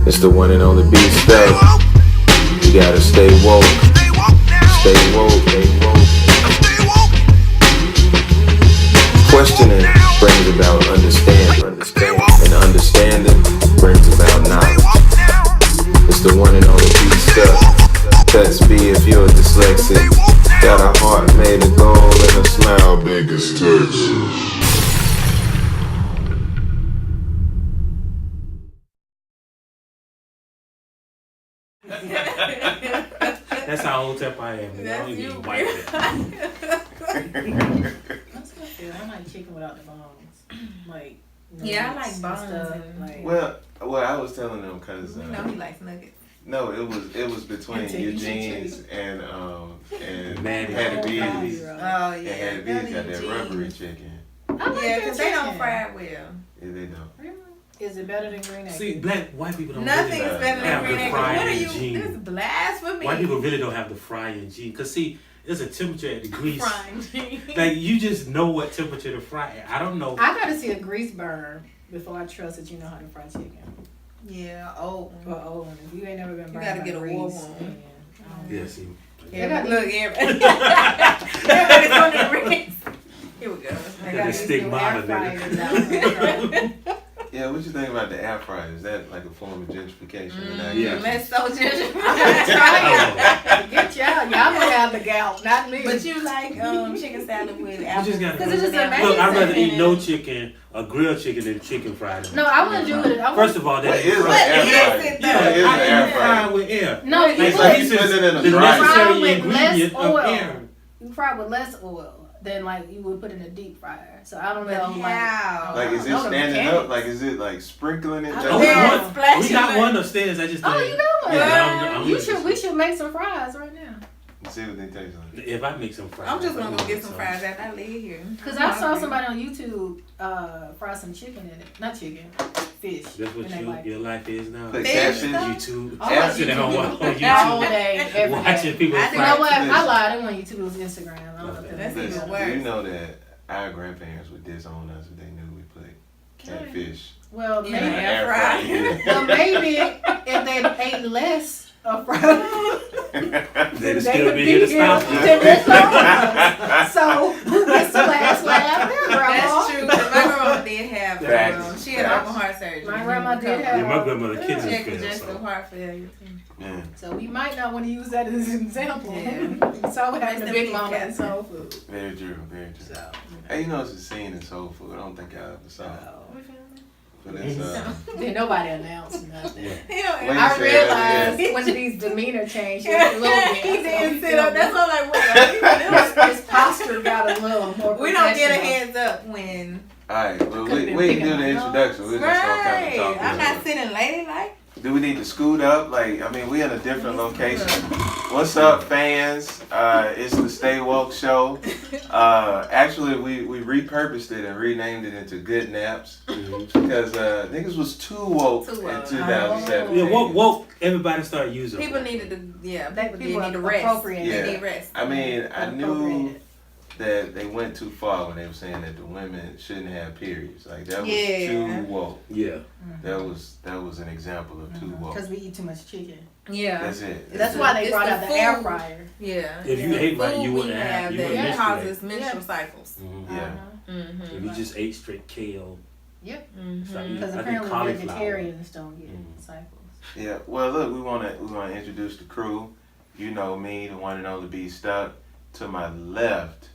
It's the one and only Beast Stuff. You gotta stay woke. Stay woke, stay woke. Questioning brings about understanding. And understanding brings about knowledge. It's the one and only Beast Stuff. Touch B if you're dyslexic. Got a heart made of gold and a smile big as Texas. That's how old tip I am. I don't even white. That's good. Yeah, I like chicken without the bones. Like yeah, I like bones. Stuff, like, Well, I was telling them because he likes nuggets. no, it was between Eugene's and Hattie B's. Oh yeah, And Hattie B's got that rubbery chicken. I like yeah, because they don't fry well. Yeah, they don't. Really? Is it better than green egg? See, white people don't Nothing really is better have than green the egg. frying What are you? gene. This is blasphemy. White people really don't have the frying gene. Because see, there's a temperature at the grease. Frying gene. Like, you just know what temperature to fry at. I don't know. I gotta see a grease burn before I trust that you know how to fry chicken. Yeah, old. Or old one. If you ain't never been burned, You gotta by get a grease, war wound. Yeah, see. Yeah, Look, everybody's on the grease. Here we go. I got a stigmata, nigga. Yeah, what you think about the air fryer? Is that like a form of gentrification? Yeah. That's so gentrified. Get y'all. Y'all gonna have the gout, not me. But you like chicken salad with You apples. just gotta. Because it's just amazing. Look, I'd rather eat no chicken, a grilled chicken, than chicken fried. No, I wouldn't do it. First of all, that What is an What air is fryer? it, yeah, though? What is an I air eat fryer? fry with air. No, you Like, would. so this Put is it in a the dryer. Fry necessary with less ingredient of oil. air. You fry with less oil than like you would put in a deep fryer. So I don't know. How? Like, is it No, the standing mechanics. up? Like, is it like sprinkling it? I just- Oh, Yeah, we splashing got it. one upstairs. I just Oh, didn't- you got one. Yeah, I'm You with should. We should make some fries right now. See what they taste like. If I make some fries, I'm just gonna I'll go do get it, some so. fries after I leave here. Cause I saw somebody on YouTube fry some chicken in it. Not chicken, fish. That's what And they like your life is now. Like Fish catfish? stuff? YouTube. Oh, I'm sitting home on all YouTube day, every watching day. people I You think fry. know what? Listen. I lied. It wasn't YouTube. It was Instagram. I don't know if That's was even Listen, worse. you know that our grandparents would disown us if they knew we put catfish Well, Yeah. in maybe. an air fryer. Well, maybe if they ate less of fries, They'd still be here to stop you. Then this long. So who gets the last laugh? There, Grandma. That's true. 'Cause my grandma did have. Facts. She had open heart surgery. My grandma did have- Yeah, my grandmother kids She is had fail, congestive so. heart failure. Yeah. So we might not want to use that as an example. Yeah. So we're having a Rest in big peace, moment in Catherine. soul food. Very true, very true. So, Hey, you know it's a scene in soul food. I don't think I ever saw it. But it's Did nobody announce nothing. Yeah. He don't Well, you I said realized that, when these demeanor changed just a little bit. He So didn't we sit up. feel- That's all like, what are you doing? his posture got a little more We don't get a professional. heads up when. Alright, well, Could've we been can picking do the my nose. introduction. We're just gonna kind of Right. talk. I'm into not it. sitting ladylike. Do we need to scoot up? Like, I mean, we in a different location. What's up, fans? It's the Stay Woke Show. Actually, we repurposed it and renamed it into Good Naps because niggas was too woke Too in woke. 2017. Yeah, woke. Everybody started using. People needed to, people People need to rest. appropriate. Yeah. They need rest. I mean, I knew Appropriated. that they went too far when they were saying that the women shouldn't have periods. Like that was Yeah. too woke. Yeah. That was an example of too woke. Because we eat too much chicken. Yeah. That's it. That's it. why they It's brought the out the air food. fryer. Yeah. If you The ate right, food you we wouldn't have. You that wouldn't menstruate. causes menstrual cycles. Mhm. Yeah. Mm-hmm. If you just ate straight kale, start eating- Because I think apparently cauliflower. vegetarians don't get Mm. cycles. Yeah. Well, look, we wanna introduce the crew. You know me, the one and only B Stuck. To my left.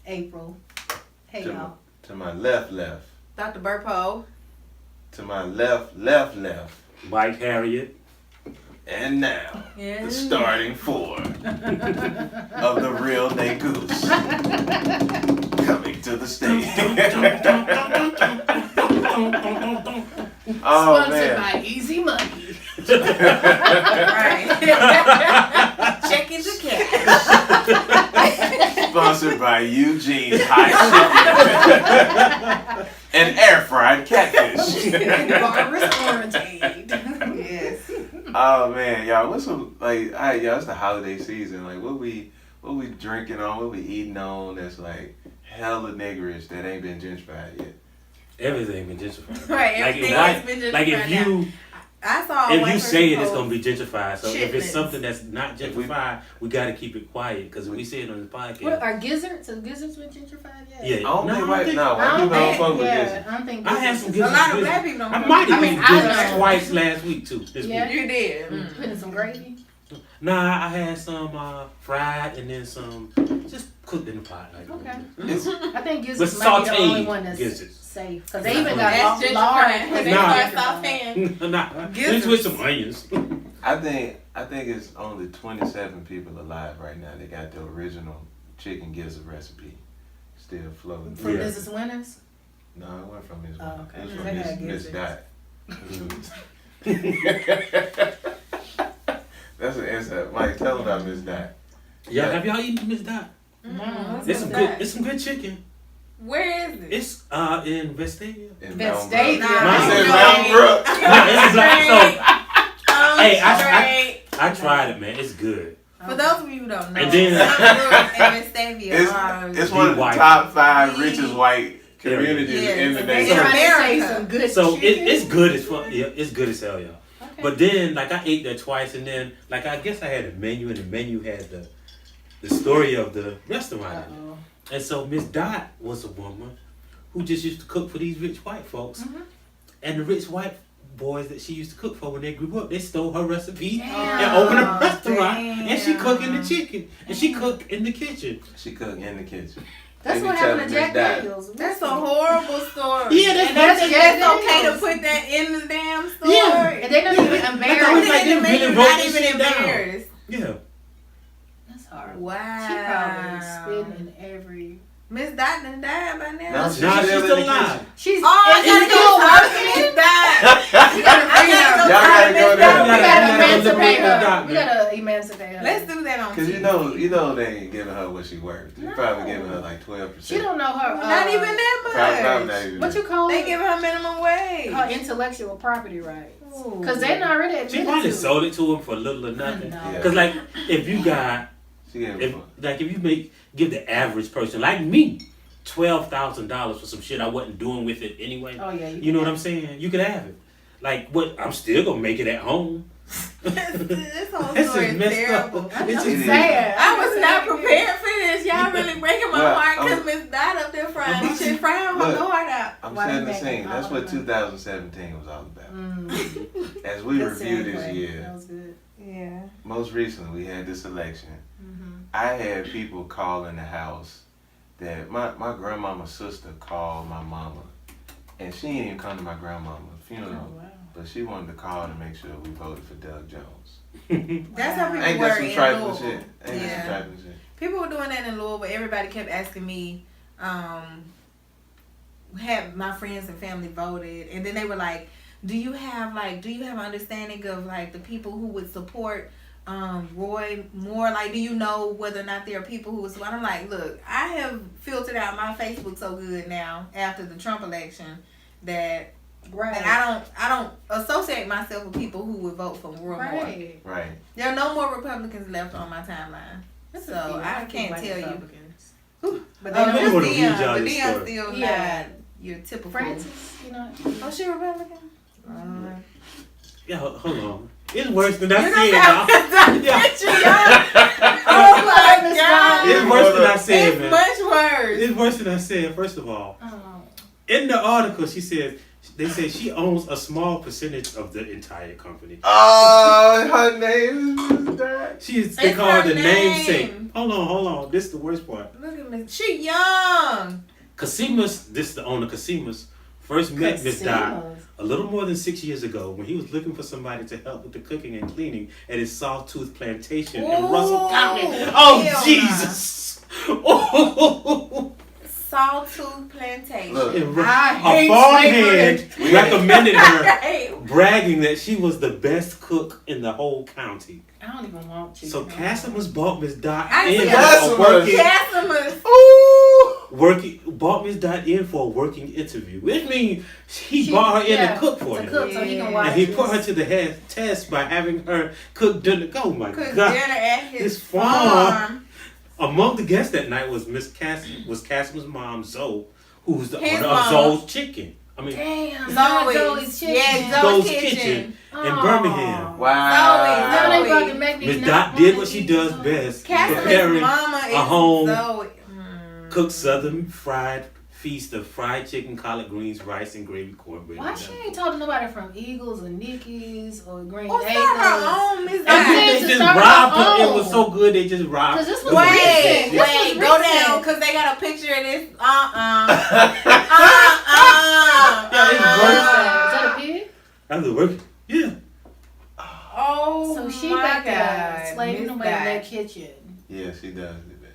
April. Hey, To, y'all. to my left. Dr. Burpo. To my left. Mike Harriet. And now, Yeah. the starting four of the real Negus coming to the stage. Oh Sponsored man! by Easy Money. Right. Checking the cash. Sponsored by Eugene's High Chicken and air fried catfish. Barbara's Orangeade. Yes. Oh man, y'all, what's some like? Alright, y'all, it's the holiday season. Like, what we drinking on? What we eating on? That's like hella niggerish that ain't been gentrified yet. Everything been gentrified. Right. Like, Everything why- has been just like if right you I saw. If one you person say it, it's post gonna be gentrified. So if it's chitlins. something that's not gentrified, we gotta keep it quiet because if we say it on the podcast, What are gizzards? Have gizzards been gentrified yet? yeah. I don't think I white think- no, I white don't people don't think. fuck with Yeah, gizzards. I don't think. I had gizzards some is- gizzards. A lot of black people don't. I fuck might with have I mean, eaten I gizzards know. twice last week too. This Yeah. week. You did. Put in some gravy. Nah, I had some fried and then some just cooked in the pot. Like, Okay. It's, I think But gizzards might be the only sauteed one that's gizzards. safe because they even got That's lard. gentrified. When they Nah. start sauteing. Nah, Gizzards. just with some onions. I think it's only 27 people alive right now. They got the original chicken gizzard recipe still floating. From Yeah. Mrs. Winters. No, it went from his Oh, wife. okay. It was They from had Miss gizzards. Dot. That's an insult. Mike, tell them about Miss Dot. Yeah, have y'all eaten Miss Dot? What's It's some that? good. It's some good chicken. Where is it? It's in Vestavia. In Vestavia. Mountain Brook. Nah, He said no. Mountain Brook. No, it's a black. So Hey, Straight. I tried it, man. It's good. For those of you who don't know, And then- and Vestavia It's one of the white. top 5 richest white communities Yes. in the They nation. trying to say America. some good So chicken. it's good as fuck. Yeah, it's good as hell, y'all. Okay. But then, like, I ate that twice, and then, like, I guess I had a menu, and the menu had the story of the restaurant in it. Uh-oh. And so Miss Dot was a woman who just used to cook for these rich white folks. Mhm. And the rich white boys that she used to cook for when they grew up, they stole her recipe Damn. and opened a restaurant. And she Damn. cooking the chicken. And she cooked in the kitchen. She cooked in the kitchen. That's They what be happened to telling Jack Miss Dot. Daniels. That's a horrible story. Yeah, that's and that's, Jack that's okay to Daniels. put that in the damn story. Yeah. And they don't even Like, embarrass. I was like, Put it in the they really menu, wrote not this even shit down. embarrassed. Yeah. That's hard. Wow. She probably spitting in every. Miss Dot done died by now. No, Nah, she's she's still in still the alive. kitchen. She's. Oh, I and gotta she's go still talk to working. Miss Dot. We gotta bring her. Y'all gotta go We there. gotta emancipate Yeah. her. We gotta emancipate her. Let's do that on Cause TV. you know they ain't giving her what she worth. They No. probably giving her like 12%. She don't know her. Not even that much. Probably not even What that. you call They it? giving her minimum wage. Her intellectual property rights. Ooh. Cause they not already She admitted probably to. sold it to him for little or nothing. No. Yeah. Cause like if you got She gave if her like if you give the average person like me $12,000 for some shit I wasn't doing with it anyway. Oh yeah. You know what I'm saying? You could have it. Like what? I'm still gonna make it at home. This whole This story is is messed terrible. up. I'm It's just just- saying. I was not prepared for this. Y'all really breaking my Well, heart because Miss Dot up there frying this shit, frying my Look. heart out. I'm Why setting they the making scene. That's all what the 2017 was all about. Mm. As we Good review this segue. That year, was good. Yeah. most recently we had this election. Mm-hmm. I had people call in the house that my grandmama's sister called my mama, and she didn't even come to my grandmama's funeral, Oh wow. but she wanted to call to make sure we voted for Doug Jones. That's how people Ain't were that some in trifling Louisville. shit? Ain't that some Yeah. trifling shit? People were doing that in Louisville. Everybody kept asking me, have my friends and family voted, and then they were like, do you have an understanding of like the people who would support Roy more? Like, do you know whether or not there are people who would support? I'm like, look, I have filtered out my Facebook so good now after the Trump election that Right. and I don't associate myself with people who would vote for Roy Moore. Right. Right. There are no more Republicans left on my timeline. That's So, a few. I think can't white tell you. Republicans. But I then really just wanna read Dion, y'all but this Dion's story. still Yeah. not your typical. Francis, you know. Oh, she Republican? Yeah, hold on. It's worse than I You said, don't y'all. have that Yeah. picture, y'all. Oh my God. It's worse than I said, It's man. much worse. It's worse than I said. First of all, Oh. in the article, they said she owns a small percentage of the entire company. Oh, her name is that. They It's call her her the name. namesake. Hold on. This is the worst part. Look at Miss. She young. Casimas, this is the owner, Casimas, first met Miss Dot Casinos. a little more than 6 years ago when he was looking for somebody to help with the cooking and cleaning at his Sawtooth plantation in Ooh, Russell County. Oh, hell Jesus. Oh, Sawtooth Plantation. Look. I a hate farmhand slavery. recommended her, Hey, bragging that she was the best cook in the whole county. I don't even want chicken. So Casimas bought Miss Dot I in see for a Casimas. working bought Miss Dot in for a working interview. Which means he brought her in to cook for him. Cook, so he can watch And he this. put her to the test by having her cook dinner. Oh my cook God. dinner at his His farm. farm. Among the guests that night was Casima's mom, Zoe, who's the His owner mom. of Zoe's Chicken. I mean, Zoe's Chicken. Yeah, Zoe's Zoe's Kitchen Kitchen. in Birmingham. Wow. Now they about to make me Miss not Dot wanna did what she eat does Zoe. best. Castleman's Preparing mama is a home Zoe. cooked southern fried feast of fried chicken, collard greens, rice, and gravy cornbread. Why she ain't talking to nobody from Eagles or Nicky's or Green Or Acres? start her own, Miss I I'm Dot. saying think to they just start robbed her her. It own. was so good they just robbed. 'Cause this was her. recent. Wait, This was go recent. down, cause they got a picture of this. Yeah, it's Is worse. that a pig? That was working. Yeah. Oh, So she my back God, there slaving Miss away in that Dot. kitchen. Yeah, she does do that.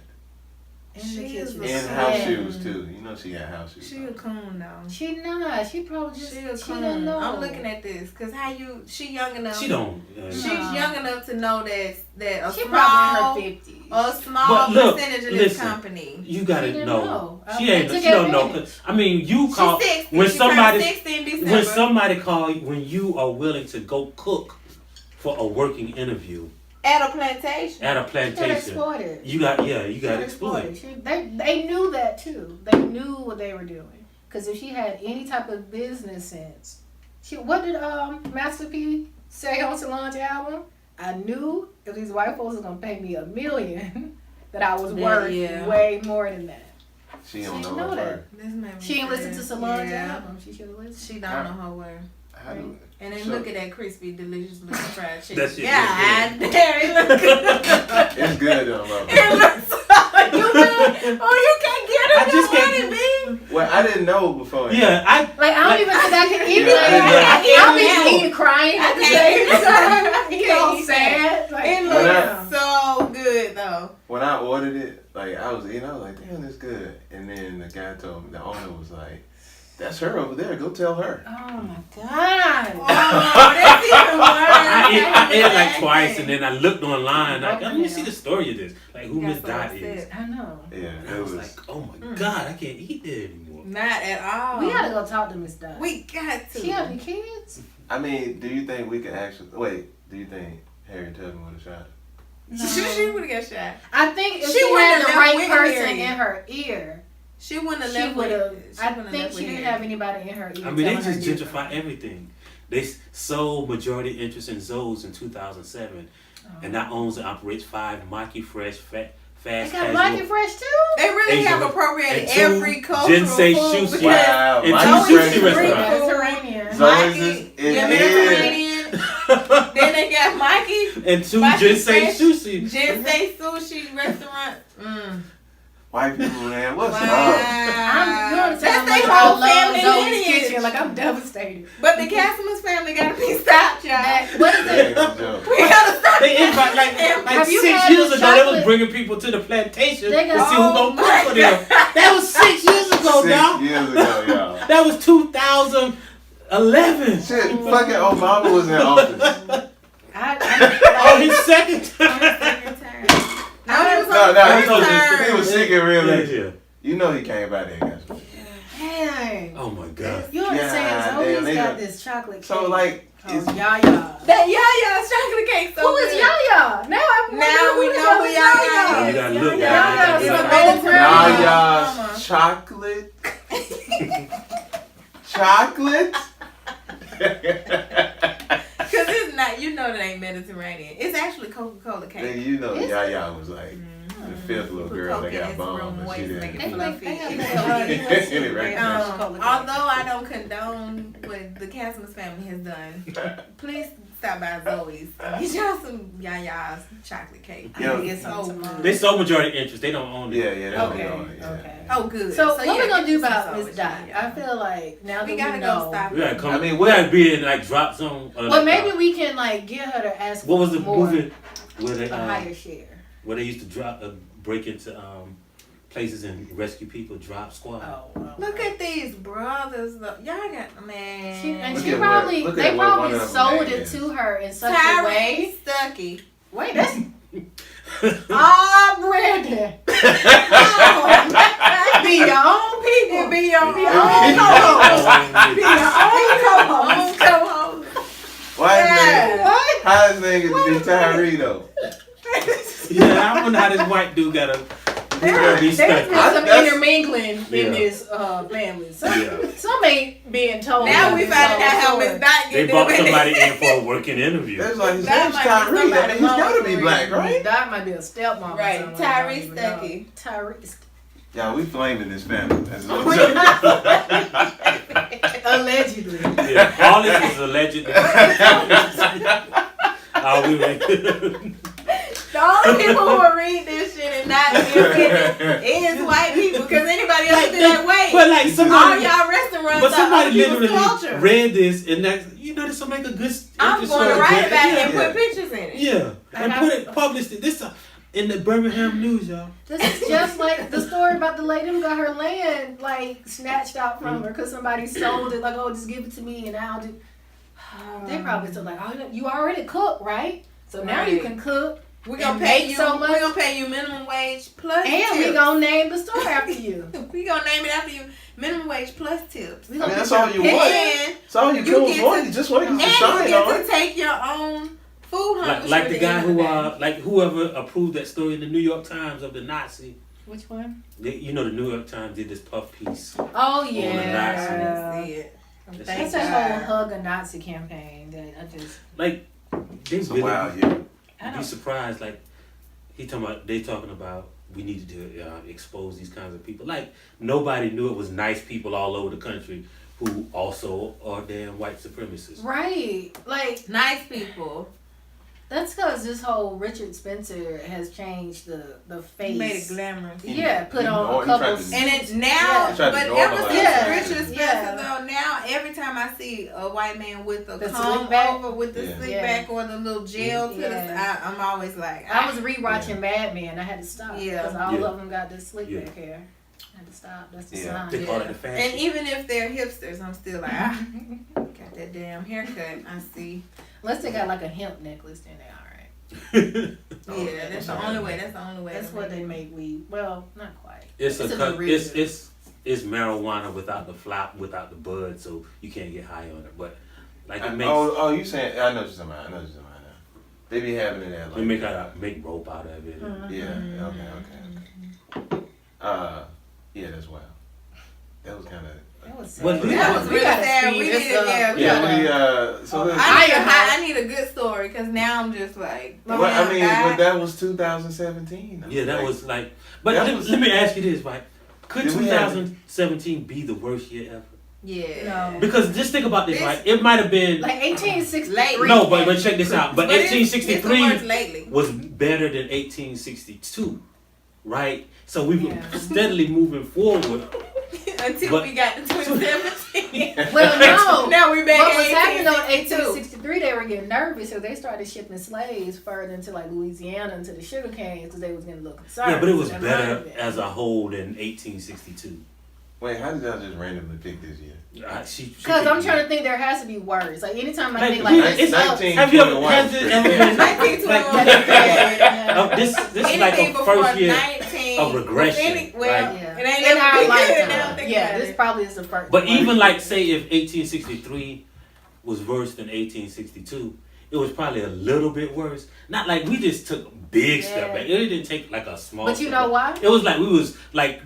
In the She is kitchen. a And house Yeah. shoes too. You know she got house shoes. She a coon though. She not. She probably just. She a She coon. don't know. I'm looking at this, cause she young enough. She don't. She's Nah. young enough to know that a She small, probably in her 50s. a small But look, percentage of this listen. company. You gotta She didn't know. know. She They ain't. took She don't know. advantage. 'Cause, I mean, you call She's 60. when She turned somebody 60 in December. when somebody call you, when you are willing to go cook for a working interview at a plantation. at a She got plantation. exploited. You got you She got got exploited. They knew that too. They knew what they were doing. Because if she had any type of business sense, what did Master P say on Solange's album? I knew if these white folks was gonna pay me $1 million, that I was worth way more than that. She don't She know know her that. word. This made me She ain't listened to sad. Solange's Yeah. album. She should have listened. She don't know her word. How do And then So- look at that crispy, delicious looking fried chicken. That shit God look damn, it look good. it's good though, mama. It looks so you can't get it. I just can't What it be? Well, I didn't know before. Yeah, I Like I don't even think I can eat Yeah, I didn't know. I'll be handle eating crying at the I same can't. time. You know, Can't eat sad. Like, It When looks so good though. When I ordered it, like I was eating, I was like, damn, this good. And then the guy told me, the owner was like, that's her over there. Go tell her. oh my god. Oh, that's even worse. I ate it like twice, and then I looked online. Like, let me see the story of this. Like, who You got Miss so Dot is. upset. I know. Yeah, And it I was was. like, oh my god, I can't eat that anymore. Not at all. We gotta go talk to Miss Dot. We got to. She have any kids? I mean, do you think we could actually wait? Do you think Harry Tubman would have shot? She would have got shot. I think if She she, wouldn't had have the left right with person Harry. in her ear, She wouldn't have she left would have. with. I think she didn't have anybody in her ear. I mean, they telling her just different. gentrify everything. They sold majority interest in Zoe's in 2007, and now owns and operates 5 Maki Fresh fast They got casual. Mike Fresh too. They really Asian have and appropriated 2 every cultural Jinsei food sushi. because Wow, And Mike 2 Fresh sushi is restaurants. Mediterranean. So Mikey, is this- it yeah, is. Mediterranean. Then they got Mikey, And 2 Maki Jinsei Fresh. sushi. Jinsei Sushi Restaurant. White people, man, what's Wow. up? I'm going to That's tell they you whole I love family Zoe's lineage. Kitchen. Like I'm devastated. But the Castleman's family gotta be stopped, y'all. What is That it? ain't no joke. We gotta stop. They invite like Have you 6 had years the ago. They was chocolate- bringing people to the plantation to They see got- who gonna my cook for them. That was 6 years ago, 6 y'all. years ago, y'all. That was 2011. Shit, fucking Obama was in office. On his second time. No, it was No, on no, the he first was, term. he was seeking re-election. Yeah. You know he came by there, guys. Dang. Oh my god. You understand? Yeah, Zoe's damn, they got got- this chocolate cake. So like, it's, Oh, Yaya. That Yaya's chocolate cake so Who is good. Yaya? Now Now we know who Yaya You gotta look, Yaya y'all. is You a gotta old look. grandma. Yaya's chocolate. Chocolate. Cause it's not, you know that ain't Mediterranean. It's actually Coca-Cola Nigga, cake. you know Is Yaya was like the fifth little Put girl that Coke in got its bombed, room, but she moist, make didn't. it fluffy. They It's make so It right there. although I don't condone what the Castleman's family has done, please stop by Zoe's. Get y'all some Yaya's chocolate cake. Yo. I get some Oh, tomorrow. They sold majority interest. They don't own it. Yeah, yeah, that Okay. was on it. Yeah. Okay. Oh, good. So, what yeah, we gonna get do you some about Zoe's Miss Dot? Yaya. I feel like now We that gotta we go know. stop. We gotta come. I mean, we gotta be in like drop zone. Well, maybe we can like get her to ask What was for the more, movie where they a higher share. where they used to drop break into places and rescue people? Drop Squad. Oh, well. Look at these brothers. Look. Y'all got, man. And Look she at probably what- look they at what probably one of them sold names it is. to her in such a way. Tyree Stuckey. Wait, that's Brandon. Be your own people. Be your Be your own own co-host. Be your own co-host. Why his name? What? How his name is be Tyree though? Yeah, I wonder how this white dude got a gotta be There's stuck. been some That's- intermingling Yeah. in this family. Some, Yeah. some ain't being told. Now we this finding whole out how story. Miss Dot They get brought them. somebody in for a working interview. That's like his That name's might be Tyree. I somebody mean, he's gotta be mama black, right? That might be a stepmom. Right, or something, I don't Tyrese even know. Stuckey. Tyrese. Yeah, we flaming this family. That's what Oh, I'm saying. Allegedly. Yeah, all this is alleged. The only people who will read this shit and not be offended is white people, because anybody else be that way. But like All somebody, y'all restaurants but are somebody other people's literally culture. read this and that this will make a good. I'm interesting going to write about it and Yeah. put pictures in it. Yeah, and published it. This in the Birmingham News, y'all. This is just like the story about the lady who got her land like snatched out from her because somebody sold it. Like, oh, just give it to me and I'll do. They probably still like, oh, you already cook, right? So now you Right. can cook. We're gonna And pay make you. so much. We're gonna pay you minimum wage plus And tips. we gonna name the store after you. We gonna name it after you. Minimum wage plus tips. We I gonna mean, that's put all your you picture- want. And That's all you You coons get want. to- You just want to and get you some shine get on to it. take your own food hungry. Like at the the guy end of who the day. like whoever approved that story in the New York Times of the Nazi. Which one? You know the New York Times did this puff piece. Oh the yeah. See it. That's That's a whole hug a Nazi campaign that I just. Like they It's a really wild year. I be don't. surprised. Like they talking about we need to expose these kinds of people. Like nobody knew it was nice people all over the country who also are damn white supremacists. Right. Like Nice people. that's because this whole Richard Spencer has changed the face. He made it glamorous. Yeah, put He on tried a couple. to- And it's now, Yeah. They tried to but normalize ever it. since Richard Spencer Yeah. though, now every time I see a white man with a The comb slick back? over, with the Yeah. slick Yeah. back or the little gel to the Yeah. side, I'm always like, I was rewatching Mad Men. I had to stop. Yeah. Because all Yeah. of them got this slick Yeah. back hair. I had to stop. That's the Yeah. sign. They call it the And fashion. even if they're hipsters, I'm still like, got that damn haircut. I see. Unless they got like a hemp necklace, then they all right. Yeah, that's the only way. That's the only way. That's to what make they it. make weed. Well, not quite. It's a It's a cut. derivative. It's marijuana without the flop, without the bud, so you can't get high on it. But like it makes You saying? I know what you're talking about. I know what you're talking about now. They be having it at like. you make rope out of it. Yeah. Okay. Yeah, that's wild. That was kind of. That was What- sad. that was We really gotta sad. speed We this did it, up. yeah, we Yeah. gotta- So let's- I need a good story because now I'm just like, Well, I mean, God. but that was 2017. Yeah, that Like, was like. But That let, was- let me ask you this, right? Could Did we have- 2017 be the worst year ever? Yeah. No. Because just think about this, This- right? It might have been Like 1863. Late. no, but check this out. But it's the worst 1863 lately. was better than 1862, right? So we were Yeah. steadily moving forward. Until But- we got to 2017. Well, no. Now we back What at was happening on 1862. 1863? They were getting nervous, so they started shipping slaves further into like Louisiana into the sugar canes because they was getting a little concerned. Yeah, but it was So that better might have been. as a whole than 1862. Wait, how did y'all just randomly pick this year? Because I'm trying to think, there has to be words. Like anytime I Like, think like it's this, oh, 19. Have you ever 21. has it ever been 1921. this is like Anything a before first year 19 of regression, well, right? Yeah. it ain't In never our been good lifetime. now. Think Yeah, about this it. probably is the first. But one. even like say if 1863 was worse than 1862, it was probably a little bit worse. Not like we just took a big step Yeah. back. It didn't take like a small. But you step know back. why? It was like we was like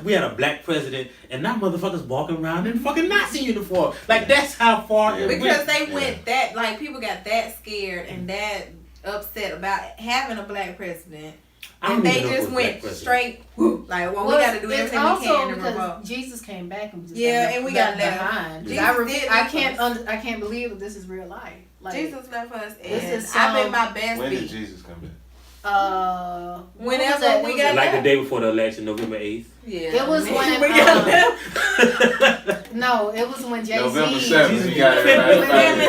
we had a black president, and now motherfuckers walking around in fucking Nazi uniform. Like that's how far Yeah. it Because went. they went that, like, people got that scared and that upset about having a black president. I And don't they even know if it just was went black president. straight, whoop, like, well, we Well, got to do it's everything we also can to because revolt. Jesus came back and just Yeah, got and we left got left. behind. 'Cause Jesus I, did I left can't us. I can't believe that this is real life. Like Jesus left us, This and is I've been some- my best When did beat. Jesus come back? Whenever what was that? we It got was Like the left. day before the election, November 8th. Yeah, It was man. when, we got left. No, it was when Jay November Z 7th. You got it right.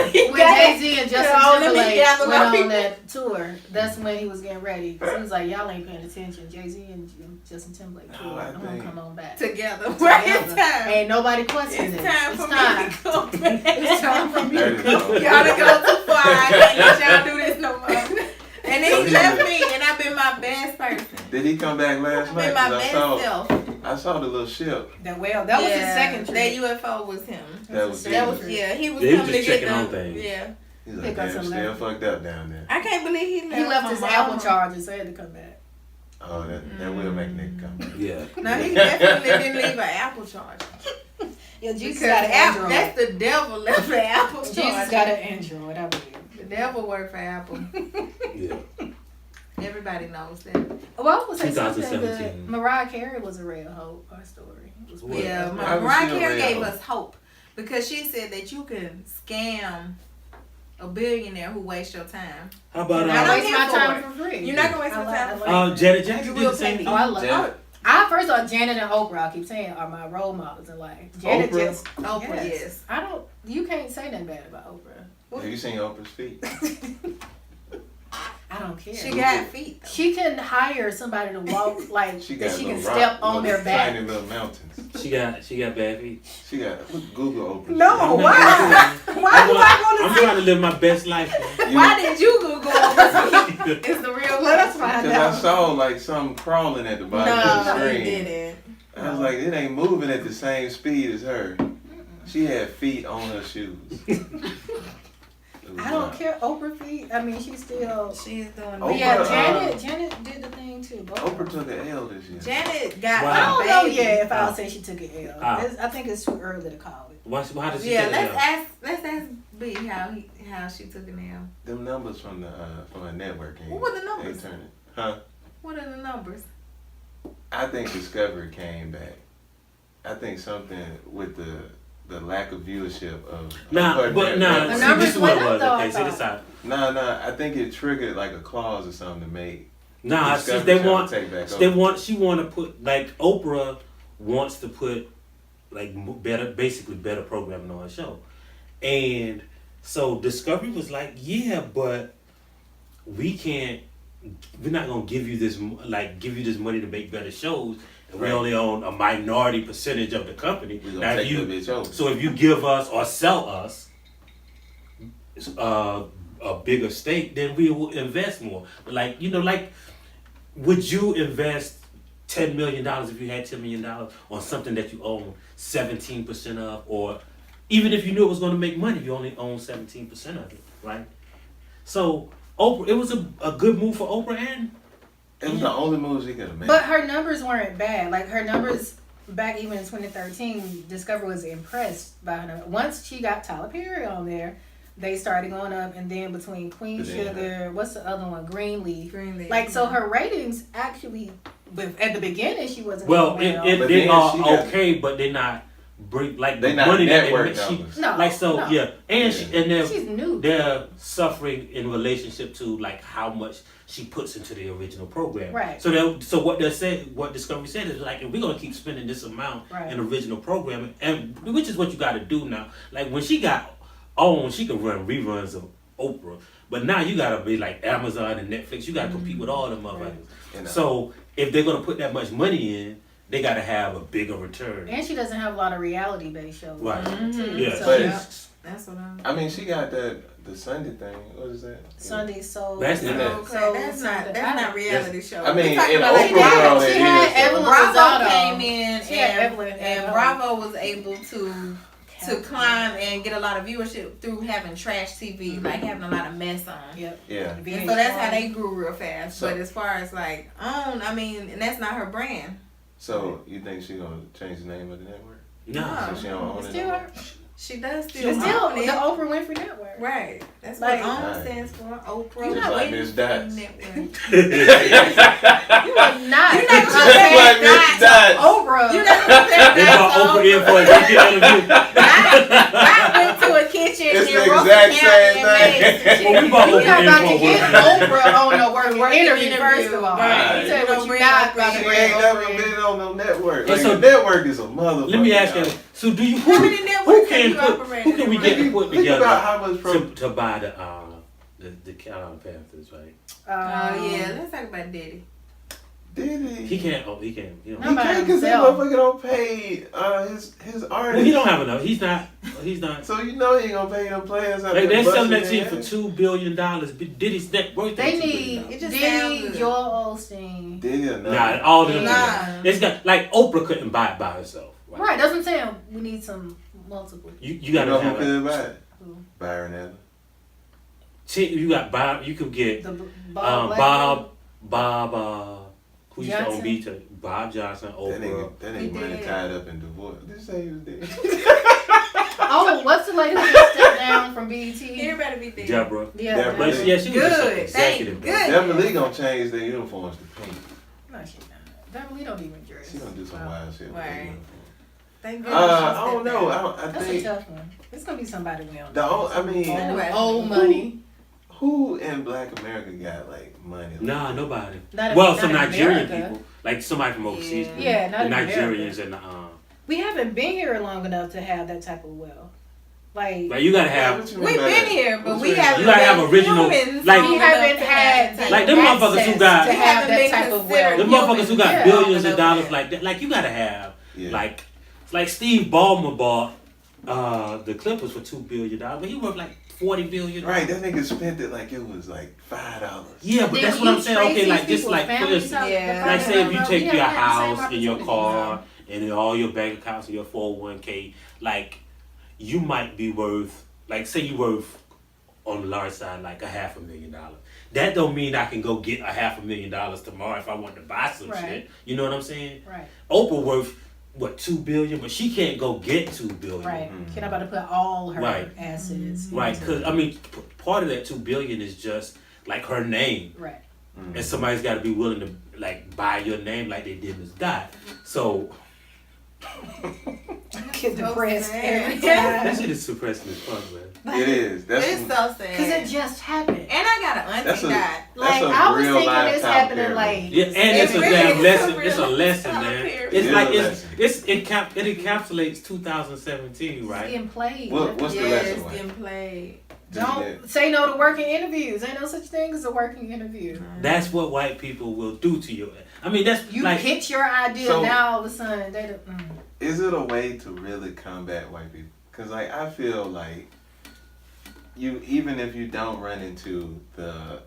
when Jay Z and Justin Yeah, let me Timberlake gather my went on people. that tour. That's when he was getting ready. 'Cause he was like, y'all ain't paying attention. Jay Z and Justin Timberlake tour. I I'm gonna think- come on back. Together. Right, it's Together. time. Ain't nobody questioning It's this. time It's for time. me to go back. It's time for me That to is go. dope. Y'all to go too far. I can't let y'all do this no more. And then So he he left was- me, and I've been my best person. Did he come back last I've night? been my 'Cause best self. I saw the little ship. That was his second trip. That UFO was him. That was That was, Jesus. yeah, he was Yeah, he was coming to just get checking them. on things. Yeah. He's like, Pick up damn, some still left. fucked up down there. I can't believe he left. He left my his mama. Apple charger, so he had to come back. Oh, that will make Nick come. Yeah. No, he definitely didn't leave an Apple charger. Yeah, Jesus Because got an Apple, Android. that's the devil left the Apple charger. Jesus got an Android, I believe. The devil worked for Apple. Yeah. Everybody knows that. Well, I would say something 2017. good. Mariah Carey was a real hope. Our story. It was What? Yeah, Why was Mariah she a Carey red gave hoe? us hope because she said that you can scam a billionaire who wastes your time. How about I I don't waste care my for time it. for free. You're not gonna waste I your like- time. I like Janet Jackson You did will the same pay thing. me. Oh, I love. Janet- I first saw Janet and Oprah. I keep saying are my role models in life. Janet Oprah? just Oprah, yes. I don't. You can't say nothing bad about Oprah. Have you seen Oprah's feet? I don't care. She got feet. Though. She can hire somebody to walk like She that. got She little can rock, step on little their back. Tiny little mountains. She got bad feet. She got Google Oprah. No, why? Why do I I'm want trying to live my best life. Man. to? Why did you Google Oprah? It's the real. Let us find Because I out. saw like something crawling at the bottom of the No, you screen. didn't. I was like, it ain't moving at the same speed as her. She had feet on her shoes. I don't care. Oprah feet. I mean, she's still. She's doing. But yeah, Oprah, Janet did the thing too. Both Oprah of them. took an L this year. Janet got. Wow. I a don't know baby. yet if I'll say she took an L. Ah. I think it's too early to call it. How did she Yeah, take it out? let's ask B how she took it now. Them numbers from a network. What were the numbers? They turned it. Huh? What are the numbers? I think Discovery came back. I think something with the lack of viewership of Nah, but nah. The See, numbers this is what it went up, was. though, Okay, I see this thought. out. Nah, I think it triggered like a clause or something to make Nah, see, Discovery they Channel want. take back They over. want. She want to put like Oprah wants to put like basically better programming on her show, and so Discovery was like, yeah, but we can't. We're not gonna give you this money to make better shows. And we Right. only own a minority percentage of the company. We Now, gonna if take you, the bitch over. so if you give us or sell us a bigger stake, then we will invest more. Like would you invest $10 million if you had $10 million on something that you own 17% of, or even if you knew it was going to make money, you only own 17% of it, right? So Oprah, it was a good move for Oprah, and It was the only move she could have made. But her numbers weren't bad. Like her numbers back even in 2013, Discovery was impressed by her numbers. Once she got Tyler Perry on there, they started going up, and then between Queen But then- Sugar, what's the other one, Greenleaf. Greenleaf. Like so, her ratings actually, at the beginning, she wasn't. well, doing it But they then are she got- okay, but they not bring like They the not money that network they make. numbers. No, Like so, no. yeah, and She's new. they're suffering in relationship to like how much she puts into the original program. Right. So what Discovery said is like, if we're gonna keep spending this amount Right. in original programming, and which is what you got to do now. Like when she got on, she could run reruns of Oprah, but now you gotta be like Amazon and Netflix. You gotta compete with all them motherfuckers. You know. So if they're gonna put that much money in, they gotta have a bigger return. And she doesn't have a lot of reality-based shows. Right. Too. Yeah. So, But- Yeah, that's what I'm. I mean, she got the Sunday thing. What is that? Sunday Soul. That's not- Soul Okay, that's Sunday. not reality show. I mean, We talking in about Oprah like world, she it had is, though. Evelyn Bravo Lozado. came in She had and, Evelyn and and Bravo was able to climb and get a lot of viewership through having trash TV, like having a lot of mess on. Yep. Yeah. And so that's how they grew real fast. So- but as far as like I mean, and that's not her brand. So you think she gonna change the name of the network? Nah. So she don't own It's it still no more? her. She does It's still still own the it. Oprah Winfrey Network. Right. That's Like- what OWN Right. stands for. Oprah. You're Just not like Winfrey Miss Dots. Network. You are not. You're not Just like Miss Dots. Oprah. You're not gonna compare They brought that to Oprah in for a weekend interview. I went to a kitchen It's in the Russell exact County same and made thing. Well, we brought You're not Oprah about in to for a get work. Oprah on a working interview, interview. first of all. Right. Let me tell you what Don't you're bring not Oprah about She to in. bring ain't never Oprah in. been on no network. And Like, so- the network is a motherfucker. Let me ask you. y'all. So do you How many who networks can have you put operated who can we in? get to put Think together about how much to buy the Carolina Panthers, right? Oh yeah, let's talk about Diddy. Did he? He can't. Oh, he can't. You know. No, He by can't because that himself. motherfucker don't pay his artists. Well, he don't have enough. He's not. He's not. So you know he ain't gonna pay them players out Like, there they're selling that busting team for their ass. $2 billion. Diddy's net worth. They $2 billion. need It just sounds Diddy, good. Joel Osteen. Did he or not? Nah, all of them. Nah. together. It's got like Oprah couldn't buy it by herself. Right, that's what I'm saying. We need some multiple. You You gotta know have who could buy it? Who? Byron Allen. You got Bob. You could get The Bob. Blackman. Bob. Who used to own Johnson. BT? Bob Johnson, That Oprah. nigga money did. tied up in divorce. Did you say he was dead? Oh, what's the lady who just stepped down from BET? Everybody be there. Deborah. Yeah, Deborah. But Deborah. yeah, she was just Good. an executive. Thank though. good. Deborah Lee gonna change their uniforms to pink. No, she not. Deborah Lee don't even dress. She gonna do some Wow. wild shit with their Right. uniforms. Thank I don't know. I That's a think tough one. It's gonna be somebody we don't the know. I mean, Anyway. Old money. who in Black America got like money? Nah, nobody. Not in- Well, not some in Nigerian America. people, like somebody from overseas. Yeah. Yeah, not the in Nigerians America. and the We haven't been here long enough to have that type of wealth. Like you gotta have. What you mean We've by been that? here, but What we you mean? haven't You gotta been have original- humans like- long we enough haven't to had have Like them motherfuckers access who got- to We have haven't that been type of considered wealth. The motherfuckers who got Yeah. billions of Yeah. dollars like that, like you gotta have, Yeah. like Steve Ballmer bought the Clippers for $2 billion, but he worth like $40 billion. Right, that nigga spent it like it was like $5. Yeah, but Then that's when what I'm you saying. trace Okay, these like just people's like for families instance, out, the Yeah. like say if you families take out, your we haven't had the same house and your opportunities. car and then all your bank accounts and your 401k, like you might be worth, like say you worth on the large side like $500,000. That don't mean I can go get $500,000 tomorrow if I want to buy some Right. shit. You know what I'm saying? Right, Oprah worth what, $2 billion, but she can't go get $2 billion. right. Can't about to put all her Right. assets. Right, into- because I mean, part of that $2 billion is just like her name. Right. And somebody's got to be willing to like buy your name like they did Miss Dot. So Get depressed every that time. shit is suppressing as fuck, man. It is. That's It's so Because sad. it just happened. And I got an That's auntie a- that. Like, a I was real thinking life this Tyler happening Perry like. Yeah, and it's a really damn is lesson. a It's a real lesson, Tyler man. Perry. It's It like is a it encapsulates 2017, It's right? getting played. What's the Yes, lesson? Like? getting played. Don't say no to working interviews. Ain't no such thing as a working interview. That's what white people will do to you. I mean, that's You like pitch your idea, So- now all of a sudden they don't. Is it a way to really combat white people? Because like I feel like you, even if you don't run into the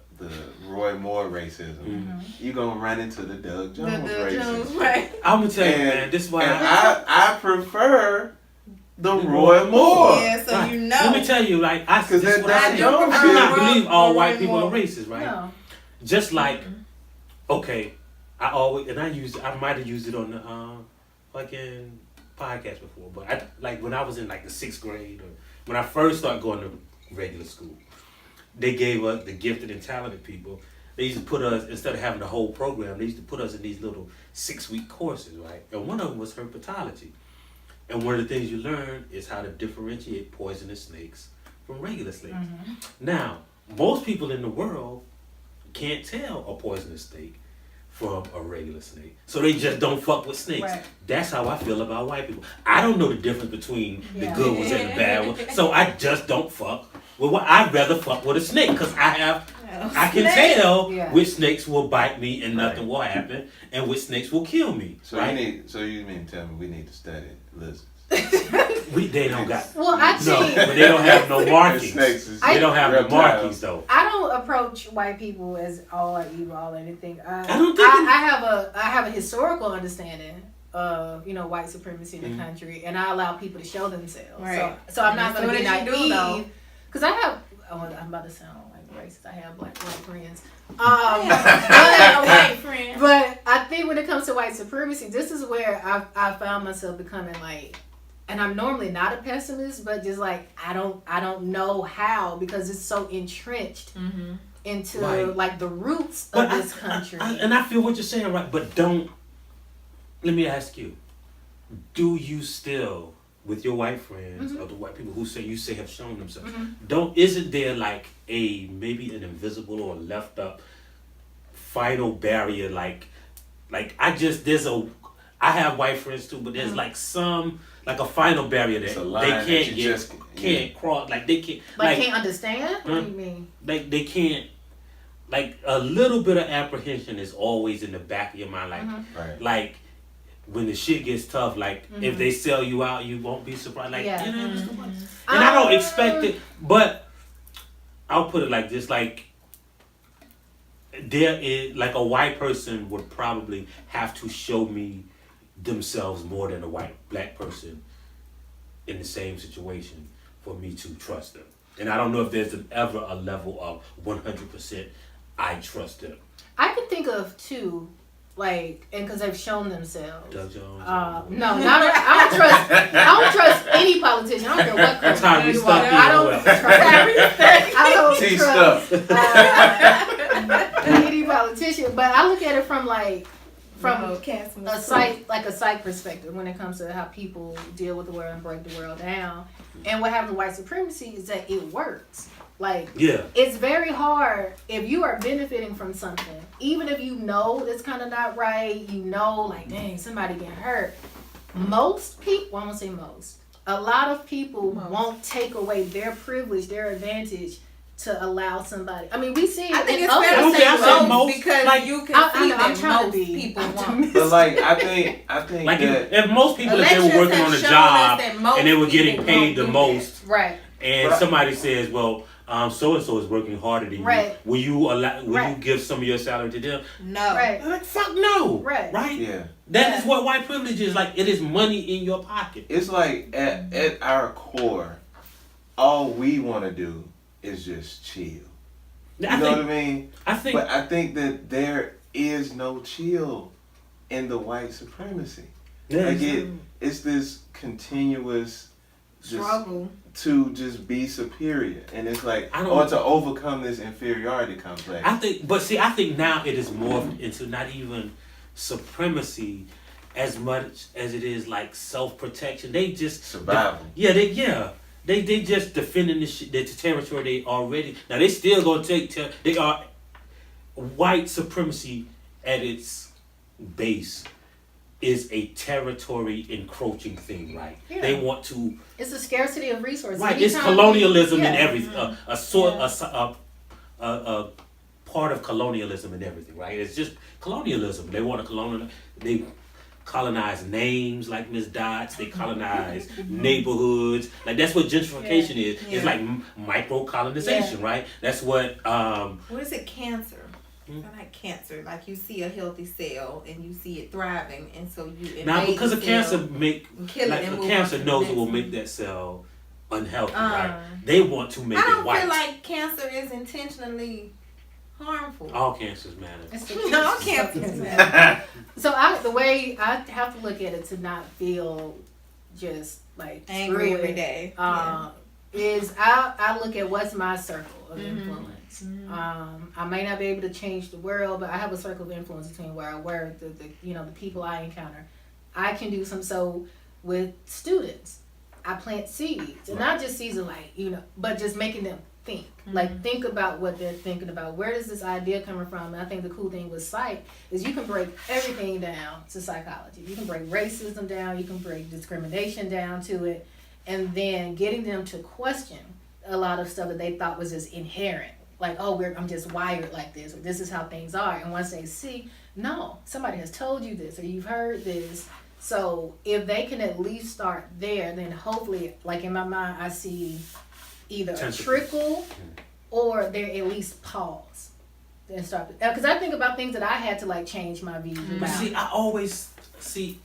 Roy Moore racism, you gonna run into the Doug Jones racism. Right. I'm gonna tell you, And- man. This is why And I prefer the Roy Moore. Yeah, so Right. you know. Let me tell you, like I. 'Cause This is that what I Doug say. Jones I do not shit- believe all Roy white people Moore. are racist, right? No. Just like, okay, I always and I might have used it on the fucking podcast before, but I like when I was in like the 6th grade or when I first started going to regular school, they gave us the gifted and talented people. They used to put us, instead of having the whole program, they used to put us in these little 6-week courses, right? And one of them was herpetology. And one of the things you learn is how to differentiate poisonous snakes from regular snakes. Now, most people in the world can't tell a poisonous snake from a regular snake. So they just don't fuck with snakes. Right. That's how I feel about white people. I don't know the difference between the Yeah. good ones and the bad ones. So I just don't fuck with what I'd rather fuck with a snake because I can tell Yeah. which snakes will bite me and nothing will happen and which snakes will kill me. So right? you mean to tell me we need to study lizards? They don't got Well, I no, think but they don't have no markings. Snakes is They don't have no reptiles. markings though. I don't approach white people as all are evil or anything. I don't think I have a historical understanding of white supremacy in the country, and I allow people to show themselves. Right. So I'm not So going to be what did you do, though? naive because I have. Oh, I'm about to sound like racist. I have black friends. I got a white friend. But I think when it comes to white supremacy, this is where I found myself becoming like, and I'm normally not a pessimist, but just like I don't know how because it's so entrenched into Right. like the roots But of this country. and I feel what you're saying, right? But don't. Let me ask you: do you still, with your white friends or the white people who you say have shown themselves, isn't there like maybe an invisible or left up final barrier? Like I have white friends too, but there's like a final barrier It's a that line they that can't you get, just- can't cross. Like they can't. like can't understand? What do you mean? Like they can't. Like a little bit of apprehension is always in the back of your mind. Like Right. like when the shit gets tough, like if they sell you out, you won't be surprised. Like Yeah. and I don't expect it, but I'll put it like this: like there is like a white person would probably have to show me themselves more than a black person in the same situation for me to trust them. And I don't know if there's ever a level of 100% I trust them. I can think of two like, and because they've shown themselves. Doug Jones. No, not I don't trust any politician. I don't care what country. Tyree you Stuff, are. I don't trust. Any politician, but I look at it from a psych perspective when it comes to how people deal with the world and break the world down. And what happens with white supremacy is that it works. Like, it's very hard if you are benefiting from something, even if you know it's kind of not right, like, dang, somebody get hurt. Most people, I won't say most, a lot of people won't take away their privilege, their advantage to allow somebody. I mean, we see it. I think in it's fair to say most because like, you can see that most people want. But like, I think like that if most people, if they were working on a job and they were getting paid the most, right? And somebody says, well, so and so is working harder than you. Will you allow? Will you give some of your salary to them? No. Right. Like, fuck no. Right. Yeah. That is what white privilege is. Like, it is money in your pocket. It's like at our core, all we want to do is just chill. You know what I mean? But I think that there is no chill in the white supremacy. Like it's this continuous struggle to just be superior, and it's like to overcome this inferiority complex. I think now it is morphed into not even supremacy as much as it is like self-protection. They just survival. They just defending the territory they already. Now they still gonna take. They are white supremacy at its base is a territory encroaching thing, right? Yeah. They want to. It's a scarcity of resources. Right. It's colonialism and everything. A part of colonialism and everything, right? It's just colonialism. They want to They colonize names like Miss Dots. They colonize neighborhoods. Like that's what gentrification is. Yeah. It's like micro colonization, right? That's what. What is it? Cancer. It's like cancer. Like you see a healthy cell and you see it thriving, and so you now because a cancer cancer knows it will make that cell unhealthy, right? They want to make it white. I don't feel like cancer is intentionally harmful. All cancers matter. All cancers matter. So the way I have to look at it to not feel just like angry every day is I look at what's my circle of influence. I may not be able to change the world, but I have a circle of influence between where I work, the people I encounter. I can do some. So with students, I plant seeds, and not just seeds of but just making them think. Like think about what they're thinking about. Where does this idea coming from? And I think the cool thing with psych is you can break everything down to psychology. You can break racism down. You can break discrimination down to it, and then getting them to question a lot of stuff that they thought was just inherent. Like, I'm just wired like this, or this is how things are. And once they see, no, somebody has told you this, or you've heard this. So if they can at least start there, then hopefully, like in my mind, I see either a trickle or they're at least pause and start. Because I think about things that I had to like change my views about. But see, I always see,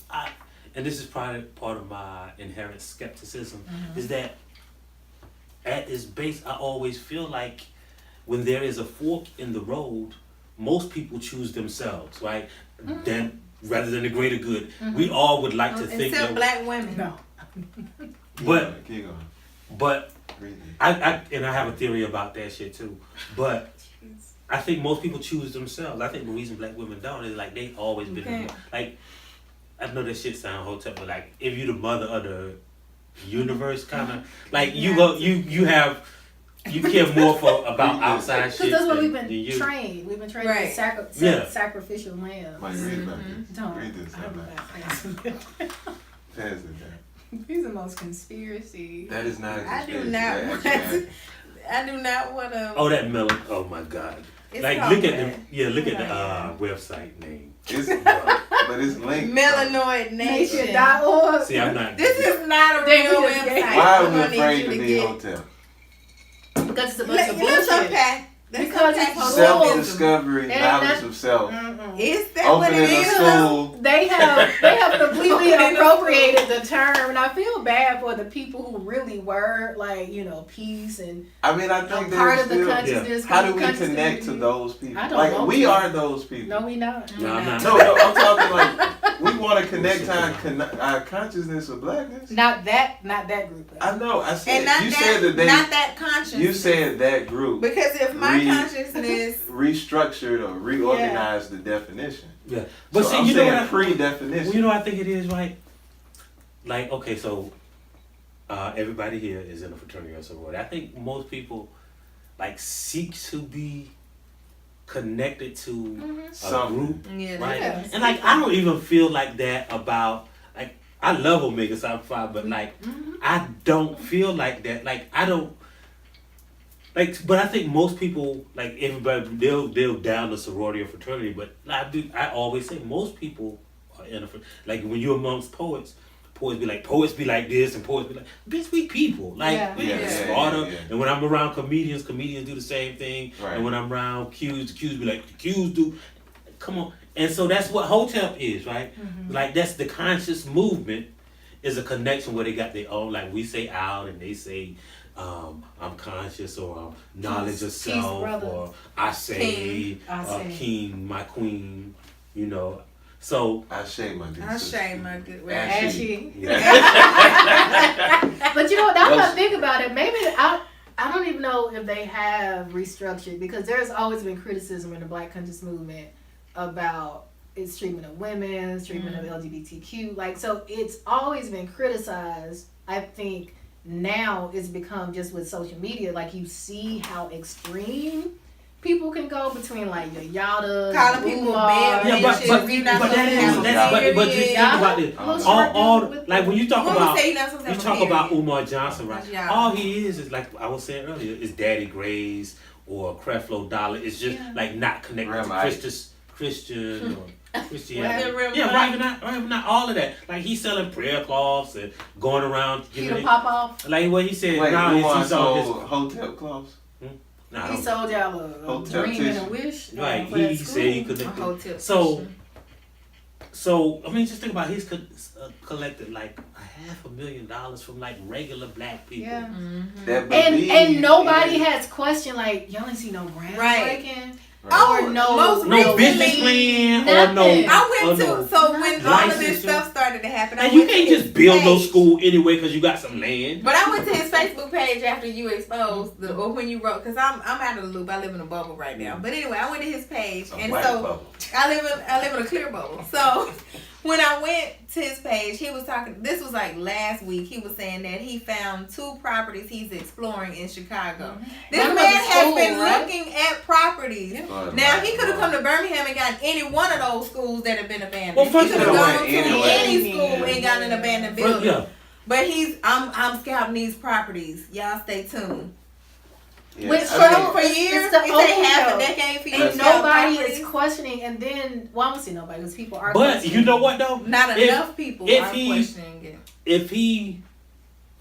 and this is probably part of my inherent skepticism, is that at its base, I always feel like when there is a fork in the road, most people choose themselves, right? Then rather than the greater good, we all would like to think except black women. No. But I have a theory about that shit too. But I think most people choose themselves. I think the reason black women don't is like they always been like. I know that shit sound hotel, but like if you the mother of the universe, kind of like you care more about outside shit. Because that's what we've been trained. We've been trained to sacrificial lambs. Read this. Pass it down. These are the most conspiracy. That is not a conspiracy. I do not want to. Oh, that melon. Oh my God. Look at the website name. But it's linked. Melanoidnation.org. See, I'm not. This is not a real website. Why are we afraid to be a hotel? Because it's a bunch of bullshit. Let's unpack. Because because Okay, it's self-discovery, And knowledge that's- of self. Is that what Opening it a is? school. They have completely Opening a appropriated the term, and I feel bad for the people who really were like, peace and I mean, I think part there's of the still. consciousness. How do we consciousness connect to community. those people? I don't Like want we to. are those people. No, we not. No, I'm not. No, I'm talking like we want to connect to our consciousness of blackness. Not that group. I know. I said And not you that, said that they. not that conscious. You said that group because if my Re- consciousness, restructured or reorganized the definition. Yeah, but So see, I'm you know saying what? pre-definition. Well, you know what I think it is, right? Like, okay, so everybody here is in a fraternity or sorority. I think most people like seek to be connected to a Something. group, yeah, right? Yes. And like, I don't even feel like that about like I love Omega Psi Phi, but like I don't feel like that. Like I don't. Like, but I think most people, like everybody, they'll down the sorority or fraternity. But I always say most people are in a like when you're amongst poets be like this, and poets be like, bitch, we people. Like Yeah. we Yeah, smarter. yeah. And when I'm around comedians do the same thing. Right. And when I'm around Qs, the Qs be like, the Qs do. Come on. And so that's what Hotep is, right? Like that's the conscious movement is a connection where they got their own, like we say out and they say I'm conscious or knowledge of Peace, self brother. or I say, I say. king, my queen, So I shave my good I sister. shame my good way. Ashy. Ashy. yeah. But now that Those- I think about it, maybe I don't even know if they have restructured, because there's always been criticism in the Black conscious movement about its treatment of women, its treatment of LGBTQ. Like, so it's always been criticized. I think now it's become just with social media, like you see how extreme people can go between like your Yada, Calling people bad Yeah, but bitches, you not but that supposed to is have that's a but just think period. about this. What's All your deal with like when you talk When about we say you're not supposed to you have a talk about period. Umar Johnson, right? Yeah. All he is like I was saying earlier, is Daddy Grays or Creflo Dollar. It's just like not connected to Ramite. Christian or Christianity. Well, Yeah, right, not all of that. Like he's selling prayer cloths and going around giving Peter it. pop off. Like what he said, Wait, now Umar he's on sold hotel clothes? Nah, I He don't- sold y'all a Hotel dream and a tissue. wish. Right, for that he said he school. could. A hotel So, station. so I mean, just think about he's collected like $500,000 from like regular black people. Yeah. That And believe nobody in- has questioned, like, y'all ain't see no groundbreaking. Right. Right. Or no, most No recently, business plan or no. nothing. I went or to no. so when all of this Licensure. stuff started to happen. I And you went to can't his just build no page. school anyway because you got some land. But I went to his Facebook page after you exposed or when you wrote, because I'm out of the loop. I live in a bubble right now. But anyway, I went to his page, A and white so bubble. I live in a clear bubble. So when I went to his page, he was talking. This was like last week. He was saying that he found 2 properties he's exploring in Chicago. This One man was a has school, been right? looking at properties. Lord, Now he could have Lord. come to Birmingham and gotten any one of those schools that have been abandoned. Well, first he could of have all, gone to anyway. any school and got an abandoned building. Yeah. But I'm scouting these properties. Y'all stay tuned. Yeah, Which I mean, For years, it's the it say half a overkill. decade for you And to scout nobody properties. is questioning, and then, well, I don't see nobody because people are But questioning. you know what though? Not If- enough people if are he- questioning it. If he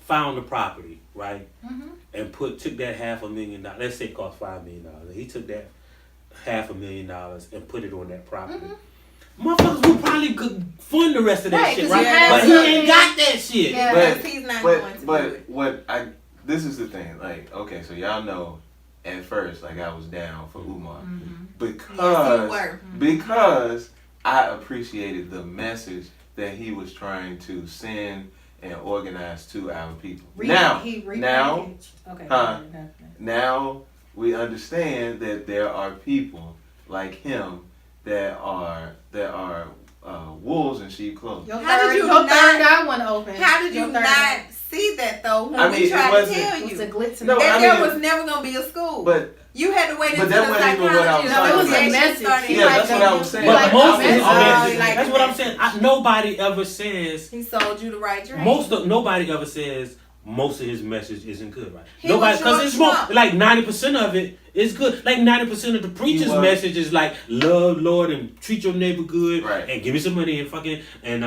found the property, right, Mhm. and took that $500,000, let's say it cost $5 million, he took that $500,000 and put it on that property. Motherfuckers would probably could fund the rest of that Right, shit, 'cause right? you have But he something- ain't got that shit. Yeah. Because he's not going to do but it. what I this is the thing. Like, okay, so y'all know at first, like I was down for Umar because were. because I appreciated the message that he was trying to send and organize to our people. Now Okay. Huh? Now we understand that there are people like him that are wolves in sheep clothing. Your How did third, you your not- third eye one open. How did you Your third not eye. see that though when I mean, we it tried to wasn't- tell It was you a glitz in No, the that I there mean- was never going to be a school? But You had to wait But until that the wasn't even what I was psychologist talking It was about. a message. started. Yeah, that's what I was saying. But Like, most I of his was- messages, like that's what I'm that. saying. Nobody ever says He sold you the right drink. nobody ever says most of his message isn't good, right? He Nobody, was because your it's more Trump. like 90% of it is good. Like 90% of the preacher's was. message is like love Lord and treat your neighbor good, Right. and give me some money and fucking and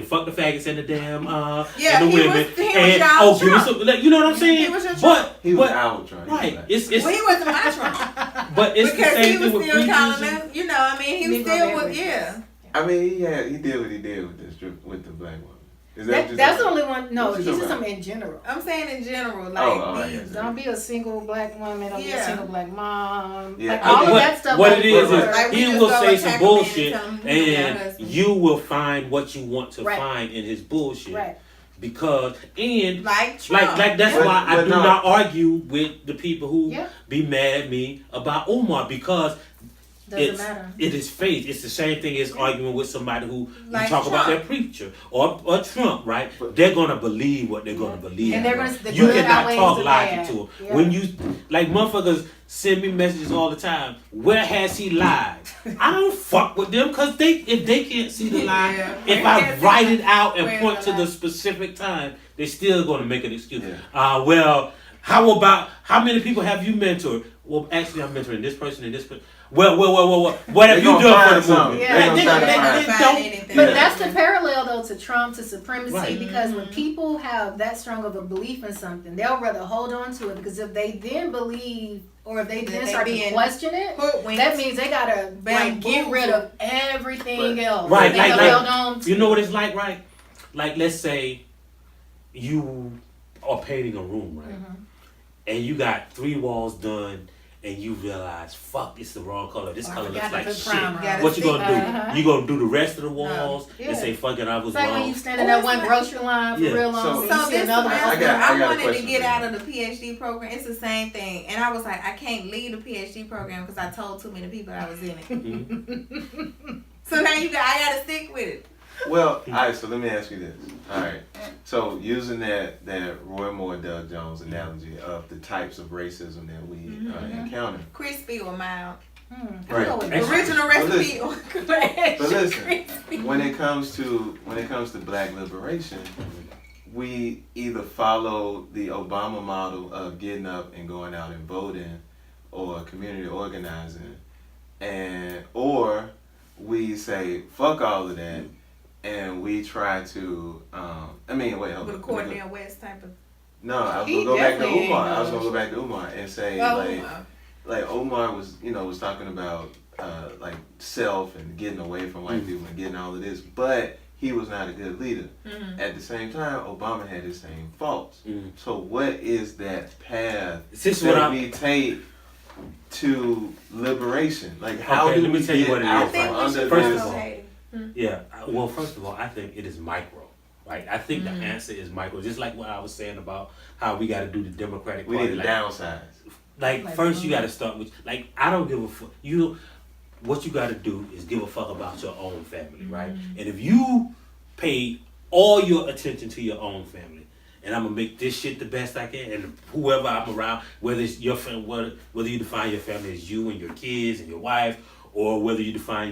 fuck the faggots and the damn Yeah, and the he women was- he was and y'all give me Trump. some, like, you know what I'm saying? He was your but Trump. he was but out trying. right, Like, it's Well, he wasn't my Trump. But it's the because he same was thing with still calling preachers. them, you know, I mean, he was Negro still was, beverages. yeah. I mean, he did what he did with the black woman. Is that just That's the only one. No, What you he's talking just about? something in general. I'm saying in general, like, I these, guess. Don't be a single black woman. Don't be a Yeah. single black mom. Yeah. Like all of What- that stuff. What like, it is Like, we he just will go say attack some a man bullshit, and tell him he got a and husband. you will find what you want to Right. find in his bullshit. right. Because and like Trump. like that's But- why I but do no. not argue with the people who Yeah. be mad at me about Omar because Doesn't matter. it is faith. It's the same thing as arguing with somebody who Like you talk about Trump. their preacher or Trump, right? But- They're gonna believe what they're gonna believe. And they're gonna. The You good cannot outweighs talk the logic bad. to him. Yeah. When you like motherfuckers send me messages all the time. Where has he lied? I don't fuck with them because if they can't see the lie, Yeah. if Where I has he write lied? it out and Where's point the to lie? the specific time, they still gonna make an excuse. Yeah. Well, how about how many people have you mentored? Well, actually, I'm mentoring this person and this person. Well, what have They you gonna done find for the something. movement? Yeah. They gonna try to find Find don't- anything. But Yeah. that's the parallel though to Trump, to supremacy, Right. because when people have that strong of a belief in something, they'll rather hold on to it because if they then believe or if they That then they start to being question it, hoodwinked. that means they gotta like get rid of But- everything else. Right, They like- held on to. You know what it's like, right? Like, let's say you are painting a room, right? Mhm. And you got 3 walls done, and you realize, fuck, it's the wrong color. This Oh, I color looks forgot to like put shit. primer on. What you gonna do? Uh-huh. You gonna do the rest of the walls Yeah. and say, fuck it, I was It's like when wrong. you stand in that one grocery line for Yeah. real long, So- and So you see this another one. semester, I got a wanted to question get for out you. of the PhD program. It's the same thing, and I was like, I can't leave the PhD program because I told too many people I was in it. Mhm. So now I gotta stick with it. Well, all right. So let me ask you this. All right. So using that Roy Moore, Doug Jones analogy of the types of racism that we encounter. Crispy or mild. Right. Go with That's- it. Original But recipe or But listen, crispy. when it comes to black liberation, we either follow the Obama model of getting up and going out and voting, or community organizing, or we say fuck all of that, and we try to. Wait, hold With a on. Cordell West type of. No, I was He gonna go back to definitely ain't Umar. I was no gonna go back to Umar and say like Omar was talking about like self and getting away from white people and getting all of this, but he was not a good leader. Mhm. At the same time, Obama had his same faults. Mhm. So what is that path This is what that I'm- we take to liberation? Like how Okay, do let me we tell you get what it out is. I think from we under should First this? of all, follow Haiti. Yeah. Well, first of all, I think it is micro. Right? I think the answer is micro. Just like what I was saying about how we got to do the Democratic We Party. need to downsize. Like first you got to start with I don't give a fuck. What you got to do is give a fuck about your own family, right? And if you pay all your attention to your own family, and I'm gonna make this shit the best I can, and whoever I'm around, whether it's your family, whether you define your family as you and your kids and your wife, or whether you define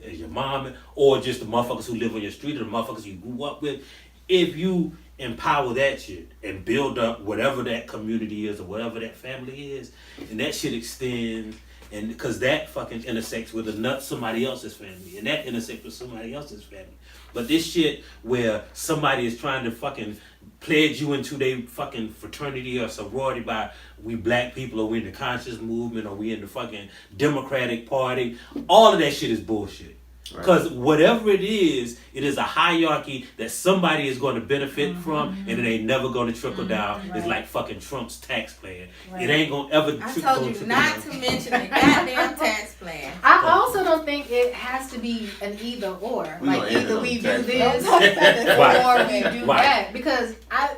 as your mom, or just the motherfuckers who live on your street or the motherfuckers you grew up with, if you empower that shit and build up whatever that community is or whatever that family is, and that shit extends, and because that fucking intersects with somebody else's family, and that intersects with somebody else's family. But this shit where somebody is trying to fucking pledge you into their fucking fraternity or sorority by we black people, or we in the conscious movement, or we in the fucking Democratic Party, all of that shit is bullshit. Because whatever it is a hierarchy that somebody is going to benefit from, and it ain't never going to trickle down. It's like fucking Trump's tax plan. It ain't going to ever I trickle told you down. not to mention the goddamn tax plan. I also don't think it has to be an either or. We Like gonna end it either on we the do tax this Right. or we do Right. that. Because I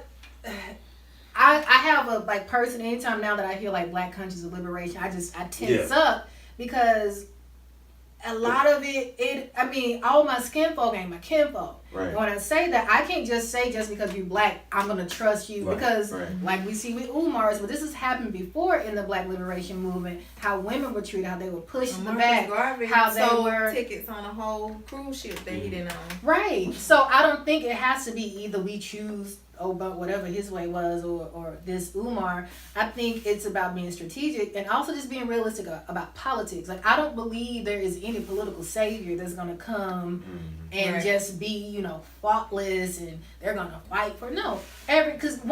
have a like person anytime now that I hear like Black Conscious of Liberation, I tense up because a lot of all my skin folk ain't my kinfolk. Right. And when I say that, I can't just say just because you're black, I'm gonna trust you. Right, Because right. like we see with Umars, but this has happened before in the Black Liberation Movement, how women were treated, how they were pushed in the back, how they sold were tickets on a whole cruise ship that he didn't own. right. So I don't think it has to be either we choose about whatever his way was or this Umar. I think it's about being strategic and also just being realistic about politics. Like I don't believe there is any political savior that's gonna come and Right. just be, faultless and they're gonna fight for because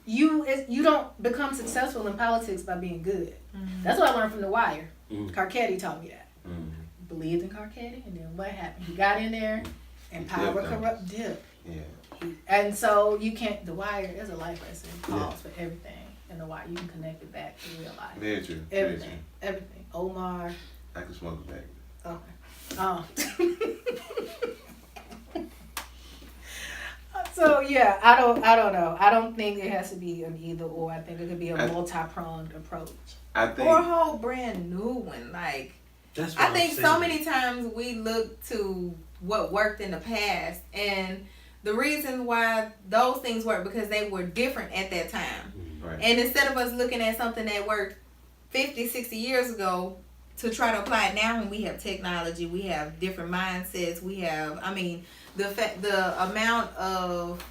you don't become successful in politics by being good. That's what I learned from The Wire. Carcetti taught me that. Believed in Carcetti, and then what happened? He got in there, and power corrupt dip. Yeah. And so you can't. The Wire is a life lesson. Calls for everything in The Wire. You can connect it back to real life. Very true. Everything. Everything. Omar. I can smoke it back. Okay. So yeah, I don't know. I don't think it has to be an either or. I think it could be a multi-pronged approach. I think, or a whole brand new one. Like, That's what I think I'm so saying. many times we look to what worked in the past, and the reason why those things work because they were different at that time. right. And instead of us looking at something that worked 50, 60 years ago to try to apply it now when we have technology, we have different mindsets, we have, I mean, the amount of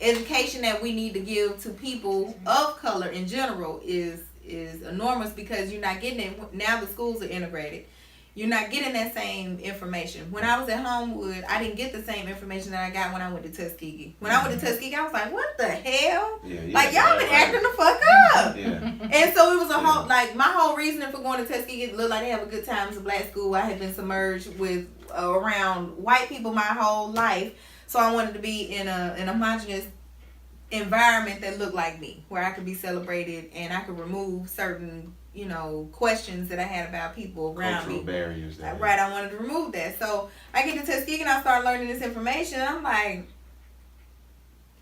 education that we need to give to people of color in general is enormous because you're not getting it. Now the schools are integrated. You're not getting that same information. When I was at Homewood, I didn't get the same information that I got when I went to Tuskegee. When I went to Tuskegee, I was like, what the hell? Yeah, Like, y'all been acting the fuck up. Yeah. And so it was a whole, like, my whole reasoning for going to Tuskegee, it looked like they have a good time. It's a black school. I had been submerged with, around white people my whole life. So I wanted to be in an homogenous environment that looked like me, where I could be celebrated and I could remove certain, questions that I had about people around Cultural me. barriers. There. Right, I wanted to remove that. So I get to Tuskegee and I start learning this information. I'm like,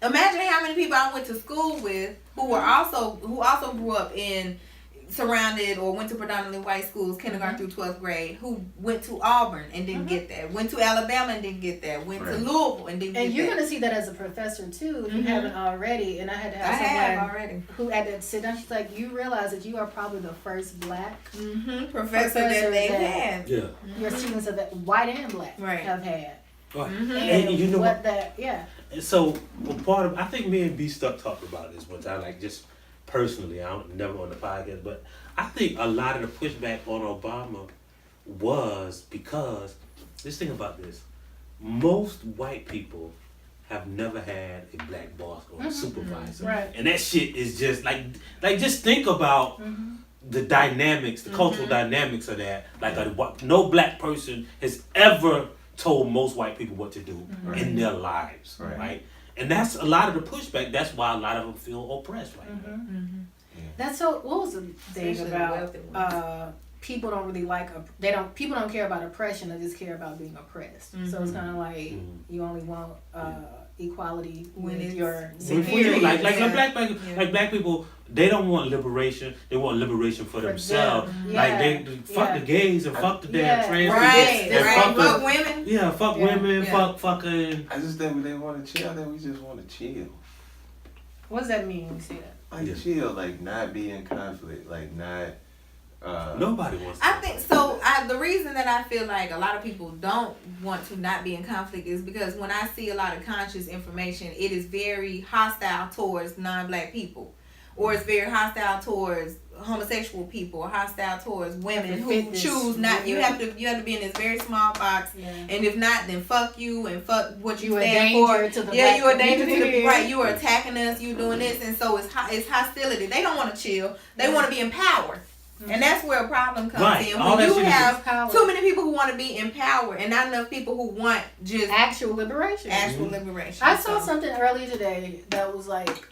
imagine how many people I went to school with who also grew up in surrounded or went to predominantly white schools, kindergarten through 12th grade, who went to Auburn and didn't get that, went to Alabama and didn't get that, went to Louisville and didn't get that. And you're going to see that as a professor too, if you haven't already. And I had to have someone already who had to sit down. She's like, you realize that you are probably the first black professor that they've had. Yeah. Your students have white and black have had. Right. And you know what? So part of I think me and B Stuck talked about this one time, like just personally. I don't never on the podcast, but I think a lot of the pushback on Obama was because let's think about this. Most white people have never had a black boss or a supervisor, Right. and that shit is just like just think about the dynamics, the cultural dynamics of that. Like no black person has ever told most white people what to do in their lives, right? And that's a lot of the pushback. That's why a lot of them feel oppressed right now. That's so. What was the thing Especially the wealthy about people don't really like people don't care about oppression. They just care about being oppressed. So it's kind of like you only want equality when your superior. Like black people, they don't want liberation. They want liberation for themselves. them. Like Yeah. they fuck the gays and fuck the damn trans Right, people. And right. fuck Fuck women. Yeah, fuck women. Yeah. Fuck fucking. I just think when they want to chill, then we just want to chill. What does that mean when you say that? Like chill, like not be in conflict, like not. Nobody wants to. I think so. The reason that I feel like a lot of people don't want to not be in conflict is because when I see a lot of conscious information, it is very hostile towards non-black people, or it's very hostile towards homosexual people, or hostile towards women who choose not. You have to be in this very small box, and if not, then fuck you and fuck what you stand for. To the You are a danger to the right. You are attacking us. You doing this, and so it's hostility. They don't want to chill. They want to be in power. And that's where a problem comes in. When you have too many people who want to be in power and not enough people who want just actual liberation. I saw something earlier today that was like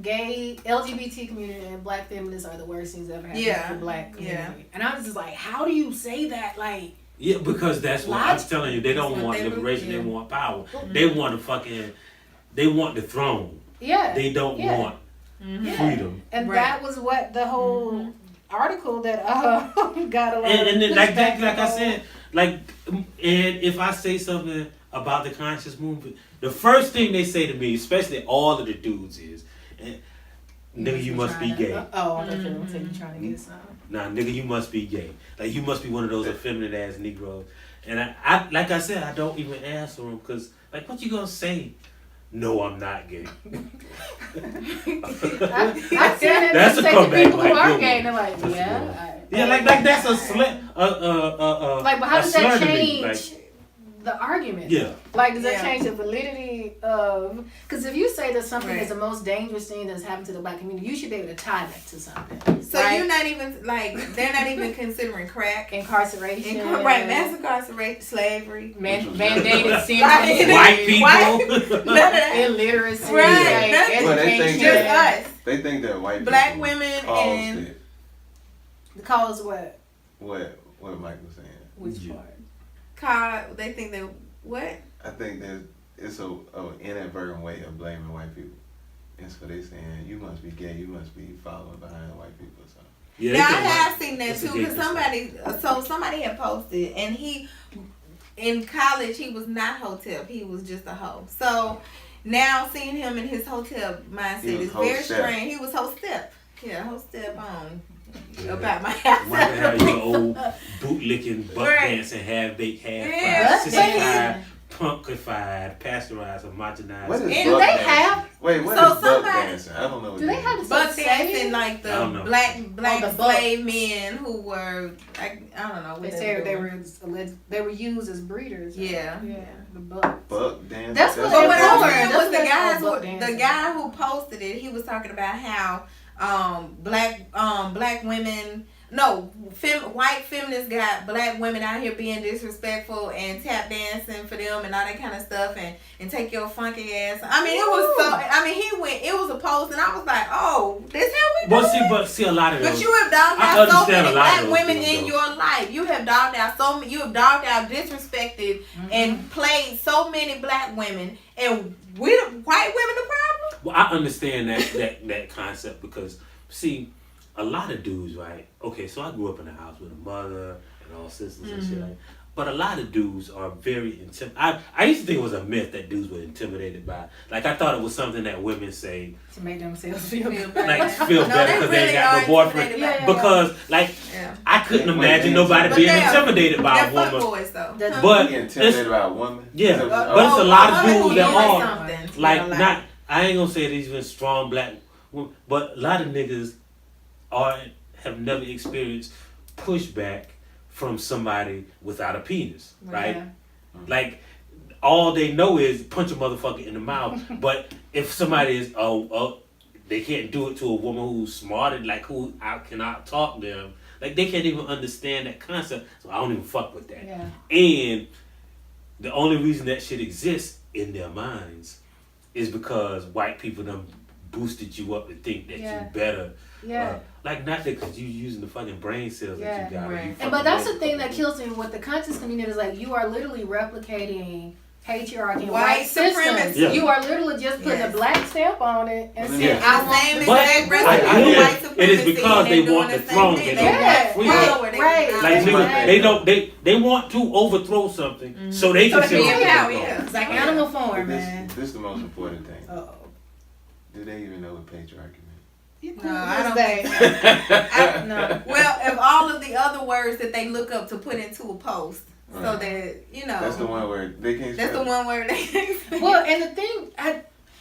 gay, LGBT community and black feminists are the worst things ever happened to the black community. And I was just like, how do you say that? Like, yeah, because that's what I'm telling you. They don't want liberation. They want power. They want they want the throne. Yeah. They don't want freedom. And that was what the whole article that got a lot and then like I said, and if I say something about the conscious movement, the first thing they say to me, especially all of the dudes, is, "Nigga, you must be gay." I thought you were saying you trying to get something. Nah, nigga, you must be gay. Like you must be one of those effeminate ass Negroes. And I like I said, I don't even answer them because like, what you gonna say? No, I'm not gay. I said that's a comeback. People who are gay, they're like, like that's a slip. like, but how does that change the argument. Yeah. Like, does that Yeah. change the validity of? Because if you say that something Right. is the most dangerous thing that's happened to the black community, you should be able to tie that to something. So right? you're not even like they're not even considering crack, Incarceration, right? Mass incarceration, slavery, mandated sentences, White people. none of that. illiteracy, Right. like, Well, they think education. Just that- us, They think that white black people women, caused and it. Cause what? What Mike was saying. Which Yeah. part? they think that what? I think that it's a inadvertent way of blaming white people. And so they saying you must be gay, you must be following behind white people. So Yeah, Now I they think have white- seen that that's a too gay because somebody had posted, and he in college he was not hotel, he was just a hoe. So now seeing him in his hotel He mindset was is very host step. strange. He was host step, host step on Yeah. about my Why house. they have your old bootlicking, butt Right. dancing, half baked, half Yeah. fried, Butt sissified, punkified, pasteurized, homogenized. what is And buck they dancing? have- Wait, what So is buck somebody- dancing? I don't know what Do they that have is. the Buck same dancing like I don't the know. black the buck. slave men who were I don't know what They they said they were. they were used as breeders. Yeah. the bucks. Buck dancing? That's what But they what call I it. heard That's was what the they call guys buck the dancing. guy who posted it. He was talking about how black women. No, white feminists got black women out here being disrespectful and tap dancing for them and all that kind of stuff and take your funky ass. I mean, it was so. I mean, it was a post and I was like, oh, this how we do it? But see, a lot of But those. you have dogged I out so understand many a lot of black those women things, in though. your life. You have dogged out you have dogged out, disrespected, and played so many black women, and we the white women the problem. Well, I understand that concept because, see, a lot of dudes, right? Okay, so I grew up in a house with a mother and all sisters and shit like. But a lot of dudes are very I used to think it was a myth that dudes were intimidated by. Like, I thought it was something that women say, To make themselves feel good. like, feel No, better they because they really ain't got are no boyfriend. intimidated by- Because, like, Yeah. I couldn't Wait, imagine wait, nobody But being they are- intimidated by They're a woman. fuckboys though. That's- But Be it's, intimidated by a woman? yeah, So- but it's a lot of woman dudes who that doing are something, like, you know, not. I ain't gonna say these even strong black women, but a lot of niggas have never experienced pushback from somebody without a penis, right? Yeah. Like, all they know is punch a motherfucker in the mouth. But if somebody is they can't do it to a woman who's smarter, like who can out talk them. Like, they can't even understand that concept. So I don't even fuck with that. Yeah. And the only reason that shit exists in their minds is because white people done boosted you up to think that Yeah. you better. Yeah. Like, not that because you using the fucking brain cells Yeah, that you got. right. You And but that's the fucking thing that motherfucker. kills me with the conscious community is like you are literally replicating patriarchy and White white systems. supremacy. Yeah. You are literally just putting Yes. a black stamp on it and saying Yeah. I The want same this. But exact I recipe get of it. white It is supremacy, because and they they're want doing the same throne. thing. They They don't Yeah, want freedom. power. They right. not- Like, That's nigga, right. they don't. They want to overthrow something so they So can they sit can on have the power, throne. yeah. It's like animal form, But man. this is the most important thing. Uh-oh. Do they even know what patriarchy means? No, I don't They- I- no. Well, if all of the other words that they look up to put into a post, so Right. that you know, That's the one where they can't That's the spell it. one where they. Well, and the thing,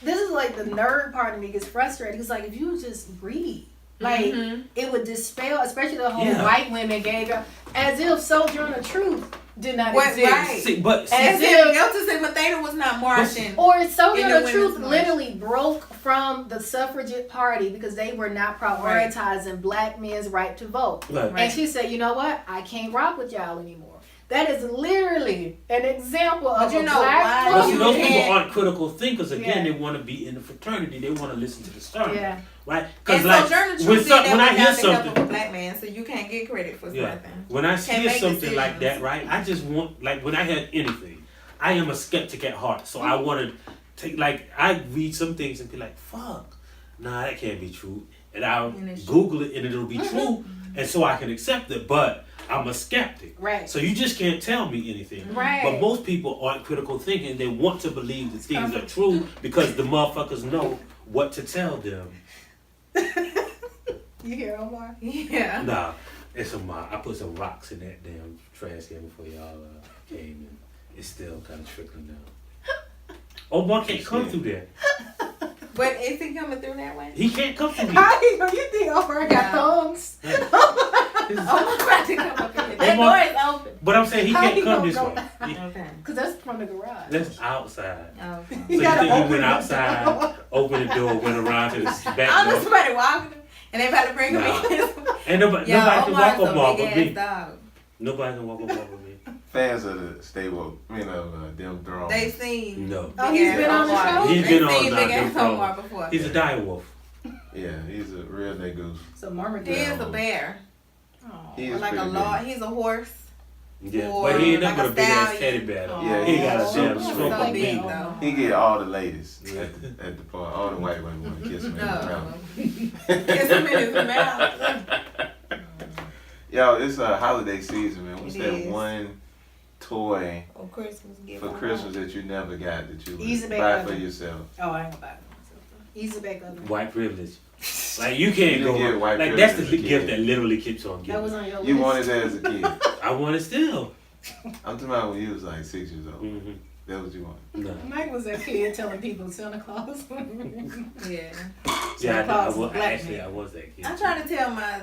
this is like the nerd part of me gets frustrated. It's like if you just read, like Mhm. it would dispel, especially the whole Yeah. white women, gay girl, as if Sojourner Truth did not What, exist. right. See, but see, As As if if- Delta Sigma Theta was not marching. Or In Sojourner the Truth Women's March. literally broke from the suffragette party because they were not prioritizing black men's right to vote. Right. And she said, you know what? I can't rock with y'all anymore. That is literally an example of But you a know why? black But see, woman. those people can't- aren't critical thinkers. Again, Yeah. they want to be in the fraternity. They want to listen to the stars, Yeah. right? And Because so like Journal when, Truth did that when I hear without the help of a something, black man, so you can't get credit for yeah, nothing. when I Can't hear make something like that, decisions. right? I just want, like, when I hear anything, I am a skeptic at heart. So I want to take, like, I read some things and be like, fuck, nah, that can't be true. And I'll And it's Google it and it'll be true, and so I can accept it. But I'm a skeptic. Right. So you just can't tell me anything. Right. But most people aren't critical thinking. They want to believe that things are true because the motherfuckers know what to tell them. You hear Omar? Yeah. Nah, it's I put some rocks in that damn trash can before y'all came, and it's still kind of trickling down. Omar can't come through there. But is he coming through that way? He can't come through there. How you know you think Omar got Yeah. thumbs? Oh, I'm about to come up in here. That Omar- door is open. But I'm saying he How can't you come gonna this go way. Okay. Cause Cause that's from the garage. That's outside. Oh, okay. So You you gotta think you open went the outside, door. opened the door, went around to the I back know door? somebody walking and they about to bring him Nah. in. And nobody Yo, can walk Omar's up more a big with me. ass dog. Nobody can walk up more with me. Fans of the stable, them drones. They seen. No. Oh, he's been on the show? He's They been on seen Dr. Big Ass Pro. Omar before. He's a dire wolf. Yeah, he's a real Negus. So Murmur He did. is a bear. Oh. He Or is like a pretty law. big. He's a horse. Yeah. Or But he ain't like nothing but a a big ass stallion. teddy bear. though. Yeah, He he got a is damn super stroke So of big meat. though. He get all the ladies Yeah. at the party. All the white women want to kiss him in the No. mouth. Kiss him in his mouth. Yo, it's a holiday season, man. What's It that is. one toy Oh, Christmas gift. for Christmas that you never got that you Easy would bake buy oven. for yourself? Oh, I ain't gonna buy it myself. Easy bake oven. White privilege. Like you can't You go. get white Like that's the privilege as a gift kid. that literally keeps on That was giving. on your You list. wanted that as a kid. I want it still. I'm talking about when you was like 6 years old. Mm-hmm. That was you wanted. No. Mike was that kid telling people Santa Claus. Yeah. Yeah, Claus is black actually man. I was that kid. I try to tell my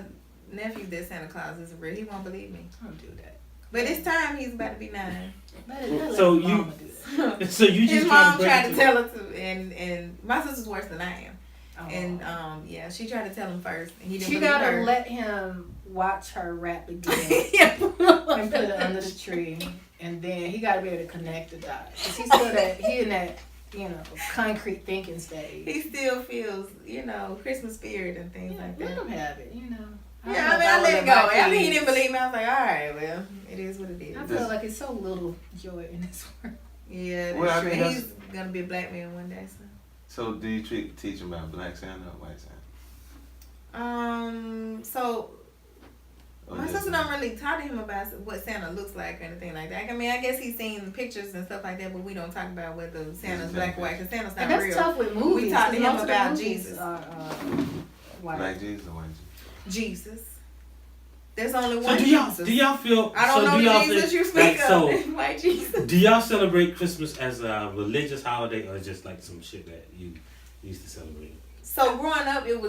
nephew that Santa Claus is real. He won't believe me. Don't do that. But it's time he's about to be 9. Let So his you- mama do that. So you His just mom bring tried it to tell her to, and my sister's worse than I am. Oh. And yeah, she tried to tell him first, and he didn't She believe gotta her. let him watch her wrap the gift Yeah. and put it under the tree, and then he gotta be able to connect the dots. 'Cause he's still he in that concrete thinking stage. He still feels, Christmas spirit and things like Let that. him have it, Yeah, I mean, I let it go. I mean, he didn't believe me. I was like, all right, well, it is what it is. I feel like it's so little joy in this world. Yeah, that's Well, I true. mean, that's- He's gonna be a black man one day, so. So do you teach him about black Santa or white Santa? So Or my just- sister don't really talk to him about what Santa looks like or anything like that. I mean, I guess he's seen pictures and stuff like that, but we don't talk about whether Santa's black or white, because Santa's not And that's real. tough with movies. We talked to 'cause him most of the about movies Jesus. Are, white. Black Jesus or white Jesus? Jesus. There's only So one do y'all Jesus. do y'all feel? I don't so know do the y'all Jesus feel, you speak like, so, of. White Jesus. do y'all celebrate Christmas as a religious holiday or just like some shit that you used to celebrate? So growing up, it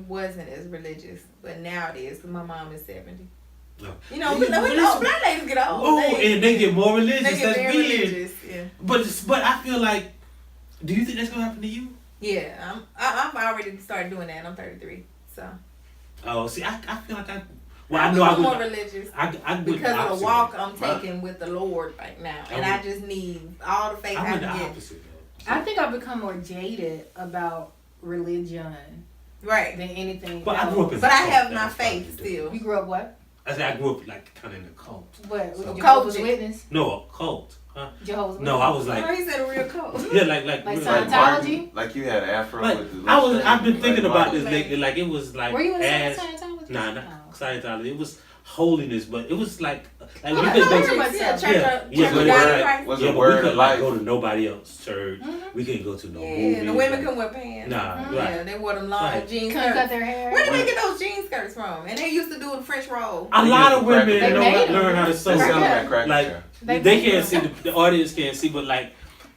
wasn't as religious, but now it is. Cause my mom is 70. No. We know black ladies get old. Oh, and they get more religious. They get That's very weird. religious. Yeah. But I feel like, do you think that's gonna happen to you? Yeah, I've already started doing that. I'm 33, so Oh, see, I feel like I'm more religious I went because of opposite the walk way. I'm taking with the Lord right now, and I I just need all the faith I I went can the get. opposite though. I think I've become more jaded about religion Right, than anything But else. I grew up in but a I cult. have That my was probably faith the still. difference. You grew up what? I said I grew up like kind of in a cult. What? So- Jehovah's Cultic. Witness? No, a cult. Huh? Jehovah's Witness? No, I was like, Oh, he said a real cult. yeah, like Like really, Scientology? Martin, like you had an afro Like, with the I've been thinking about Martin. this lately. Like it was like Were you in as Scientology? nah, not Oh. Scientology. It was holiness, but it was like Oh, you I could know go what to you're Yeah, about to church, say. Yeah, church yeah, of but God it in Christ. Was yeah, a but we word couldn't of like, life. go to nobody else's church. Mhm. We couldn't go to no Yeah, movies. the women like- couldn't wear pants. Nah, Yeah, right. they wore them long Right. jean Couldn't cut skirts. their hair. Where did they get those jean skirts from? And they used to do the French roll. A lot of women They know made learn how to They sew. Right. sound like cracker Like Barrel. they made can't see them. the audience can't see, but like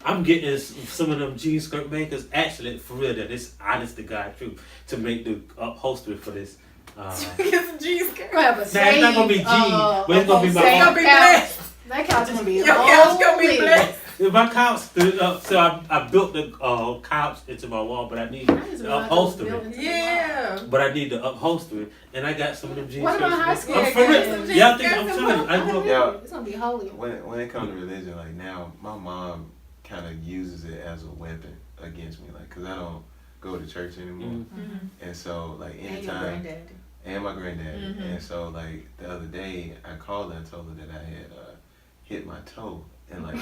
I'm getting some of them jean skirt makers actually for real that it's honest to God truth to make the upholstery for this. Get some jean skirts. We're gonna have a Nah, it's not gonna be jeans, but it's gonna be my same It's gonna be couch. blessed. That couch gonna be Your couch gonna be holy. blessed. My couch stood up, so I built the couch into my wall, but I need I just the realized it was upholstery. built into the Yeah. But I need the upholstery, and I got some of them jeans. What about skirts. high school? I'm for Yeah, real. some Y'all jeans think I'm skirts telling you? I wall. grew up. Yeah. It's gonna be holy. When it comes to religion, like now, my mom kind of uses it as a weapon against me, like, cause I don't go to church anymore, Mm. and so like And your anytime, granddaddy. and my granddad, Mhm. and so like the other day, I called her and told her that I had hit my toe, and like,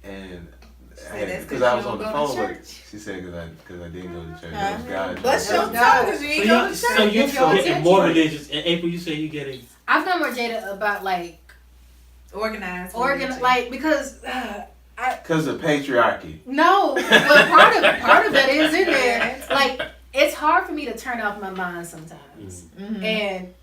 and said that's 'cause because I you was don't on the go to phone, but church. she said because I didn't go to church. It was God. Bless your God. toe, because you So ain't go you to so church. you Get your getting more attention. religious? And April, you say you getting I've got more jaded about like Organized. like because Because of patriarchy. no, but part of that is in Yeah. there. Like it's hard for me to turn off my mind sometimes, Mm-hmm. and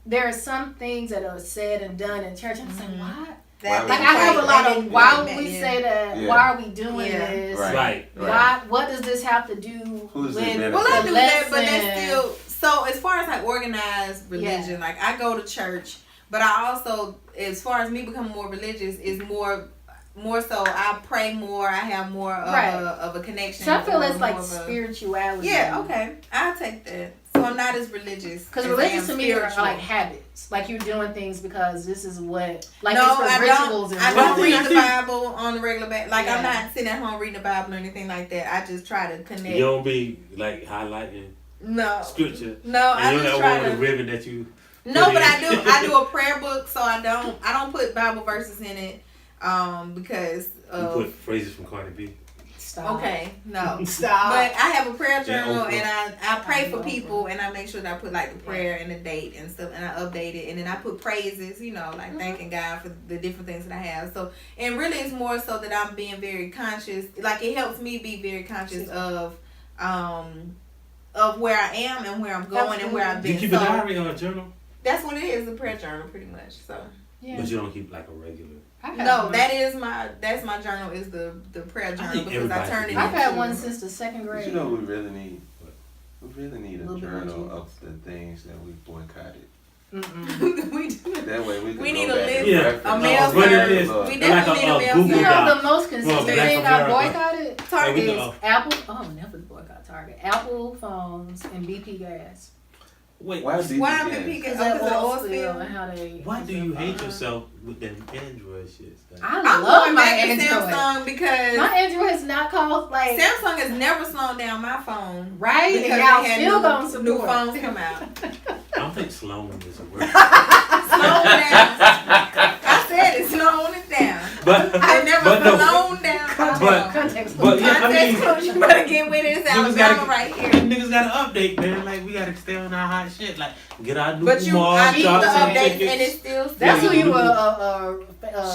there are some things that are said and done in church. And I'm saying, Mhm. what? That- Like I have a lot of why would we Yeah. say that? Yeah. Why are we doing Yeah. this? Right. right. Why? What does this have to do Who's the with benefit? Well, I the do that, but lesson? that's still so. As far as like organized religion, like I go to church, but I also, as far as me becoming more religious, is more. more so I pray more. I have more of a connection. So I feel it's more like of a- spirituality. Yeah, okay. I'll take that. So I'm not as religious. Because as I religious am to me are spiritual. like habits. Like you're doing things because this is what, like No, it's for I rituals don't. and I don't rituals. read the Bible on a regular basis. Like I'm Yeah. not sitting at home reading the Bible or anything like that. I just try to connect. You don't be like highlighting No, scripture. no. And I you just don't try want the to. ribbon that you. No, put but in. I do a prayer book, so I don't put Bible verses in it, because You of. put phrases from Cardi B. Stop. Okay, no. Stop. But I have a prayer Yeah, journal, Oprah. and I pray for Oprah. people, and I make sure that I put like the prayer and the date and stuff, and I update it, and then I put praises, like thanking God for the different things that I have. So, and really, it's more so that I'm being very conscious. Like it helps me be very conscious of where I am and where I'm going and where I've Do you been. keep So a diary or a journal? that's what it is, a prayer journal, pretty much. So. Yeah. But you don't keep like a regular. I've had No, one. that's my journal is the prayer journal think because I everybody turned it should I've do had into- one since the second But grade. you know what we really need? We really need a Little bit of journal Jesus. of the things that we boycotted. Mm-mm. we do. That way we can We go need a back list. and Yeah. reference A all mail the service. things. We Look, definitely need a mail Google You know Doc. the most consistent Well, Black thing I America. boycotted Hey, we is know. Apple. Oh, never boycott Target. Apple phones and BP gas. Wait, Why is Why DPS? BP Because gas? that Because of oil oil spill spill. and how they. why do you hate yourself with them Android shits? Like, I I'm love going my back to Android. Samsung because My Android has not caused like Samsung has never slowed down my phone. right, Because and y'all they had still new, gonna support. new phones come out. I don't think slowing is a word. Slow down. I said it, slowing it down. But I never but no. slowed down my But- phone. Context. But yeah, I Context mean, clues, you better get with it. It's niggas Alabama gotta, right here. niggas gotta update, man. Like we gotta stay on our hot shit. Like get our new But I Mars, need the Johnson updates, and tickets. it's still. That's Yeah, who you you were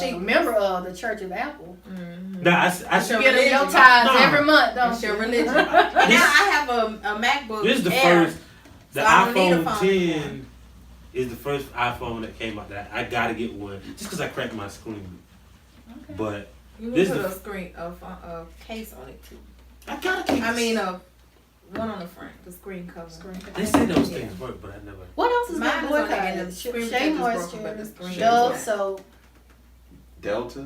She- a member of the Church of Apple. Mhm. Nah, I That's You your get them your religion. tithes Nah. every month, don't That's you? your religion. And now I have a MacBook. This is the Air. first. The So I don't need a iPhone phone 10 is the first iPhone that came out that I gotta get one just because I cracked my screen. But You This can is put the- a screen, a case on it too. I gotta keep. I mean, one on the front, the screen cover. They say those Yeah. things work, but I never. What else is Mine been is on the end boycotted? of the screen Shea protector's broken, but the moisture, screen Dove is soap, Delta?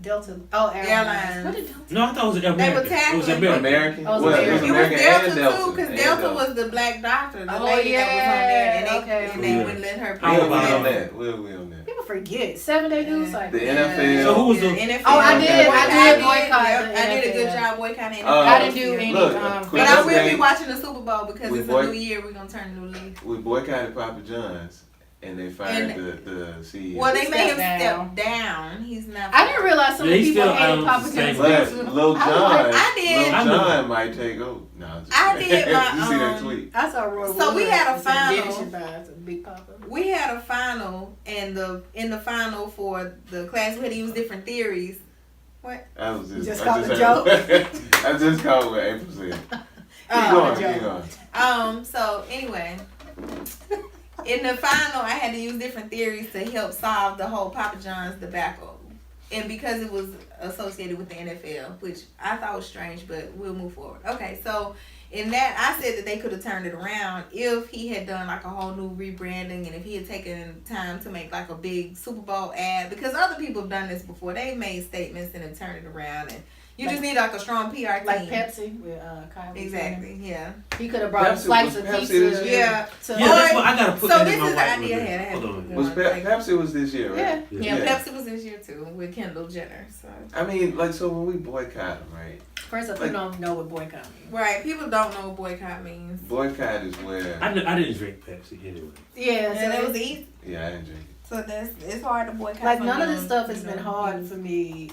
Delta. Oh, Airlines. airlines. What did Delta? No, I thought it was American. They were It was tackling- American. American? Oh, it was Well, American. it was It was American Delta and Delta. too, because and Delta was the black doctor, the Oh, lady that was on there, and they, okay. and they Yeah. wouldn't let her How We'll pay. be about- on that. We'll be on that. People forget 7-day news cycle. The NFL. So who was the? NFL. Oh, I did Yep, boycott the I did a good NFL. job boycotting. I didn't do NFL. any. Look, But quick But I will be update. watching the Super Bowl because We it's boy- a new year. We're gonna turn a new leaf. We boycotted Papa John's and they fired the CEO. Well, they made him Step step down. He's not. I didn't realize so Yeah, many he people still hated owns Papa the same John's. But Lil I John, was I did. Lil John might take over. No, I'm just I kidding. did my, You see that tweet? I saw Roy So we Wood had a and some final. Diddy Shabazz, a Big Papa. We had a final, and in the final for the class, we had to use different theories. I was Just I called just a heard- I just called what April said. Keep going, keep going. So anyway, in the final, I had to use different theories to help solve the whole Papa John's debacle, and because it was associated with the NFL, which I thought was strange, but we'll move forward. Okay, so in that, I said that they could have turned it around if he had done like a whole new rebranding, and if he had taken time to make like a big Super Bowl ad, because other people have done this before. They've made statements and have turned it around, and you just need like a strong PR team. Like Pepsi with Kyle. Exactly. Yeah. He could have brought a Pepsi slice was of Pepsi pizza. this year? Yeah. To Yeah, that's what I gotta put So that this in my is the white idea I book. had. Hold on. Was Pepsi was this year, right? Yeah. Yeah, Yeah. Pepsi was this year too with Kendall Jenner. So I mean, like, so when we boycott them, right? First of all, people don't know what boycott means. right, people don't know what boycott means. Boycott is where, I didn't drink Pepsi anyway. Yeah, And so it was easy. yeah, I didn't drink it. So it's hard to boycott. like from none of this them, stuff has you been know. hard for me.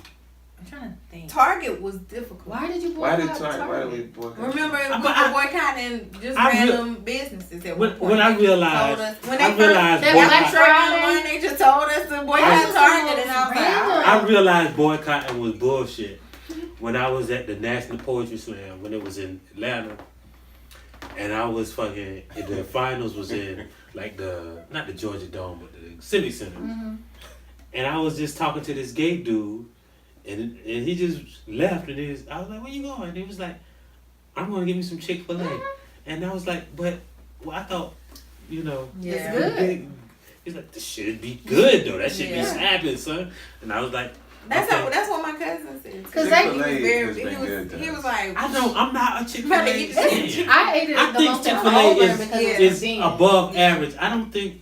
I'm trying to think. Target was difficult. Why did you Why boycott did why did we Target? boycott? Remember, we But were boycotting just I re- random businesses at one point. When I They realized, told us- when I they realized That first, Black boycott, Friday? they just told us to boycott That was Target, the and I was most like, all random. right. I realized boycotting was bullshit when I was at the National Poetry Slam when it was in Atlanta, and I was fucking. The finals was in like not the Georgia Dome, but the Civic Center, and I was just talking to this gay dude, and he just left, and I was like, "Where you going?" And he was like, "I'm gonna get me some Chick-fil-A," and I was like, "But I thought, you know, Yeah. It's good. He's like, this should be good though. That should Yeah. be snapping, son. And I was like, That's what my cousin said. Because he was like, I'm not a Chick-fil-A Really? fan. I ate it I the think most Chick-fil-A because it was is convenient. above average. I don't think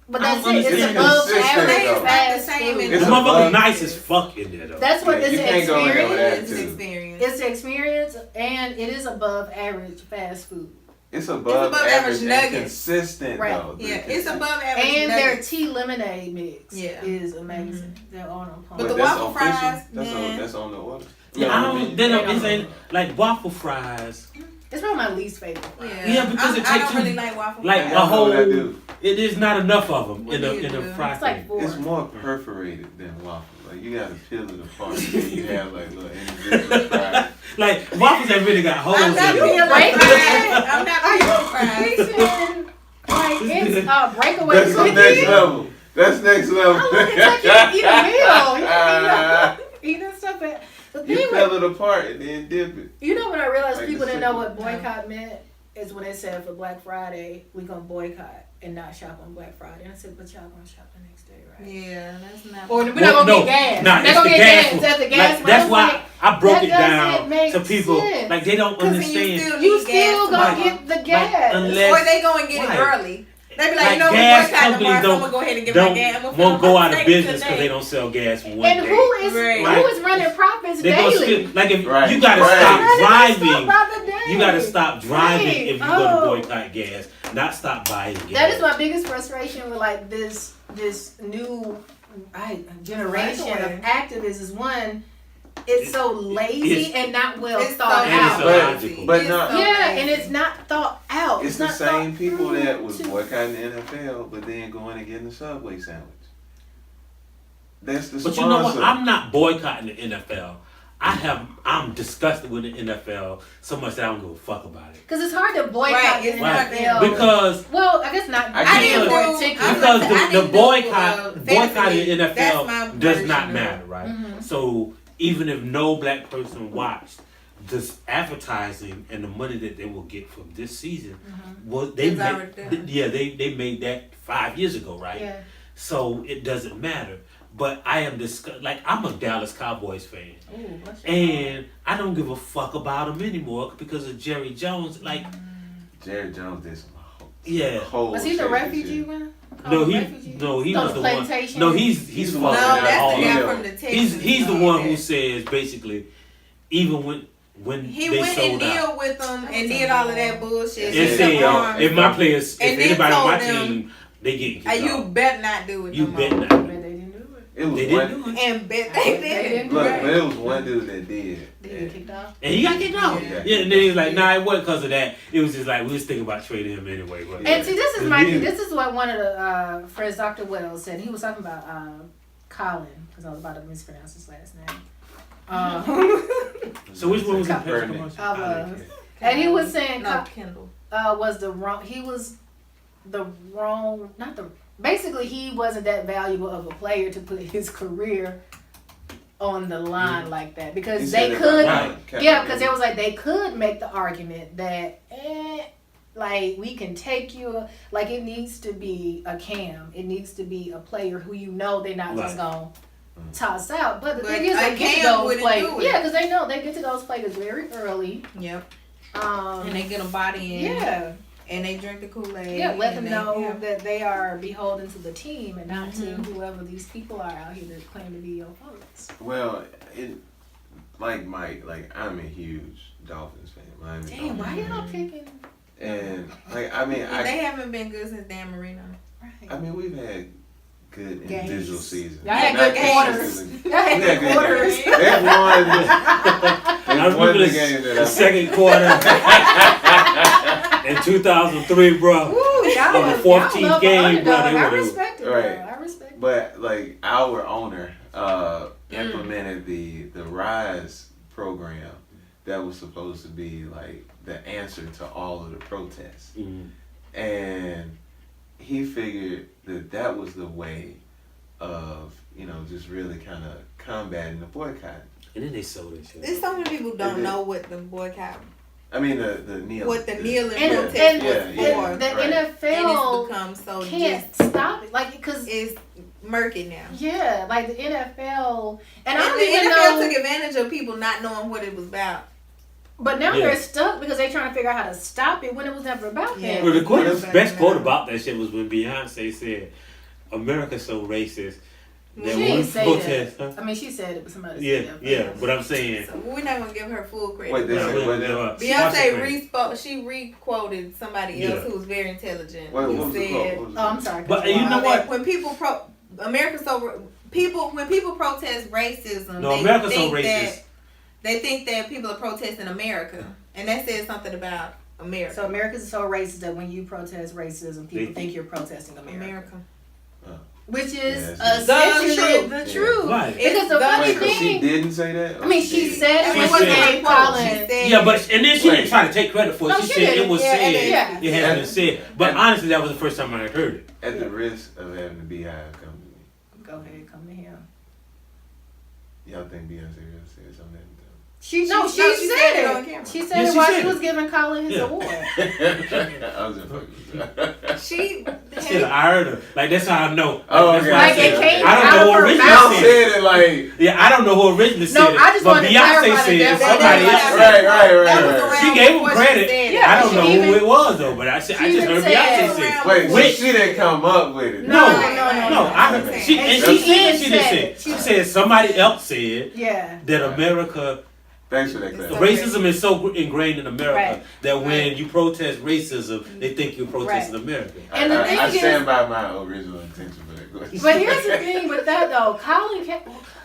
But I that's don't it. It's understand above consistent, average though. fast Same food. in the It's motherfucker's above- nice as fuck in there though. That's what Yeah, it's you the can't go in there with experience. that. experience. It's the experience, and it is above average fast food. It's above average average and nuggets. consistent Right. though. Yeah, it's above average. And their nuggets. tea lemonade mix Yeah. is amazing. They're on a But the that's waffle official? fries, That's man. that's on the order. Yeah, I No, don't. They don't. they It's don't. ain't like waffle fries. It's probably my least favorite. Yeah, because it I takes don't you- really like waffle like fries. a I know whole. what I do. It is not enough of them What in do the you do? fry It's like thing. 4. It's more perforated than waffle. Like you gotta peel it apart. And you have like little individual fries. Like waffles that really got holes I'm not in peeling them. Break fries. I'm not peeling fries. Listen, like it's breakaway That's the next cookie. level. That's next level. I want to take you eat a meal. Eating stuff. The You thing peel with, it apart and then dip it. you know when I realized Like people the didn't know chicken. what boycott meant is when they said for Black Friday we gonna boycott and not shop on Black Friday. And I said, but y'all gonna shop the next day, right? Yeah, that's not. Or we're Well, not gonna no, get gas. nah, They're it's gonna the get gas gas. one. At the gas. Like, that's why I broke that it down doesn't make to people. sense. Like they don't Because understand. You still gonna Like- get the gas. unless- Or they go and get it Right. early. They be like, Like, you know, we gas boycott tomorrow, companies so I'm gonna go ahead and get my gas. I'm gonna won't fill go my out of tank business today. because they don't sell gas for one And day. who is Right. running profits They gonna daily? still, like if Right. you gotta Right. stop Running driving. profit daily. You gotta stop driving Right. if you're gonna Oh. boycott gas, not stop buying gas. That is my biggest frustration with like this new generation of Right. activists is one, it's so lazy it's- and not well It's thought so And it's out. illogical. But It's not- so Yeah, lazy. and it's not thought out. It's the not same thought people through that was to- boycotting the NFL, but then going and getting the Subway sandwich. That's the But sponsor. you know what? I'm not boycotting the NFL. I'm disgusted with the NFL so much that I don't give a fuck about it. Cause it's hard to boycott Right, the it's Right. NFL. Because well, I guess not. I I didn't Because- do. I was because gonna say, I the didn't do, boycotting fantasy. the That's NFL my does version not of it. matter, right? Mhm. So even if no black person watched, this advertising and the money that they will get from this season, well, they It's already made, done. they made that 5 years ago, right? Yeah. So it doesn't matter. But I am like I'm a Dallas Cowboys fan, Ooh, bless your and I don't give a fuck about them anymore because of Jerry Jones. Like, Jerry Jones did some yeah. whole Was he the shady refugee shit. one? No, Called he the refugee? no he No, was the the one. plantation? No, he's He's fucking the one No, that that's all the Yeah. guy of from the them. Texas. He's the one who Yeah. says basically, even when He they went and sold out. kneeled with them and did all of that bullshit. Yeah, It Took said, the arms. if my players, if And then anybody on my told them, team, they get kicked You off. bet not do it. You no bet more. not. But they didn't do it. It was They one. didn't do it. And bet They they didn't did. do Look, Right. but it was one dude that did. Did he get kicked off? And he got kicked off. Yeah. Yeah, and then he's like, nah, it wasn't because of that. It was just like, we was thinking about trading him anyway. But Yeah. And see, this is It's my weird. this is what one of the friends, Dr. Wells, said. He was talking about Colin because I was about to mispronounce his last name. So which one was the Copernic. commercial? I I didn't was. care. And he was saying No, Kendall. was the wrong. He was the wrong. Not the. Basically, he wasn't that valuable of a player to put his career on the line like that He because said they it could. about Yeah, because it was like they could make the argument that, like we can take you, like it needs to be a Cam, it needs to be a player who you know they're not just Right. gonna toss out. But the But thing is, a they get to Cam those wouldn't players. do it. Yeah, because they know they get to those players very early. Yep. Um, And they get a body in. yeah, And they drink the Kool-Aid. yeah, let them and know yeah. that they are beholden to the team and not to Mhm. whoever these people are out here that claim to be your opponents. Well, like Mike, like I'm a huge Dolphins fan. Miami Damn, why Dolphins y'all fan. picking? And like I mean, And they haven't been good since Dan Marino. Right. I mean we've had good Games. individual seasons. Y'all had Not good quarters. seasons. Y'all had We had good good quarters. games. They won. They I won remember the game the that I second quarter in 2003, bro. Ooh, y'all On the was- 14th y'all love game, underdog. bro, they I were- respect it, Right. bro. I respect it. But like our owner implemented the Rise program that was supposed to be like the answer to all of the protests, Mhm. and he figured that was the way of just really kind of combating the boycott. And then they sold it. Shit. There's so many people They don't did. know what the boycott, I mean the kneeling. what the kneeling And, protest and was yeah, for. the right. And NFL it's become so can't just, stop it, like because it's murky now. Yeah, like the NFL, and I And don't the even NFL know. took advantage of people not knowing what it was about. But now Yeah. they're stuck because they're trying to figure out how to stop it when it was never about Yeah. that. Well, the best Yeah. quote about that shit was when Beyonce said, "America's so racist that She when we didn't say protest." that. Huh? I mean, she said it, but somebody Yeah, said that. yeah. But I'm saying, So we're not gonna give her full credit. Wait, they no, said what now? no, Beyonce she re-quoted somebody else Yeah. who was very intelligent. What who was the said, quote? What was the Oh, I'm quote? sorry. But you know that what? when people when people protest racism, No, they America's so think racist. that they think that people are protesting America, and that says something about America. So America's so racist that when you protest racism, people think you're protesting America. Which is Yes. essentially the truth. truth. Right. Because the It's funny Wait, so she thing, didn't say that? Or I mean, she did? said I it mean, was She Jay said- Collins. Yeah, but and then she didn't try to take credit for it. No, she she said it didn't. was Yeah, said. yeah. It has been said. But honestly, that was the first time I had heard it. At the risk of having the Beehive come to me, Go ahead, come to him. y'all think Beyonce really said something? She said said it on it. camera. She said Yeah, it she while said she it. was giving Colin his Yeah. award. I was just fucking. She Shit, I heard her. Like that's how I know. Oh, That's okay. why I Like said it came I don't out know of who her originally mouth. Y'all said it. said it like. Yeah, I don't know who originally No, said it. I just but wanted to Beyonce clarify said that. somebody That- else. that- said it. Right. that was around She gave him before she credit. said it. Yeah, I don't she know even- who it was though, but I just she heard even Beyonce said- say it. Wait, so Which- she didn't come up with it. No, No. I heard Okay. she And and she she said even she didn't said say it. it. She said somebody else said Yeah. that America. Thanks for that Okay. clarification. Racism is so ingrained in America Right. that when you protest racism, they think you're protesting America. And the thing I is- stand by my original intention for that question. But here's the thing with that though, Colin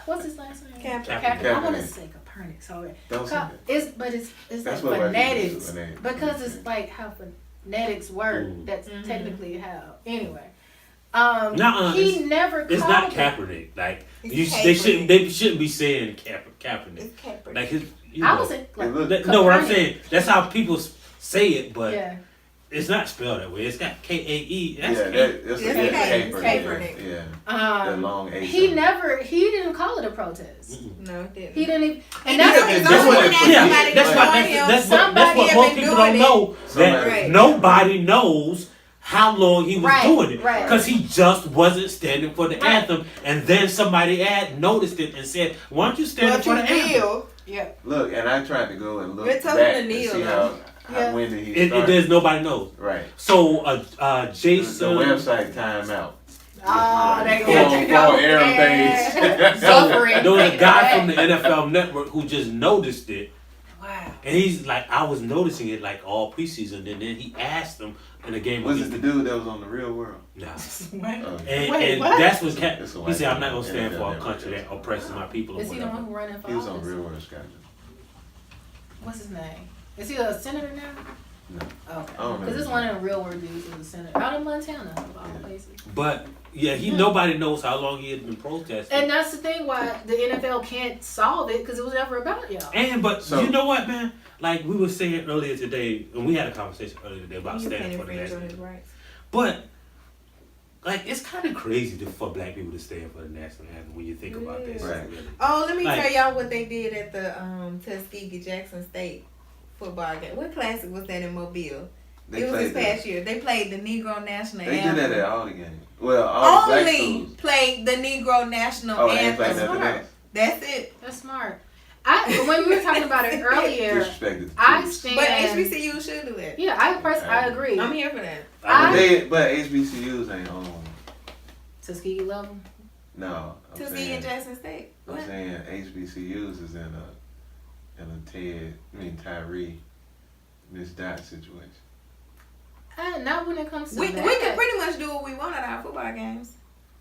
what's his last name? Kaepernick. I want to Kaepernick. say Copernic. Sorry. Don't say that. It's That's like what white people do, phonetics phonetics. because it's like how phonetics work. Mm. That's Mhm. technically how. Anyway, Nuh-uh, he it's- never. It's called not it. Kaepernick. Like It's they shouldn't be saying Kaepernick. It's Kaepernick. Like his. You I know. was like, No, what I'm Copernic. saying, that's how people say it, but Yeah. it's not spelled that way. It's got Kae. That's Yeah, that's It's a Kaepernick. Kaepernick. Yeah, the long A. He didn't call it a protest. Mm-mm. No, it didn't. He didn't even. He And that's didn't- what it's that's only what- when yeah, somebody that's was what on him, that's somebody what had most been people doing don't it. know. That Right. nobody knows how long he was Right, doing it right. because he just wasn't standing for the Right. anthem, and then somebody had noticed it and said, "Why don't you stand But for the you anthem?" will. Yeah. Look, and I tried to go and look We're told back to and kneel, see though. Yeah. when did he It, start. there's nobody knows. Right. So The Jason. website timeout. Oh, they Full- got you full know. error Yeah. page. Suffering. There was a Taking guy it from the NFL Network who just noticed it, Wow. and he's like, I was noticing it like all preseason, and then he asked him in a game. Was it against the dude that was on the Real World? Nah. Oh. Wait, And what? that's what Cat. It's a He white said, I'm not guy. gonna stand NFL for a Network. country that oppresses my people or Is he the one whatever. who running for He was on office? Real World Scotland. What's his name? Is he a senator now? No. Okay. I don't know Because his this one of the real world dudes is a senator. Out in Montana, of all Yeah. places. But yeah, nobody knows how long he had been protesting. And that's the thing why the NFL can't solve it because it was never about y'all. But So- you know what, man? Like we were saying earlier today, and we had a conversation earlier today about You standing can't for the infringe national on his anthem. rights. But like it's kind of crazy for black people to stand for the national anthem when you think about this. Right. Really. Oh, let me Like- tell y'all what they did at the Tuskegee Jackson State football game. What classic was that in Mobile? They It was this played past year. They played the Negro National They Anthem. do that at all the games. Well, all the black Only schools. played the Negro National Oh, they ain't played Anthem. nothing Smart. else. That's it. That's smart. When we were talking about it earlier, Disrespected. the I troops. stand. But HBCU should do that. Yeah, I agree. I'm here for that. But HBCUs ain't on. Tuskegee level. No, I'm Tuskegee saying. and Jackson State. I'm What? saying HBCUs is in a Tyree, Miss Dot situation. Not when it comes to We that. can pretty much do what we want at our football games,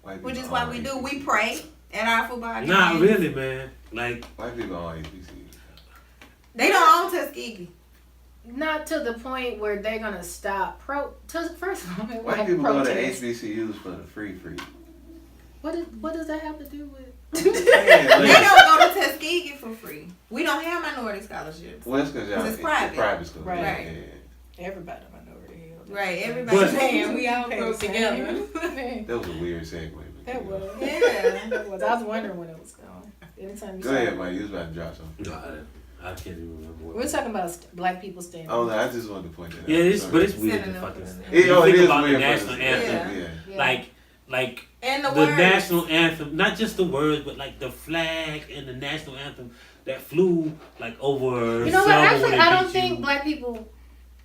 White which people is why on we do. We HBCUs. pray at our football games. Not really, man. Like White people on HBCUs. They don't own Tuskegee. Not to the point where they're gonna stop first of all, White like people go to protest. HBCUs for the free. What does that have to do with? They don't go to Tuskegee for free. We don't have minority scholarships. Well, it's because y'all It's private. private school. Right. Yeah, Right. yeah, Everybody minority. Right, everybody's But- paying. We all grow together. yeah. That was a weird segue. but That you know. was. Yeah. That was. I was wondering when it was going. Anytime you Go saw ahead, it. Mike. You was about to drop something. no, I can't even remember. What We're talking about black people standing. Oh, no, I just wanted to point that out. Yeah, Sorry. but it's weird to Sending fucking. up for the- You It think is about the weird for national the- anthem. Yeah. Yeah. like And the the words. national anthem, not just the words, but like the flag and the national anthem that flew like over. You know what? Selma Actually, when they I don't beat think you. black people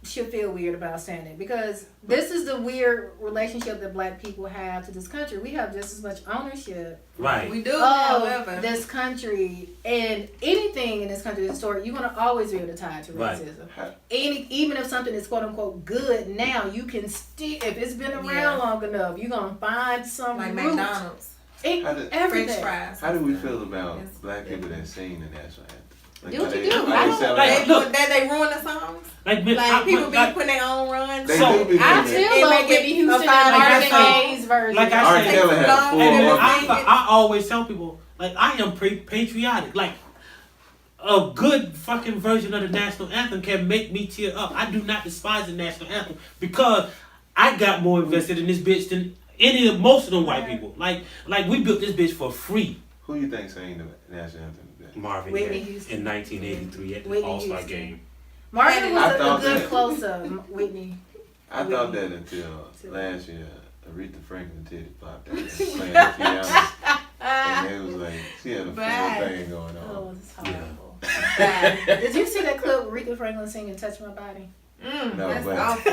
should feel weird about saying it because this is the weird relationship that black people have to this country. We have just as much ownership Right. We do, of however. this country, and anything in this country is historic. You're gonna always be able to tie it to Right. racism. Huh. Even if something is quote unquote good now, you can still, if it's been around Yeah. long enough, you're gonna find some Like root. McDonald's. How did- Everything. French fries. How do we feel about Yes. black people that sing the national anthem? Do what are you they- do. are I they don't- selling like, out? look. That they ruin the songs. Like Like people be like, putting their own runs. They So do be I doing still It love make it Whitney Houston a and fine Marvin art Gaye's version. like I R. said, Kelly had long full and then and orchestra. I always tell people, like, I am patriotic. Like, a good fucking version of the national anthem can make me tear up. I do not despise the national anthem because I got more invested in this bitch than most of them white people. Like we built this bitch for free. Who you think sang the national anthem? Marvin Whitney Gaye Houston. in 1983 at the Whitney All-Star Houston. game. Marvin was I a thought good that- close-up. Whitney. I Whitney. thought that until last year, Aretha Franklin titty popped out there playing the piano, and it was like she had a full Bad. thing going Oh, on. it's horrible. Bad. Did you see that clip with Aretha Franklin singing "Touch My Body"? No, That's but awful.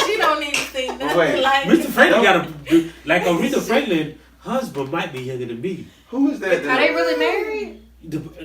She don't need to sing nothing wait. like Mr. Franklin No. got a like Aretha Franklin husband might be younger than me. who is that? Are they really married?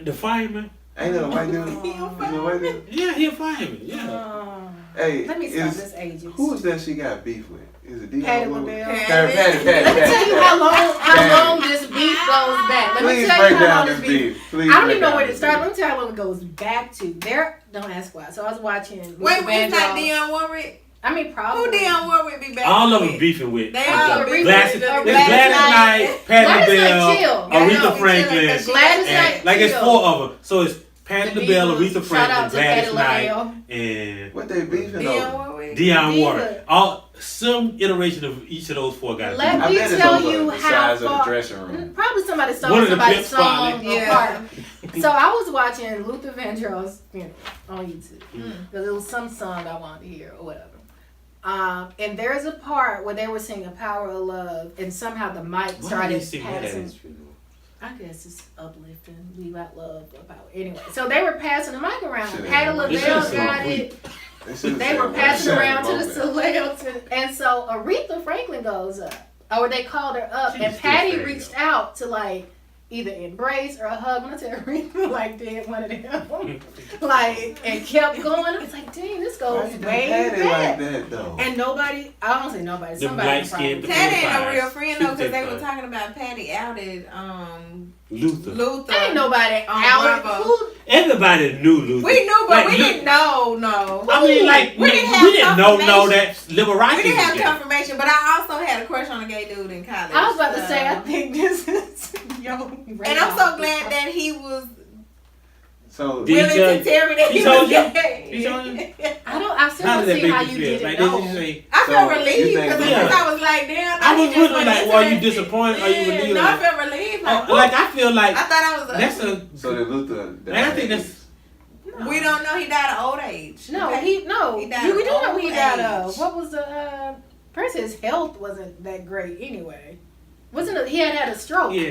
The fireman. Ain't that a white dude? Oh. Is it a white dude? Yeah, he a fireman. Yeah. Oh. Hey, Let me stop this ages. who is that she got beef with? Is it Dion? Patti Lewis? LaBelle. Patty. Let me tell you how long this beef goes back. Let me Please tell you break how down long this this beef. beef. Please I don't break even know down where to this start. beef. Let me tell you how long it goes back to. There, don't ask why. So I was watching. Wait, Luther it's not Vandross. Dionne Warwick? I mean, probably. Who Dionne Warwick be back All of with? them beefing with. They all Gladys, beefing Gladys, with Gladys Gladys Knight, Knight. Patti Gladys Knight LaBelle, chill. Yeah, Aretha no, Franklin, because Gladys and Knight like it's chill. 4 of them. So it's Patti The LaBelle, Divas. Aretha Shout Franklin, out to Gladys Patti Knight, LaBelle. and What they beefing Dionne over? Warwick? Dionne Diva. Warwick. All some iteration of each of those 4 guys. Let I me bet it's tell over you the how size of the far. dressing room. Probably somebody One stole of the somebody's pimps song probably. apart. So I was watching Luther Vandross on YouTube Mm. because it was some song I wanted to hear or whatever. And there's a part where they were singing "Power of Love," and somehow the mic Why did started he sing that at passing. his funeral? I guess it's uplifting, leave out love about anyway. So they were passing the mic around. Should've Patti had one. This LaBelle is got so it. should've They said were one passing shot around to moment. the celebs, and so Aretha Franklin goes up, or they called her up, She's and still Patty fat, reached though. out to like either embrace or a hug. When I tell Aretha, like did one of them, like and kept going. I was like, dang, this Why goes you do way Patty back. like that though? And nobody, I don't say nobody, Them somebody light-skinned probably. Patty ain't no Fires. real friend though, because they were 55. talking about Patty outed Luther. Luther. Ain't nobody out. Bravo. Who? Everybody knew Luther. We knew, but Like, we didn't know. No, I mean, like We didn't have we didn't know confirmation. that Liberace we didn't was have gay. confirmation. But I also had a crush on a gay dude in college. I was about to so- say, I think this is and I'm so glad that he was So Did he willing tell to you- tell me that he he told was you? gay. He told you? I still How don't did that see make how you you feel? didn't Like, know. did you say? I So, felt you relieved think- because Yeah. I was like, damn. I was just wondering, like, wasn't were you interested. disappointed? Are you Yeah, relieved? No, Like- I felt relieved. Like, Like I feel like I thought I was. that's a. so did Luther. And I think that's. We don't know. He died of old age. No, Okay? he no. He died we of do know old he died age. of. What was the Prince's health wasn't that great anyway. Wasn't it? He had a stroke. Yeah.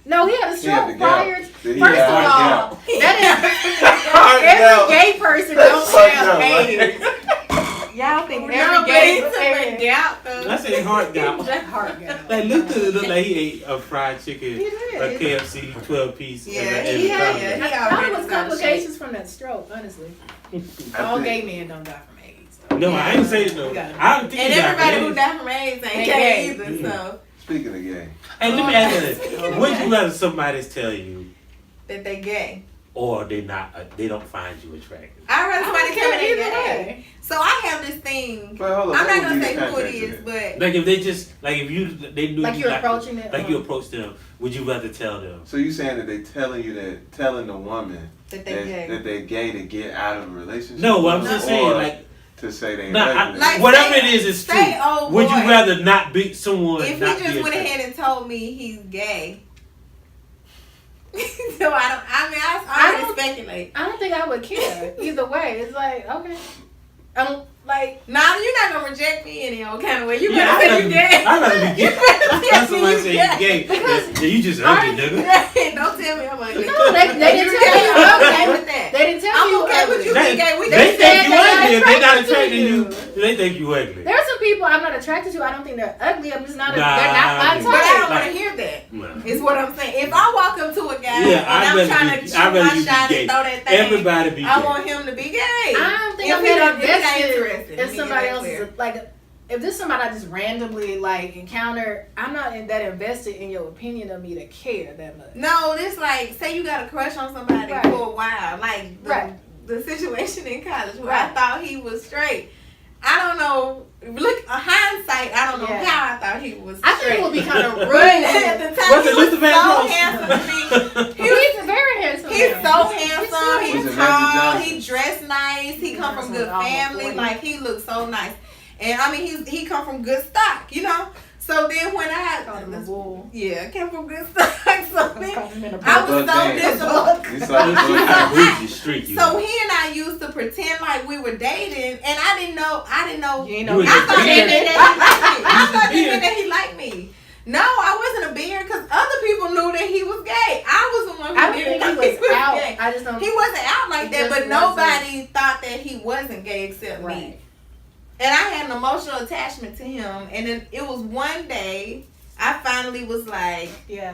No, he had a He had the stroke prior. gout. He First had of heart all, gout. that is gout. every gay person That's don't fucked have up, AIDS. right? Y'all think No, every but gay he took person a gout though. I say heart gout. that heart gout. Like Luther looked like he ate a fried chicken, He a did. KFC 12-piece. Yeah, and He a had, Yeah, he I already thought it was was out of complications from that stroke. Honestly, I all think- gay men don't die from AIDS. No, I ain't saying no. You got it. I don't think And he got everybody who AIDS. died from AIDS ain't Ain't gay gay. either. So Speaking of gay, Hey, let me ask you this: would you rather somebody tell you, that they gay. or they not? They don't find you attractive? I rather somebody tell me they either gay. way. So I have this thing. but hold on, I'm what not would gonna be say the who it context is, of but Like if they just like if you they knew Like you you're got- approaching it, like you approached them, would you rather tell them? So you saying that they telling the woman that they gay. that they're gay to get out of a relationship? No, I'm with just them, saying or like. to say they Nah, ugly. Like, whatever say- it is true. say, oh, Would you boy. rather not be someone? If not he just be went attracted? ahead and told me he's gay. So I I already don't- speculate. I don't think I would care either way. It's like okay, like Nah, you're not gonna reject me any old kind of way. You Yeah, better say you gay. I'd rather be gay. gay. Because- Yeah, you just ugly, nigga. Don't tell me I'm ugly. No, they didn't tell you I'm okay ugly. with that. They didn't tell I'm you okay with ugly. you being gay. We They just think said you they're not ugly. If they not attracted to attracted to you, you. they think you ugly. There are some people I'm not attracted to. I don't think they're ugly. I'm just not. Nah, They're not my I type. mean- But I don't Like- want to hear that. Nah. Is what I'm saying. If I walk up to a guy Yeah, and I'd I'm rather trying be- to shoot I'd rather my you be shot gay. and throw that thing, Everybody be I gay. want him to be gay. I don't think If I'm he that don't- if he not invested interested, let in me somebody get that else's clear. like. If this is somebody I just randomly like encounter, I'm not that invested in your opinion of me to care that much. No, it's like say you got a crush on somebody Right. for a while, like Right. the situation in college where Right. I thought he was straight. I don't know. Look, hindsight, I don't know Yeah. how I thought he was I straight. think it would be kind of rude. But at the time, What's he it, was Luther so Vandross? handsome to me. He's very handsome. He's man. so He's handsome. so He's He's a tall. Magic Johnson. He dressed nice. He come from good Almost family. 40. Like he looks so nice. And I mean, he come from good stock, you know. So then when I Called him a bull. yeah, came from good stock. So then Called him in a I bull. was so Buck disappointed. It's like She a got Gucci street. You. So he and I used to pretend like we were dating, and I didn't know. You ain't You know. was I just thought that being- meant that he liked me. I just thought that being- meant that he liked me. No, I wasn't a beard because other people knew that he was gay. I was the one who I don't didn't think know he was out. gay. I just don't. He wasn't out like He that, just but wasn't. nobody thought that he wasn't gay except me. Right. And I had an emotional attachment to him. And then it was one day I finally was like, Yeah.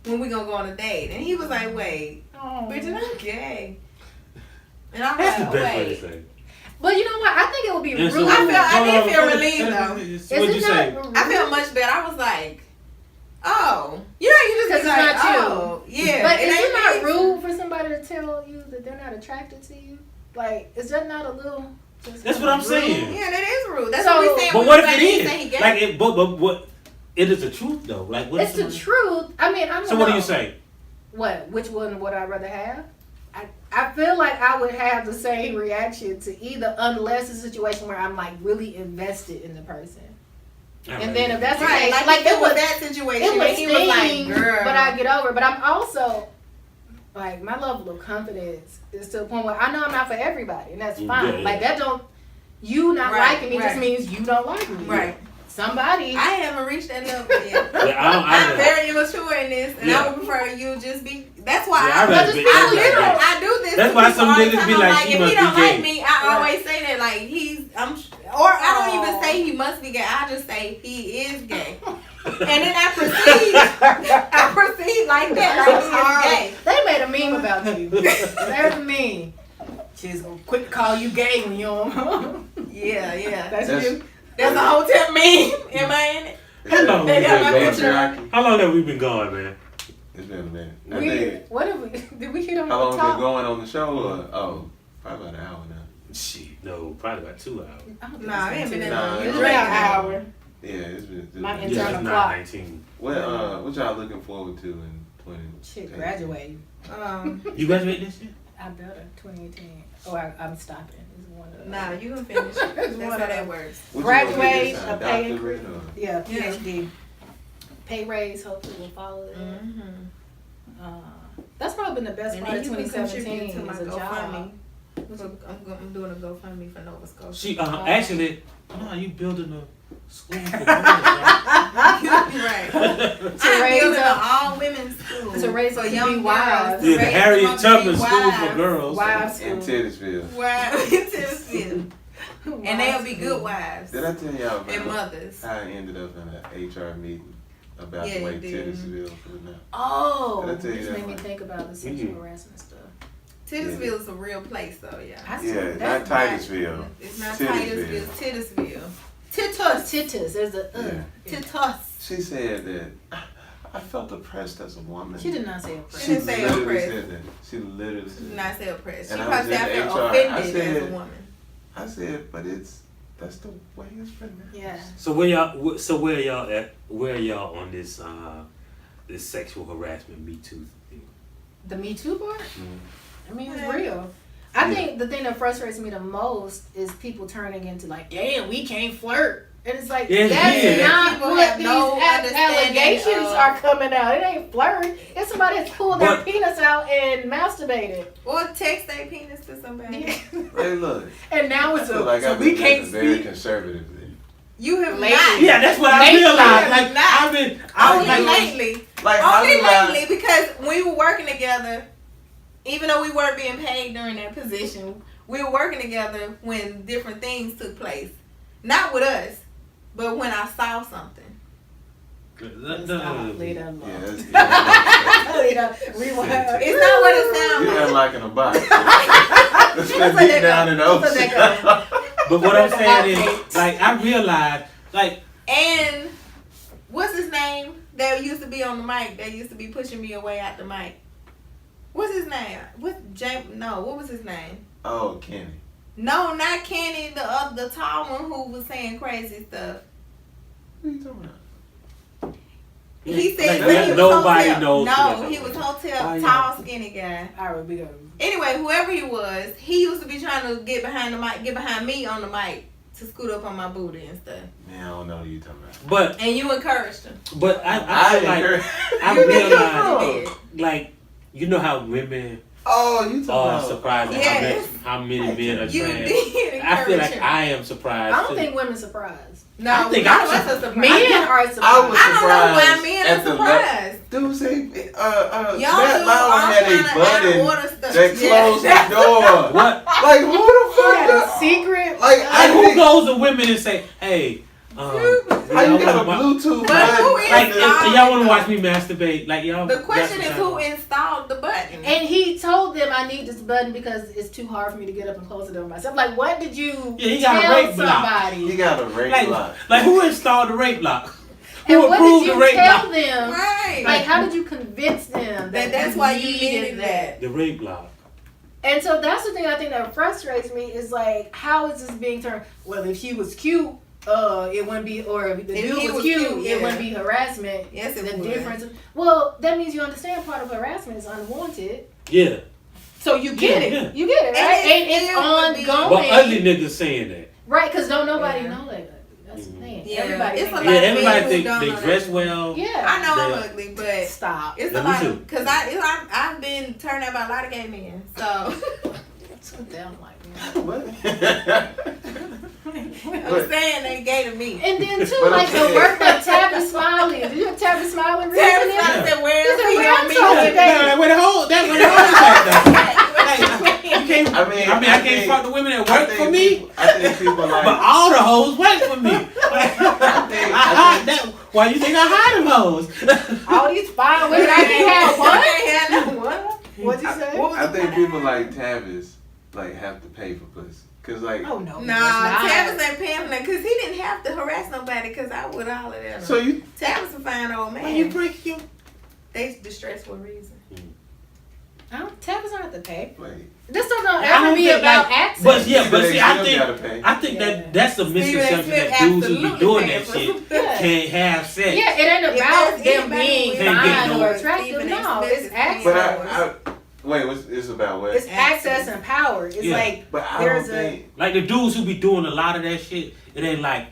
when we gonna go on a date? And he was like, wait, Oh. Bridget, I'm gay. And I'm That's the like, best way to wait. say it. But you know what? I think it would be And so- rude. I did feel relieved though. Is What'd it you not say? rude? I felt much better. I was like, oh. You know, you just 'Cause be it's like, not you. oh. Yeah. But it is ain't it not me. rude for somebody to tell you that they're not attracted to you? Like, is that not a little? just That's kind what of I'm saying. rude? Yeah, that is rude. That's So- what we saying. But We what was if like, it he said he is? gay. Like, but what? It is the truth though. Like, what? It's the truth. I mean, I don't So what do know. you say? What? Which one would I rather have? I feel like I would have the same reaction to either, unless it's a situation where I'm like really invested in the person. And then if that's the Right, case, like if it was would- that situation, it would and he was like, sting, girl. but I get over it. But I'm also like, my level of confidence is to a point where I know I'm not for everybody, and that's fine. Yeah, yeah. Like that don't, you not Right, liking me right. just means you don't like me. Right. Somebody. I haven't reached that level yet. Yeah, I'm very immature in this, and Yeah. I would prefer you just be. That's why Yeah, I'd I, rather just be- be I I'd literally rather I do this. That's to why people some all the niggas time. be I'm like, she if must he don't be like gay. me, I always say that like I don't even say he must be gay. I just say he is gay, and then I proceed like that. Like he is gay. They made a meme about you. There's a meme. She's gonna quick to call you gay when you don't. Yeah. That's That's- you. There's a hotel meme. Am I in it? How long They we got my been picture. going? Patriarchy. How long have we been going, man? It's been a minute. I We, think. what did we? Did we hit on How the long top? been going on the show? Or, oh, probably about an hour now. Shit, no, probably about 2 hours. I don't think Nah, it's it ain't been too that long. long. It's It's been been an an hour. Yeah, it's been. My Yeah, internal it's clock. 9:19. What y'all looking forward to in 20? Shit, graduating. You graduated this year? I better 2018. Oh, I'm stopping. It's one of those. Nah, you can finish. That's how that works. What you gonna get Graduate, this a time? pay Doctorate increase. or- Yeah, Yeah. PhD. Pay raise, hopefully will follow it. That's probably been the best And part then of you can 2017 contribute to my is a job. GoFundMe. I'm doing a GoFundMe for Nova Scotia. She actually, no, you building a school for girls, right? right. To I'm raise building an up- all women's school to raise for up to young be wives. girls. Yeah, the Raise Harriet them up to be Tubman School for wives. Girls. Wives In school. Titusville. Wives in Tennessee. And they'll be good wives Did I tell y'all about and mothers. how I ended up in an HR meeting about Yeah, the way you did. Titusville was now? Oh, Did I tell you this that made me one? think about the sexual Mhm. harassment stuff. Titusville is a real place, though, yeah. I Yeah, said not that's Titusville. It's not Titusville. Titusville, it's Titusville. Titus. Titus. There's a Yeah. Titus. She said that I felt oppressed as a woman. She did not say a She prayer. didn't say literally oppressed. said that. She literally She said did that. not say oppressed. She And I probably was said I in felt HR. offended I as a said- woman. I said, but that's the way it's pronounced. Yeah. So where y'all at? Where y'all on this this sexual harassment Me Too thing? The Me Too part? Mm. I mean, it's Yeah. real. I Yeah. think the thing that frustrates me the most is people turning into like, damn, we can't flirt. And it's like, Yeah, that's yeah. not People what have these no understanding allegations of- are coming out. It ain't flirting. It's somebody that's pulled their But- penis out and masturbated. Or text their penis to somebody. Hey, look. And now I it's feel like so I've we been can't living very speak. conservatively. You have Lately. not. Yeah, that's what I Maybe realized. not. Like Not. I've been, Oh, I was you like, lately. Like, how Only did I- lately, because we were working together, even though we weren't being paid during that position, we were working together when different things took place. Not with us, but when I saw something. Stop. Leave that alone. Yeah, that's, Leave that. Rewind. It's not what it sounds you're like. unlocking a box. Let's Let put that deep down go. in the Let ocean. that go. But what I'm saying is, like, I realized, like, And what's his name that used to be on the mic? That used to be pushing me away out the mic. What's his name? What was his name? Oh, Kenny. No, not Kenny. The tall one who was saying crazy stuff. What are you talking about? He said Like, when he was nobody hotel. knows who No, that he was was. hotel Oh, yeah. tall, skinny guy. All right, we go. Anyway, whoever he was, he used to be trying to get behind the mic, get behind me on the mic to scoot up on my booty and stuff. Man, I don't know who you talking about. but And you encouraged him. I feel like heard. I You realized, did. like, you know how women Oh, you are talking about? surprised at Yes. how many men are You trash. did encourage I feel like him. I am surprised. I don't too. think women surprised. No, I think none I'm of us are surprised. Men are surprised. I was I don't know why surprised men at are the surprised. Dude, say, Y'all Matt do Lauer all had a kind of out of button order stuff. that closed Yeah. the door. What? Like, who the You had a fuck? secret. Like, Like, who goes to women and say, "Hey, How you got a Bluetooth But who button? is Like, if installed y'all want it, to watch though? me masturbate, like y'all. The question that's is what who I'm- installed the button. And he told them, I need this button because it's too hard for me to get up and close it on myself. Like, what did you Yeah, he got a tell rape block. somebody? He got a rape Like, lock. like who installed the rape lock? And Who what approved did the you rape tell lock? them? Right. Like, how did you convince them that That's why you needed that. The rape lock. And so that's the thing I think that frustrates me is like, how is this being turned? Well, if he was cute, it wouldn't be, or if the If dude he was was cute, cute, it yeah. wouldn't be harassment. Yes, it the would. difference. Well, that means you understand part of harassment is unwanted. Yeah. So you get it. Yeah. You get it, And right? it And it's still would be- But ongoing. ugly niggas saying that. Right, because don't nobody Yeah. know that. That's the thing. Yeah, Everybody it's think a Yeah, lot of everybody men think who don't they know dress that. well. Yeah. I know I'm Yeah. ugly, but Stop. it's Yeah, a me lot too. of because I've been turned out by a lot of gay men. So That's what they don't like. What? I'm saying they gay to me. And then too, But I'm like the saying- work that Tabby Smiley. Did you have Tabby Smiley reason? Terrence Yeah. said, "Where He is said, he "Where on I'm me?" talking about?" That where the whole that where the whole is at though. Like, you can't. I mean, I I can't think- fuck the women that I work think for me. people- I think people like. But all the hoes work for me. I That, why you think I hide them hoes? All these fine women I can have I what? can't have no- What? What'd you say? I think people like Tavis like have to pay for pussy. Cause like, Oh no. Nah, Tavis ain't paying for that because he didn't have to harass nobody because I would holler at him. so you Tavis a fine old man. When you break your. They distressed for a reason. Tabby's don't have to pay. like, This don't I ever don't be think, about like, access. But yeah, but see, I still gotta think pay. Yeah. that's a misconception that dudes who be absolutely doing paying that for shit some- Yeah. can't have sex. Yeah, it ain't If about there's them anybody being who Can't get fine no- or attractive. Even No, expensive it's access. but wait, it's about what? It's access and power. It's Yeah. like But I don't there's a think. Like the dudes who be doing a lot of that shit, it ain't like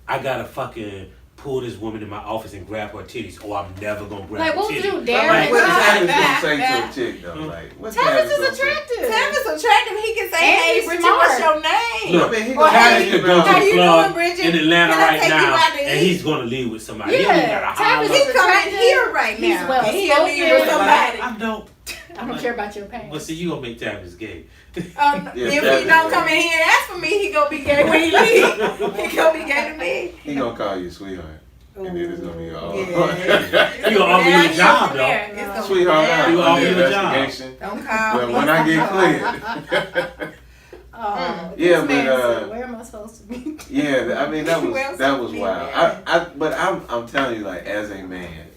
I gotta fucking pull this woman in my office and grab her titties. Oh, I'm never gonna grab like her what would titties. you But dare? like, what is Tavis Tavis gonna say to a chick though? Like, what's is gonna say? attractive. Tavis attractive. He can say, And "Hey, he's Bridget, smart. what's your name?" Look, I mean, he Or gonna hey, Tavis could go to how the you club doing, Bridget? in Atlanta Can I right take you now, out to and eat? he's gonna leave with somebody. Yeah, He ain't gotta Tavis holler. is He's coming attractive. here right He's now. well and he'll leave spoken. with somebody. I don't. I don't care about your pain. But see, you gonna make Tavis gay. Yeah, if he Tavis don't is come in here and ask for me, he gonna be gay when he leave. He gonna be gay to me. He gonna call you sweetheart, and then it's gonna be all. You gonna offer you a job though. Sweetheart, You I'm offer under you a job. investigation. Don't call But me. when I get cleared, Oh, Yeah, this man but, said, where am I supposed to be? yeah, I mean that Well, was wild. But I'm telling you, like as a man,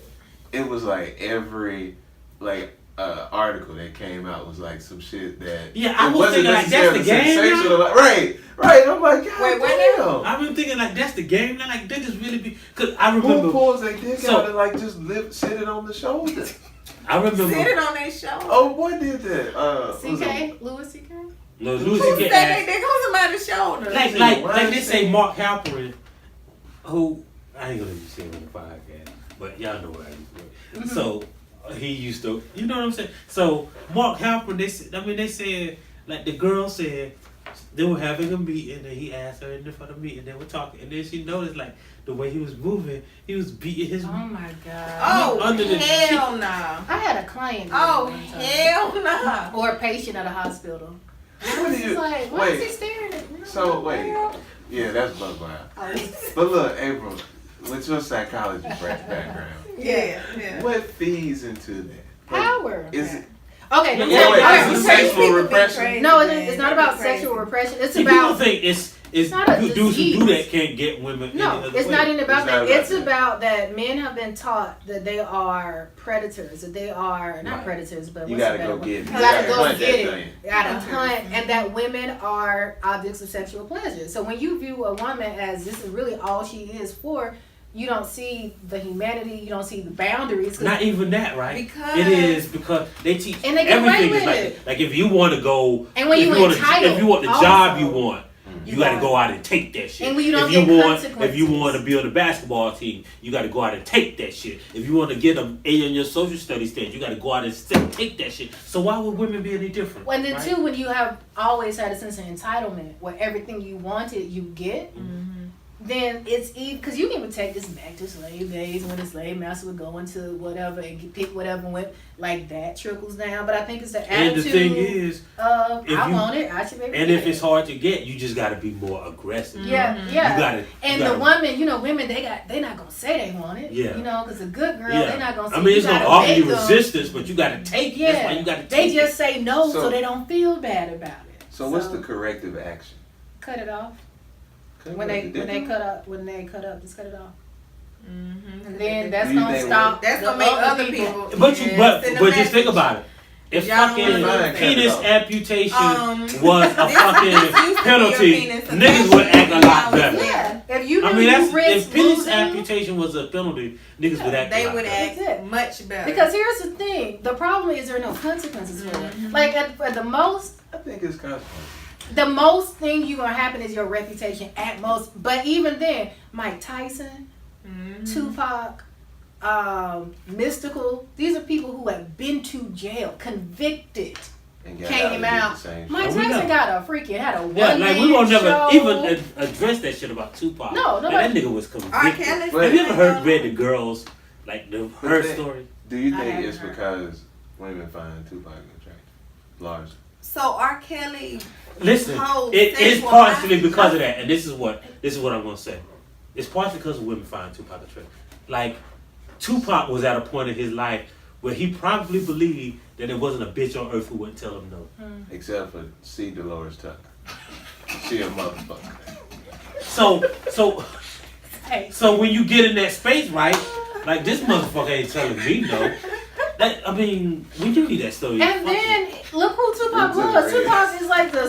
it was like every like article that came out was like some shit that Yeah, I it was wasn't thinking like that's the necessarily game. now? sensational. Like, right. I'm like, God Wait, what damn. I've been thinking like that's the game. Now, like niggas really be. Cause I Who remember. pulls their dick So- out and like just sit it on the shoulder? I remember. Sit it on their show. Oh, boy did that. Was it- CK? Louis CK? No, Who Lucy said get they asked. dick on somebody's shoulder? Like they say Mark Halperin, who I ain't gonna even say it on the podcast, but y'all know what I mean. So he used to, you know what I'm saying. So Mark Halperin, they said like the girl said, they were having a meeting, and he asked her in front of the meeting. They were talking, and then she noticed like the way he was moving, he was beating his. Oh my god. Oh, Under the hell no. I had a client. Oh, one time. hell no. Or a patient at a hospital. What do It's you? like, why is he Wait. staring at me? So wait. Yeah, that's bug wild. Oh, But look, April, with your psychology background, Yeah. what feeds into that? Like, power. Is it? Okay, Yeah, let me yeah, tell you. wait, All right, is let it me tell you. sexual repression? No, it's not about sexual repression. It's See, people about think it's not a dudes who do disease. that can't get women. no. any other It's way. not even about It's that. not about It's that. about that men have been taught that they are predators. That they are not Right. predators, but You what's gotta the better go word? get it. You gotta go hunt get that it. thing. You gotta hunt, Mhm. and that women are objects of sexual pleasure. So when you view a woman as this is really all she is for, you don't see the humanity. You don't see the boundaries. 'cause Not even that, right? Because- it is because they teach And they get away everything is with it. like if you want to go And when if you want entitled if you want the also, job you want. you You got to gotta- go out and take that shit. And when you don't if you get want, if consequences. you want to build a basketball team, you got to go out and take that shit. If you want to get an A in your social studies stage, you got to go out and take that shit. So why would women be any different? Well, and then right? too, when you have always had a sense of entitlement, where everything you wanted you get, then it's easy because you can even take this back to slave days when the slave master would go into whatever and pick whatever went like that trickles down. But I think it's the And attitude the thing is, of if I you- want it, I should be able to and get if it's it. hard to get, you just got to be more aggressive. Yeah, yeah. You gotta, And you the gotta, women, women they're not gonna say they want it. Yeah. Because a good girl, Yeah. they're not gonna say. I mean, it's you gonna gotta offer beg you them. resistance, but you got to take. Yeah, That's why you got to they take. just say no, so So- they don't feel bad about it. So what's the corrective action? cut it off? Cut When what, they the when dick they off? cut up, just cut it off. Mm-hmm. And then that's Do you gonna think stop. That's the gonna make other people. But you, Yeah, send a but just think message. about it. If Y'all fucking don't wanna lose penis that. amputation was a This fucking used to be penalty, your penis niggas would act a lot amputation. better. Yeah, if you I knew mean, you that's risk if penis losing, amputation was a penalty, niggas would act. They a lot would better. That's it. act much better. because here's the thing: the problem is there are no consequences for it. Mhm. Like at the most, I think it's consequences. the most thing you gonna happen is your reputation at most. But even then, Mike Tyson, Mhm. Tupac, Mystical, these are people who have been to jail, convicted, And got came and did out. the same Mike And we Tyson know. got a freaking had a one Yeah, like we won't never show. even address that shit about Tupac. No, And nobody- that nigga was convicted. R. Kelly. But- Have you ever read the girls, like her then- story? Do you I think haven't it's heard. because women find Tupac attractive? Largely. So R. Kelly. Listen, whole it is sexual partially life- because of that, and this is what I'm gonna say. It's partially because women find Tupac attractive. Like Tupac was at a point in his life where he probably believed that there wasn't a bitch on earth who wouldn't tell him no. Except for C. Dolores Tucker. She a motherfucker. So Hey, So when you get in that space, right? Like this motherfucker ain't telling me no. I mean, when you read that story, and then look who Tupac Into the was. red. Tupac is like the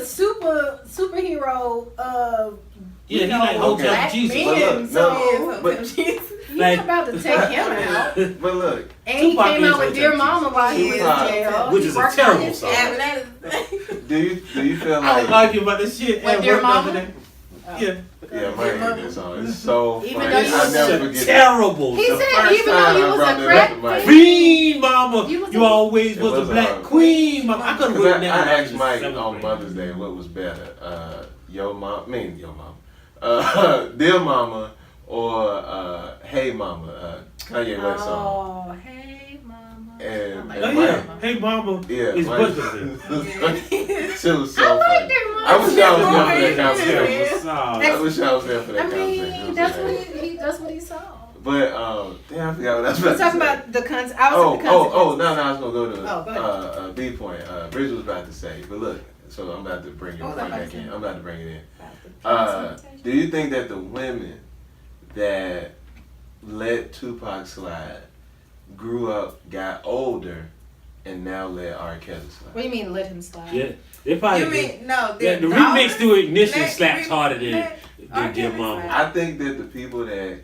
superhero of yeah, he like Hotel black Jesus. men. But look, so but- he's like- about to take him out. But look, And he Tupac came is out with Hotel Dear Jesus. Mama while he was in Tupac, jail. which He is a worked on terrible his song. shit. do you feel I was like arguing about this shit. What, at Dear work the other Mama? day. Yeah, yeah, Mike hate this song. It's so Even funny. though you I was never a forget it. terrible. He The said first even though time you I was brought a that crack up to Mike. fiend, Queen Mama, You was you a- always It was a was black hard. queen Mama. I could have Cause written I that. when I asked was in Mike seventh on grade. Mother's Day what was better, Yo Mama, Dear Mama, or Hey Mama, Kanye West song. Oh, hey mama. And- I Oh like Mike- yeah, Mama. hey Mama, Yeah, it's Mike- Buster. Shit was so I like funny. Dear Mama. I wish I was there for that Yeah. conversation. I wish I was there for that I conversation. It mean, was that's amazing. what that's what he saw. But damn, I forgot what I was We're about to talking say. about the consequences. No, I was gonna go to Oh, go B point. Bridget was about to say, but look, so I'm about to bring your What was I point about back to in. say? I'm about to bring it in. Do you think that the women that let Tupac slide grew up, got older, and now let R. Kelly slide? What do you mean let him slide? Yeah, they probably. You mean no? yeah, the their remix daughters to Ignition let- slaps harder than let R. Dear Kelly Mama. slide. I think that the people that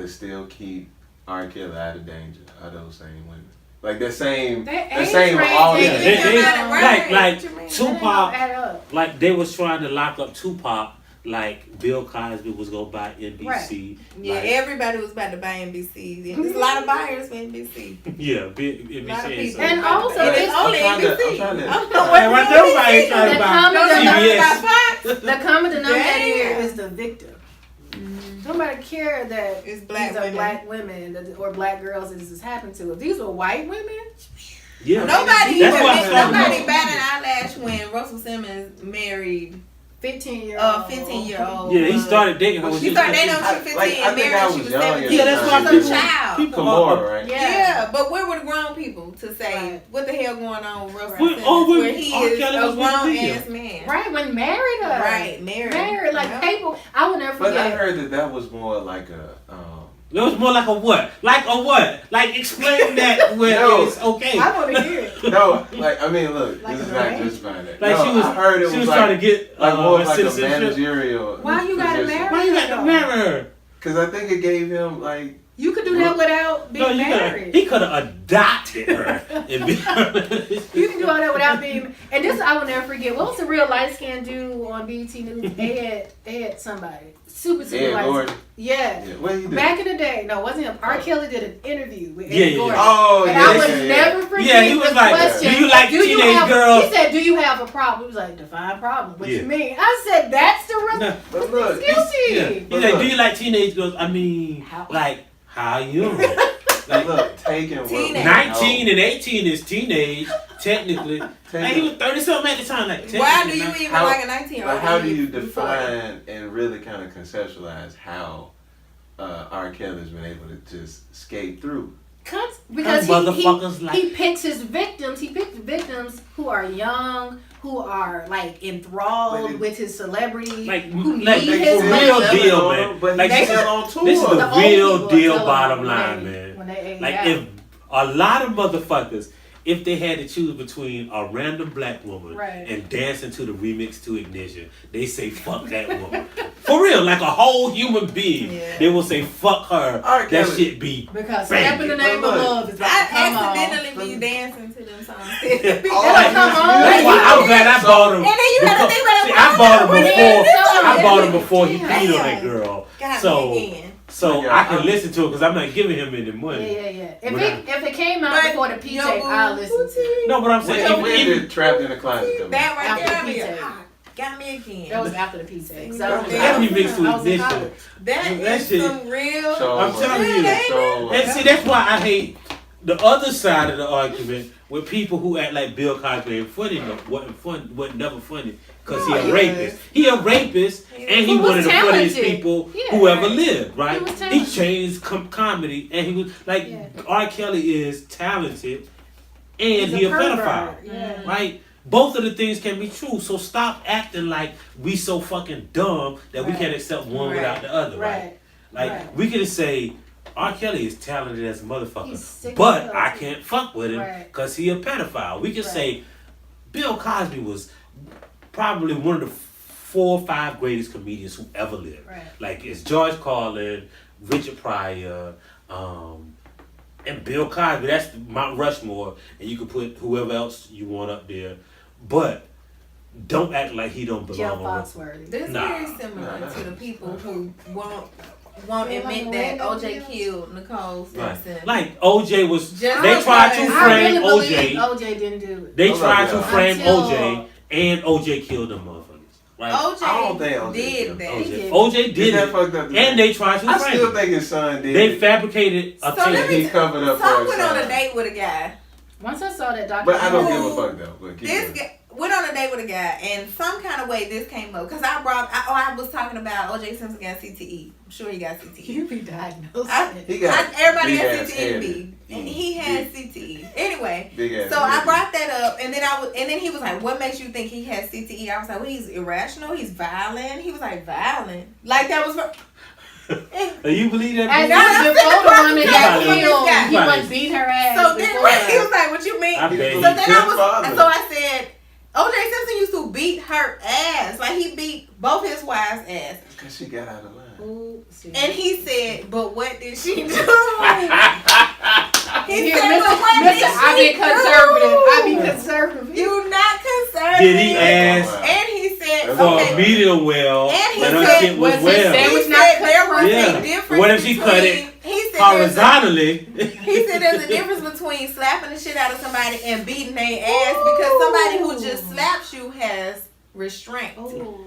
still keep R. Kelly out of danger are those same women. Like that same They the age same range all ain't Yeah, even they- that right. like What you mean? That ain't gonna Tupac, add up. like they was trying to lock up Tupac like Bill Cosby was gonna buy NBC. Yeah, like, everybody was about to buy NBC. There's a lot of buyers for NBC. yeah, A lot of NBC. people. And also, And it's it's only I'm trying to- NBC. I'm trying to- I'm not working Right, on nobody NBC. trying to The buy common Don't you know CBS. about Fox? The common denominator here Damn. is the victim. Nobody care that It's black these are women. black women or black girls that this has happened to. If these were white women, Yeah, Nobody That's what I'm talking nobody about. batted an eyelash when Russell Simmons married 15-year-old. 15-year-old. Yeah, he started dating her when She she started was dating 15. when she was 15 Like, I and think married I when she was was young 17. Yeah, that's why She was people- a child. people- Kimora, right? Yeah, but where were the grown people to say Right. what the hell going on with Russell Right. Simmons When where he R. is Kelly a was with grown Lydia. ass man? Right, when married her. Right, married. Like Yeah. people, I will never But forget. I heard that was more like a. It was more like a what? Like a what? Like explain that where No. it's okay. I want to hear it. No, like I mean, look, Like this is an not arrangement? just about that. Like no, she was, I heard it she was was trying to get like more her like a citizenship. managerial. Why you gotta position. marry Why you got to marry her? Because I think it gave him like. You could do that without No, being you married. he could have adopted her. And be, You can do all that without being. And this I will never forget. What was the real light skinned dude on BET News? They had somebody super Ed light. Gordon. Yeah. Yeah, what he did? Back in the day, no, it wasn't him. R. Kelly did an interview with Ed Yeah, yeah. Gordon. Oh, And yeah, I would yeah, yeah. never forget Yeah, he was the like, question. "Do you like teenage have, girls?" He said, "Do you have a problem?" He was like, "Define problem. What Yeah. you mean?" I said, "That's the real." No. But look, It's guilty. yeah. He's like, do you like teenage girls? I mean, How- like, how young? like, look, taking what we Teenage. 19 know. and 18 is teenage, technically. Like, he was 30 something at the time. Like, Why do technically, you man. even How- like a 19-year-old? Like, how do you define and really kind of conceptualize how R. Kelly's been able to just skate through? Because motherfuckers like- he picks his victims. He picks victims who are young, who are like enthralled But with his celebrity, Like, who like need they his for money. real money. deal, man. But Like, he's this is, still on tour. this is the The old real people deal are telling bottom them line, when man. when they age Like, out. if a lot of motherfuckers, if they had to choose between a random black woman Right. and dancing to the remix to Ignition, they say fuck that woman. For real, like a whole human being, Yeah. they will say fuck her. R. That Kelly- shit be because Bang. Step in the Name of Look, Love is about to come I on. accidentally be dancing to them songs. Oh, That'll come on. That's why I'm glad I bought him. And then you gotta because- think about it. see, I bought him When he before. is so I bought him good. before he Damn. peed on that girl. Got So, me again. so Yeah, I can I'm- listen to it because I'm not giving him any Yeah, money. yeah. When If it came out But before the P yo, tape, I'll listen to it. No, but I'm saying When even, did Trapped in the Closet come out? That right After there, the be P-tape. got me again. That was after the P tape. So That that remix to I was in Ignition. college. That That is shit- some real. So, I'm telling you. So, And see, that's why I hate the other side of the argument with people who act like Bill Cosby ain't funny, wasn't never funny, because he No, a he rapist. He a rapist, and he He was one of the funniest talented. people Yeah, who ever right. lived, right? He was He talented. changed comedy, and he was like, Yeah. R. Kelly is talented, and He's he a pervert. pedophile, Yeah. right? Both of the things can be true, so stop acting like we so fucking dumb that we Right. can't accept one Right. without the other, right? Right. Like, Right. we could say, R. Kelly is talented as a motherfucker, He's sick but as I hell, can't fuck with him Right. because he a pedophile. We could Right. say Bill Cosby was probably one of the 4 or 5 greatest comedians who ever lived. Right. Like, it's George Carlin, Richard Pryor, and Bill Cosby. That's Mount Rushmore, and you could put whoever else you want up there. But don't act like he don't Jeff belong on Foxworthy. This Nah. very similar Nah. to the people who won't Yeah, admit like that the OJ Randall killed Nicole Right. Simpson. Like OJ was, Just they tried to because- I frame really believe OJ. OJ didn't do it. They Hold tried up, to yeah. frame Until- OJ, and OJ killed them motherfuckers. Right? OJ I don't think OJ did killed that. He did. OJ Is did that it, fucked up? and they tried to I frame still it. think his son did. They it. fabricated a So let tape. me He covered up So I for his went on a son. date with a guy. Once I saw that But I don't documentary, give a fuck though. But keep This going. guy went on a date with a guy, and some kind of way this came up because I was talking about OJ Simpson got CTE. I'm sure he got CTE. you be diagnosed. He got Everybody big has ass CTE and head. B, and he had CTE. Anyway, Big ass so I head. brought that up, and then he was like, "What makes you think he has CTE?" I was like, "Well, he's irrational. He's violent." He was like, "Violent? Like that was." Do you believe that? And bitch? that was before the woman got Probably. killed. He Probably. wasn't beat her ass. So then before he was that. like, "What you mean?" I bet So he then good I father. said, OJ Simpson used to beat her ass. Like he beat both his wives' ass. Because she got out of line. Ooh, see. And he said, "But what did she do?" He Here, said, "But what did she I be do?" conservative. You not conservative. Did he ask? And he said, That's Okay. medium well, And he but her said, shit was was it well. sandwich He said there was Yeah. a difference. What if she cut it He said horizontally? He said there's a difference between slapping the shit out of somebody and beating their ass because somebody who just slaps you has restraint. Oh.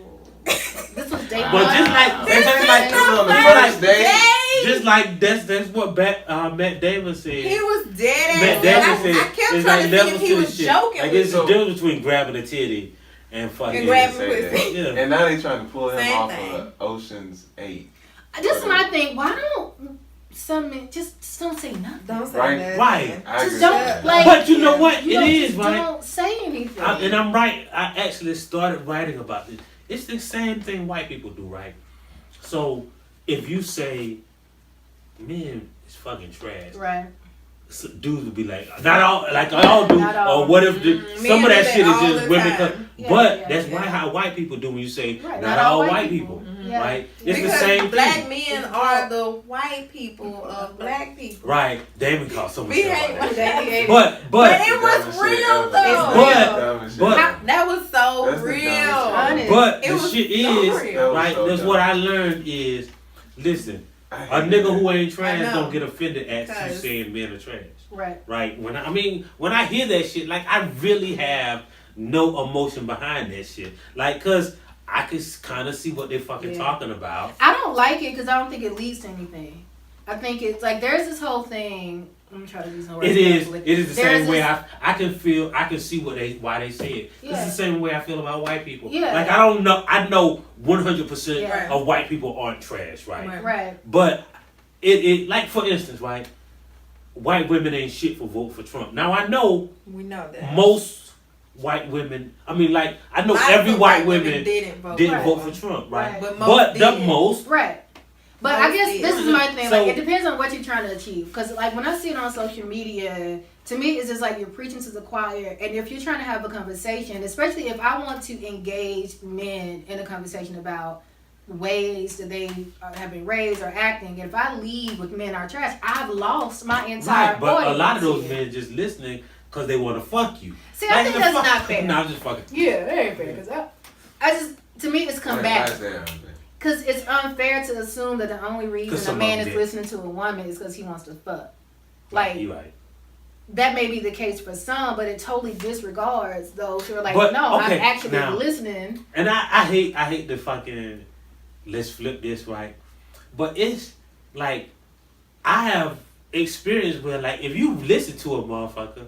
This was day But just like, This just is like, the on the first first day. just like that's what Matt Damon said. He was dead Matt ass. Damon And said I kept it's trying like to see levels if to he the was shit. joking Like with it's the you. difference between grabbing a titty and fucking. And grabbing Say that. pussy. Yeah. And now they trying to pull him Same off thing. of Ocean's 8. This is my thing. Why don't some men just don't say nothing? Don't say Right. that. Right. I Just agree don't with that. like. But you know what? You It know, is just right. Don't say anything. And I'm right. I actually started writing about this. It's the same thing white people do, right? So if you say men is fucking trash, Right. so dudes would be like, not all, like all do, Not all. or what if the, Men some of do that that shit is all just the women? time. Yeah, But yeah, that's yeah. how white people do when you say Right. not all white people, Yeah. right? It's Because the same black thing, men are the white people of black people. right? Damon called someone We shit hate about when that. they hate. But But it was Dumbest shit real ever. though. But- Dumbest shit but- ever. That was so That's the real. dumbest shit. but It the was shit so is real. right. so That's dumb. what I learned is, listen, I a hate nigga that. who ain't I trash know. don't get offended at you 'Cause- saying men are trash. Right. Right. When I hear that shit, like I really have no emotion behind that shit. Like, cause I can kind of see what they're fucking Yeah. talking about. I don't like it because I don't think it leads to anything. I think it's like there's this whole thing. Let me try to use no words. It is carefully. the There's same way this- I can see why they say it. Yeah. It's the same way I feel about white people. Yeah. Like I know 100% Yeah. of white people aren't trash, right? Right. Right. But it like for instance, right? White women ain't shit for vote for Trump. Now I know We know that. most white women. I mean, like I know Lots every of white women didn't vote. didn't Right. vote for Trump, right? Right. But most But the did. most, Right. But I Most guess did. this is my thing. So- Like, it depends on what you're trying to achieve. Because, like, when I see it on social media, to me, it's just like you're preaching to the choir. And if you're trying to have a conversation, especially if I want to engage men in a conversation about ways that they have been raised or acting, if I lead with men are trash, I've lost my entire right? But a lot of those audience here. men just listening because they want to fuck you. See, I think that's not fair. No, I'm just fucking. Yeah, that ain't fair. Because I just, to me, it's Why is combative. that unfair? Because it's unfair to assume that the only 'Cause reason a some man of is them listening to a woman is because he wants to fuck. Like, You right. that may be the case for some, but it totally disregards those who are like, But, no, okay, I'm actually now- listening. And I hate the fucking. Let's flip this right, but it's like I have experience where like if you listen to a motherfucker,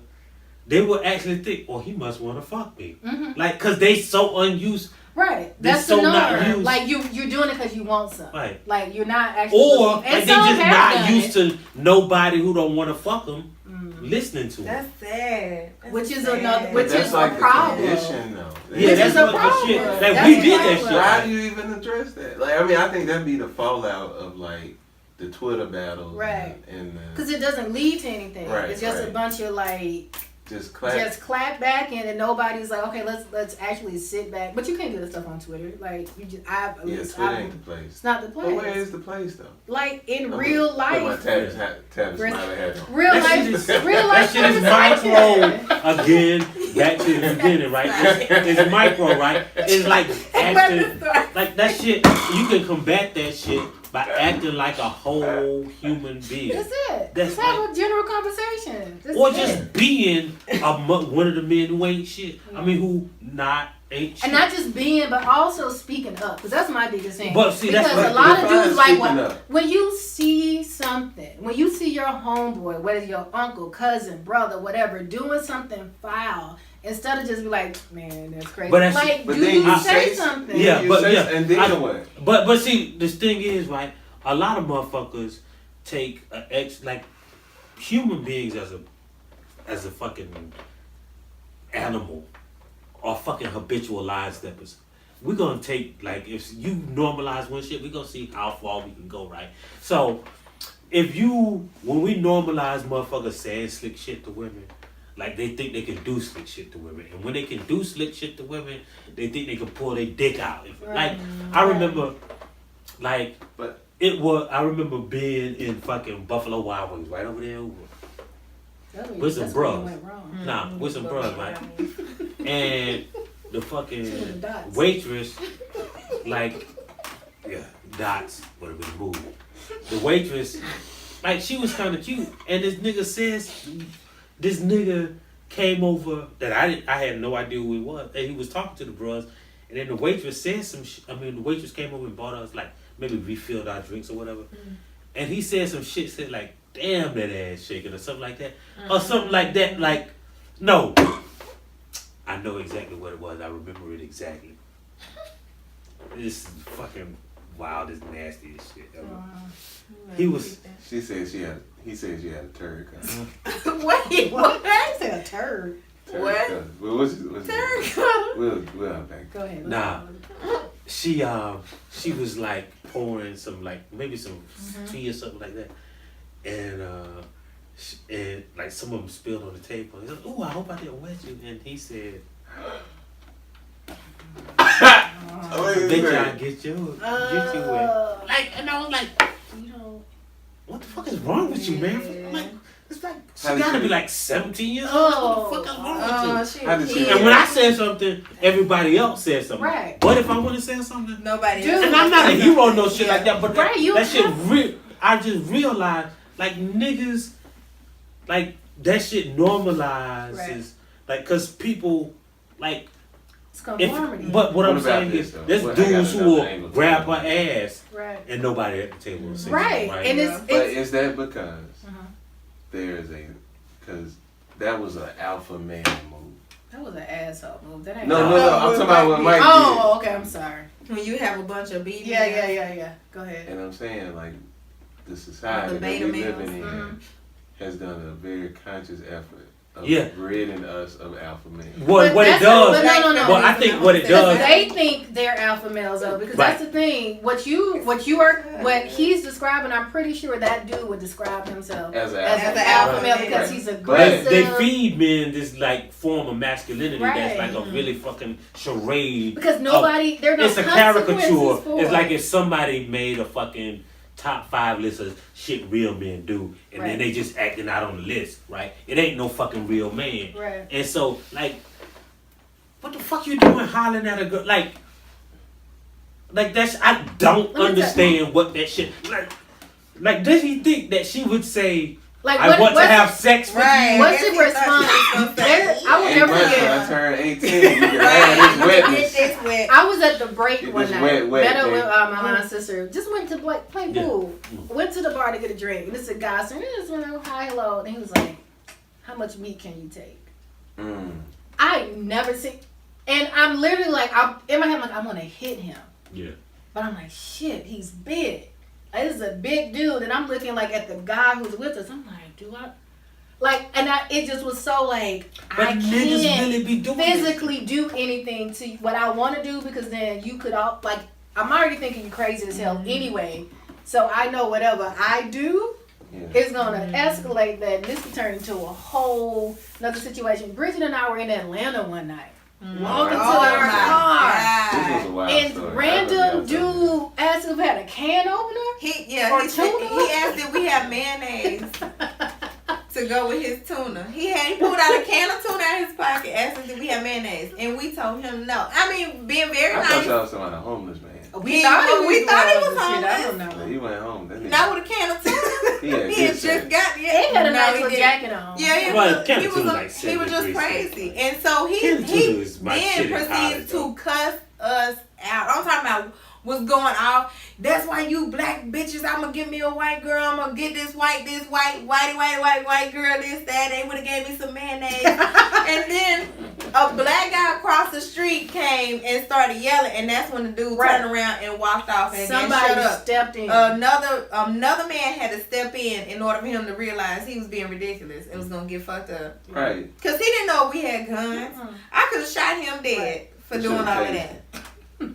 they will actually think, oh, he must want to fuck me, Mhm. like because they so unused. Right. They're That's so the not norm. used. Like, you're doing it because you want something. Right. Like, you're not actually. Or and like they some just have not done used it, to nobody who don't want to fuck them Mm. listening to them. That's sad. That's Which is sad. another- But which that's is like a the problem. condition, though. Yeah, Which that's is a what the problem. shit. Like That's we a did that problem. shit. How Like, do you even address that? Like, I mean, I think that'd be the fallout of like the Twitter battles, Right. And Because it doesn't lead to anything. Right, It's just a right. bunch of, like, just clap. just clap back and nobody's like, okay, let's actually sit back. But you can't do this stuff on Twitter. Like, you just, yeah, Twitter ain't the place. it's not the But where place. is the place though? Like, in I'm real gonna put life. my Tavis Real- Smiley hat on. Real That life, shit is- real life. that shit is micro again. Back to the beginning, right? It's micro, right? It's like acting, like that shit. You can combat that shit by acting like a whole human being, That's it. That's Just have a general conversation. That's or it. just being one of the men who ain't shit. I mean, who ain't shit. And not just being, but also speaking up. Because that's my biggest thing. But see, that's because what a lot of define dudes like speaking what, up. when you see something, when you see your homeboy, whether it's your uncle, cousin, brother, whatever, doing something foul, instead of just be like, man, that's crazy. But that's- like, But do then you you say say something? Yeah, you but say- yeah, and then I- what? But see, this thing is right. A lot of motherfuckers take like human beings as a fucking animal or fucking habitual line steppers. We're gonna take like if you normalize one shit, we're gonna see how far we can go, right? So when we normalize motherfuckers saying slick shit to women, like they think they can do slick shit to women, and when they can do slick shit to women, they think they can pull their dick out. Like I remember, like But I remember being in fucking Buffalo Wild Wings right over there. That's where- With some that's where you bros. went wrong. Nah, with some bros, right? And Two fucking dots. waitress, like, yeah, dots would have been moved. The waitress, like, she was kind of cute, and this nigga came over that I had no idea who he was, and he was talking to the bros, and then the waitress said some shit. I mean, the waitress came over and bought us, like, maybe refilled our drinks or whatever, and he said some shit, said like, damn that ass shaking or something like that, or something like that, like, no. I know exactly what it was. I remember it exactly. This is fucking wild, this nastiest shit ever. He was. She said she had. He said she had a turd cutter. Wait, what? I said a turd. Turd What? cutter. Well, what's Turd cutter? We'll unpack. Go ahead. Nah. She was like pouring some, like, maybe some tea or something like that, and like some of them spilled on the table. He's like, "Ooh, I hope I didn't wet you." And he said, "Bitch, I get you wet." Like, and I was like, You know. "What the fuck is wrong with you, man?" I'm like, it's like she How did gotta she- be like 17 years old. What the fuck is wrong with you? How did she- And when I said something, everybody else said something. Right. What if I want to say something? Nobody. Dude. else. And I'm not a hero, no shit like that, but Right, you that shit have- real. I just realized, like, niggas, like, that shit normalizes, Right. like, cause people, like, It's if, conformity. but what What I'm about saying this, is, though? there's What- I got dudes who another will angle to grab her that. ass right. and nobody at the table will say Right. something, And Yeah. But it's is that because Uh-huh. there's because that was an alpha man move? that was an asshole move. That ain't No, No. I'm talking about what Mike Oh, okay. I'm sorry. When you have a bunch of BB. Yeah. Go ahead. did. And I'm saying, like, the society The that we beta living in males. has done a very conscious effort of Yeah. ridding us of alpha men. What it that's does, but no. well, I think what it Because does, they think they're alpha males though, because Right. that's the thing. What he's describing, I'm pretty sure that dude would describe himself As an as alpha an male. alpha male Right. because Right. he's But aggressive. they feed men this, like, form of masculinity that's Right. like a really fucking charade. because nobody, there are no It's a caricature. consequences for It's like it. if somebody made a fucking top 5 list of shit real men do, and Right. then they just acting out on the list, right? It ain't no fucking real man. Right. And so, like, what the fuck you doing hollering at a girl? Like that's, I don't Let me understand what that shit, like, does he think that she would say, Like I want to what's- have sex with Right. you? What's the response? I will 8 never months when forget. I turned 18, you can have this wetness. It's wet. I was at the break It one just night. wet, Met up babe. with my line sister. Just went to play Yeah. pool. Went to the bar to get a drink. And this is a guy saying, hi, hello. And he was like, how much meat can you take? I never seen. And I'm literally like, I'm in my head, like, I want to hit him. Yeah. But I'm like, shit, he's big. Like, this is a big dude. And I'm looking like at the guy who's with us. I'm like, do I? Like, and it just was so like, But I niggas can't really be doing physically do anything to what I want to do because then you could all, like, I'm already thinking you crazy as hell anyway. So I know whatever I do, it's going to escalate that. And this could turn into a whole another situation. Bridget and I were in Atlanta one night. Walking to our car. This was a wild And story. random dude asked if we had a can opener. He tuna? he asked if we have mayonnaise to go with his tuna. He pulled out a can of tuna out of his pocket, asked us if we have mayonnaise, and we told him no. I mean, being very I thought nice. y'all was talking about a homeless man. We thought he was homeless. I don't But know. he went home. That nigga- Not with a can of tuna. He had He good had just sex. got He had a No, nice he little didn't. jacket on. Yeah, Well, he was like he was just 73 crazy, cents. and so he Tuna is my shit then in proceeds college, to though. cuss us out. I'm talking about what's going off. That's why you black bitches, I'ma give me a white girl. I'ma get this white white girl. This that they would have gave me some mayonnaise, and then a black guy across the street came and started yelling, and that's when the dude Right. turned around and walked off and then Somebody shut up. stepped in. Another man had to step in order for him to realize he was being ridiculous and was gonna get fucked up. Right. Cause he didn't know we had guns. I could have shot him dead for You doing all should've of tased that.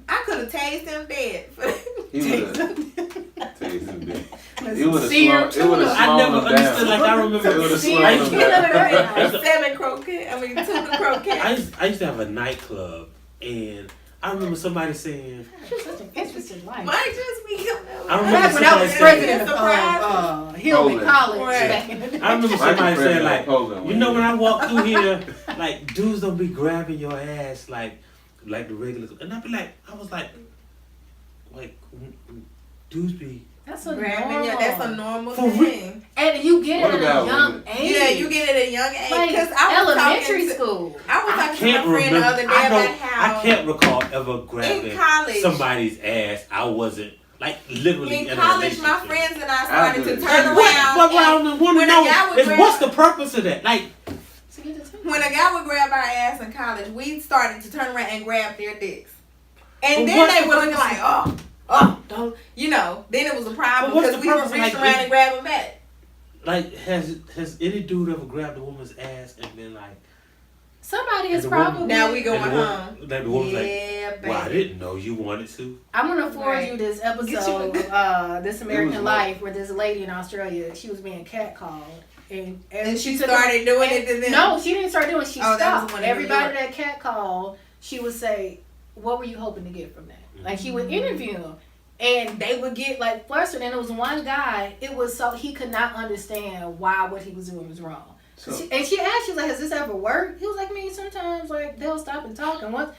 I could have tased him dead. He would have tased him dead. Let's It would have see your slowed. It would have tuna. I slowed never him understood. down. Like, I remember It would have See slowed your him tuna. down. 7 croquet. I mean 2 croquet. I used to have a nightclub, and I remember somebody saying, Such an interesting life. Might just be him. I remember Back when I was somebody president saying- of Hillman Poland. College Right. back in the day. I remember somebody saying, like, Poland you know, when I walk through here, like, dudes don't be grabbing your ass, like like the regular, and I'd be like, I was like, dudes be. That's a Grabbing, normal. yeah, that's a normal For thing. And you get What it at a about young women? age. Yeah, you get it at a young age. like Because I was elementary talking to, school. I was I talking to my can't friend remember. the other day about how I can't recall ever grabbing in college, somebody's ass. I wasn't like literally in a college, my relationship. friends and I started to do it. turn And what I around. want to when a know guy would is grab- what's the purpose of that? Like, To get attention. When a guy would grab our ass in college, we started to turn around and grab their dicks. And But then what's they the were looking purpose like, don't, then it was a problem But what's because the we were purpose? reaching Like, around and grabbing back. like has any dude ever grabbed a woman's ass and been like, Somebody is And the woman- probably. Now we going and the woman- home. like the woman's like, Yeah, baby. well, I didn't know you wanted to. I'm gonna forward Right. you this Get you episode, This American what? Life, where this lady in Australia, she was being catcalled, and She took started doing it to them. No, she didn't start doing it. She Oh, that was stopped. the one in New Everybody York. that catcalled, she would say, "What were you hoping to get from that?" Like she would interview them, and they would get like flustered. And it was one guy. It was so he could not understand why what he was doing was wrong. So, And she asked, she was like, "Has this ever worked?" He was like, "Me, sometimes like they'll stop and talk." And once,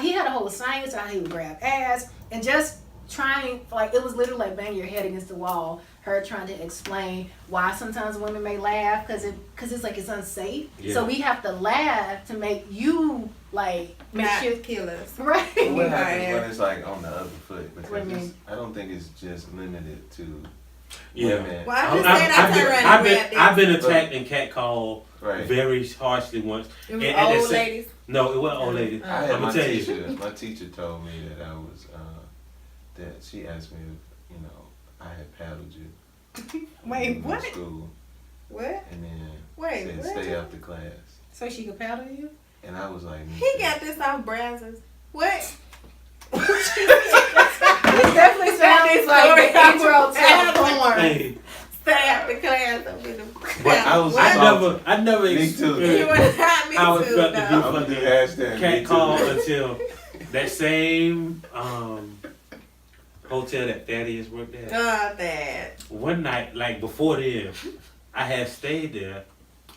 he had a whole science on how he would grab ass and just trying, like it was literally like banging your head against the wall. Her trying to explain why sometimes women may laugh because it's like it's unsafe. Yeah. So we have to laugh to make you like make Not sure, kill us. right? what happens Yeah. when it's like on the other foot? What do you Because mean? I don't think it's just limited to Yeah. women. Well, I'm just saying I turned around and grabbed I've been it. attacked and catcalled Right. very harshly once. It was And at the old same- ladies. No, it wasn't old lady. Uh, I had I'ma my tell you. teacher. My teacher told me that I was that she asked me if I had paddled you. Wait, in what? School, What? and then Wait, said what? stay after class, So she could paddle you. and I was like, He got this off Brazzers. What? It definitely sounds like the intro to porn. Hey, Stay after class. I'm gonna But I was I just never Me too. You experienced want to have me how it too, felt to though. be I'm gonna do hashtag cat me too. call until that same hotel that Thaddeus worked at. God, that. One night, like before then, I had stayed there,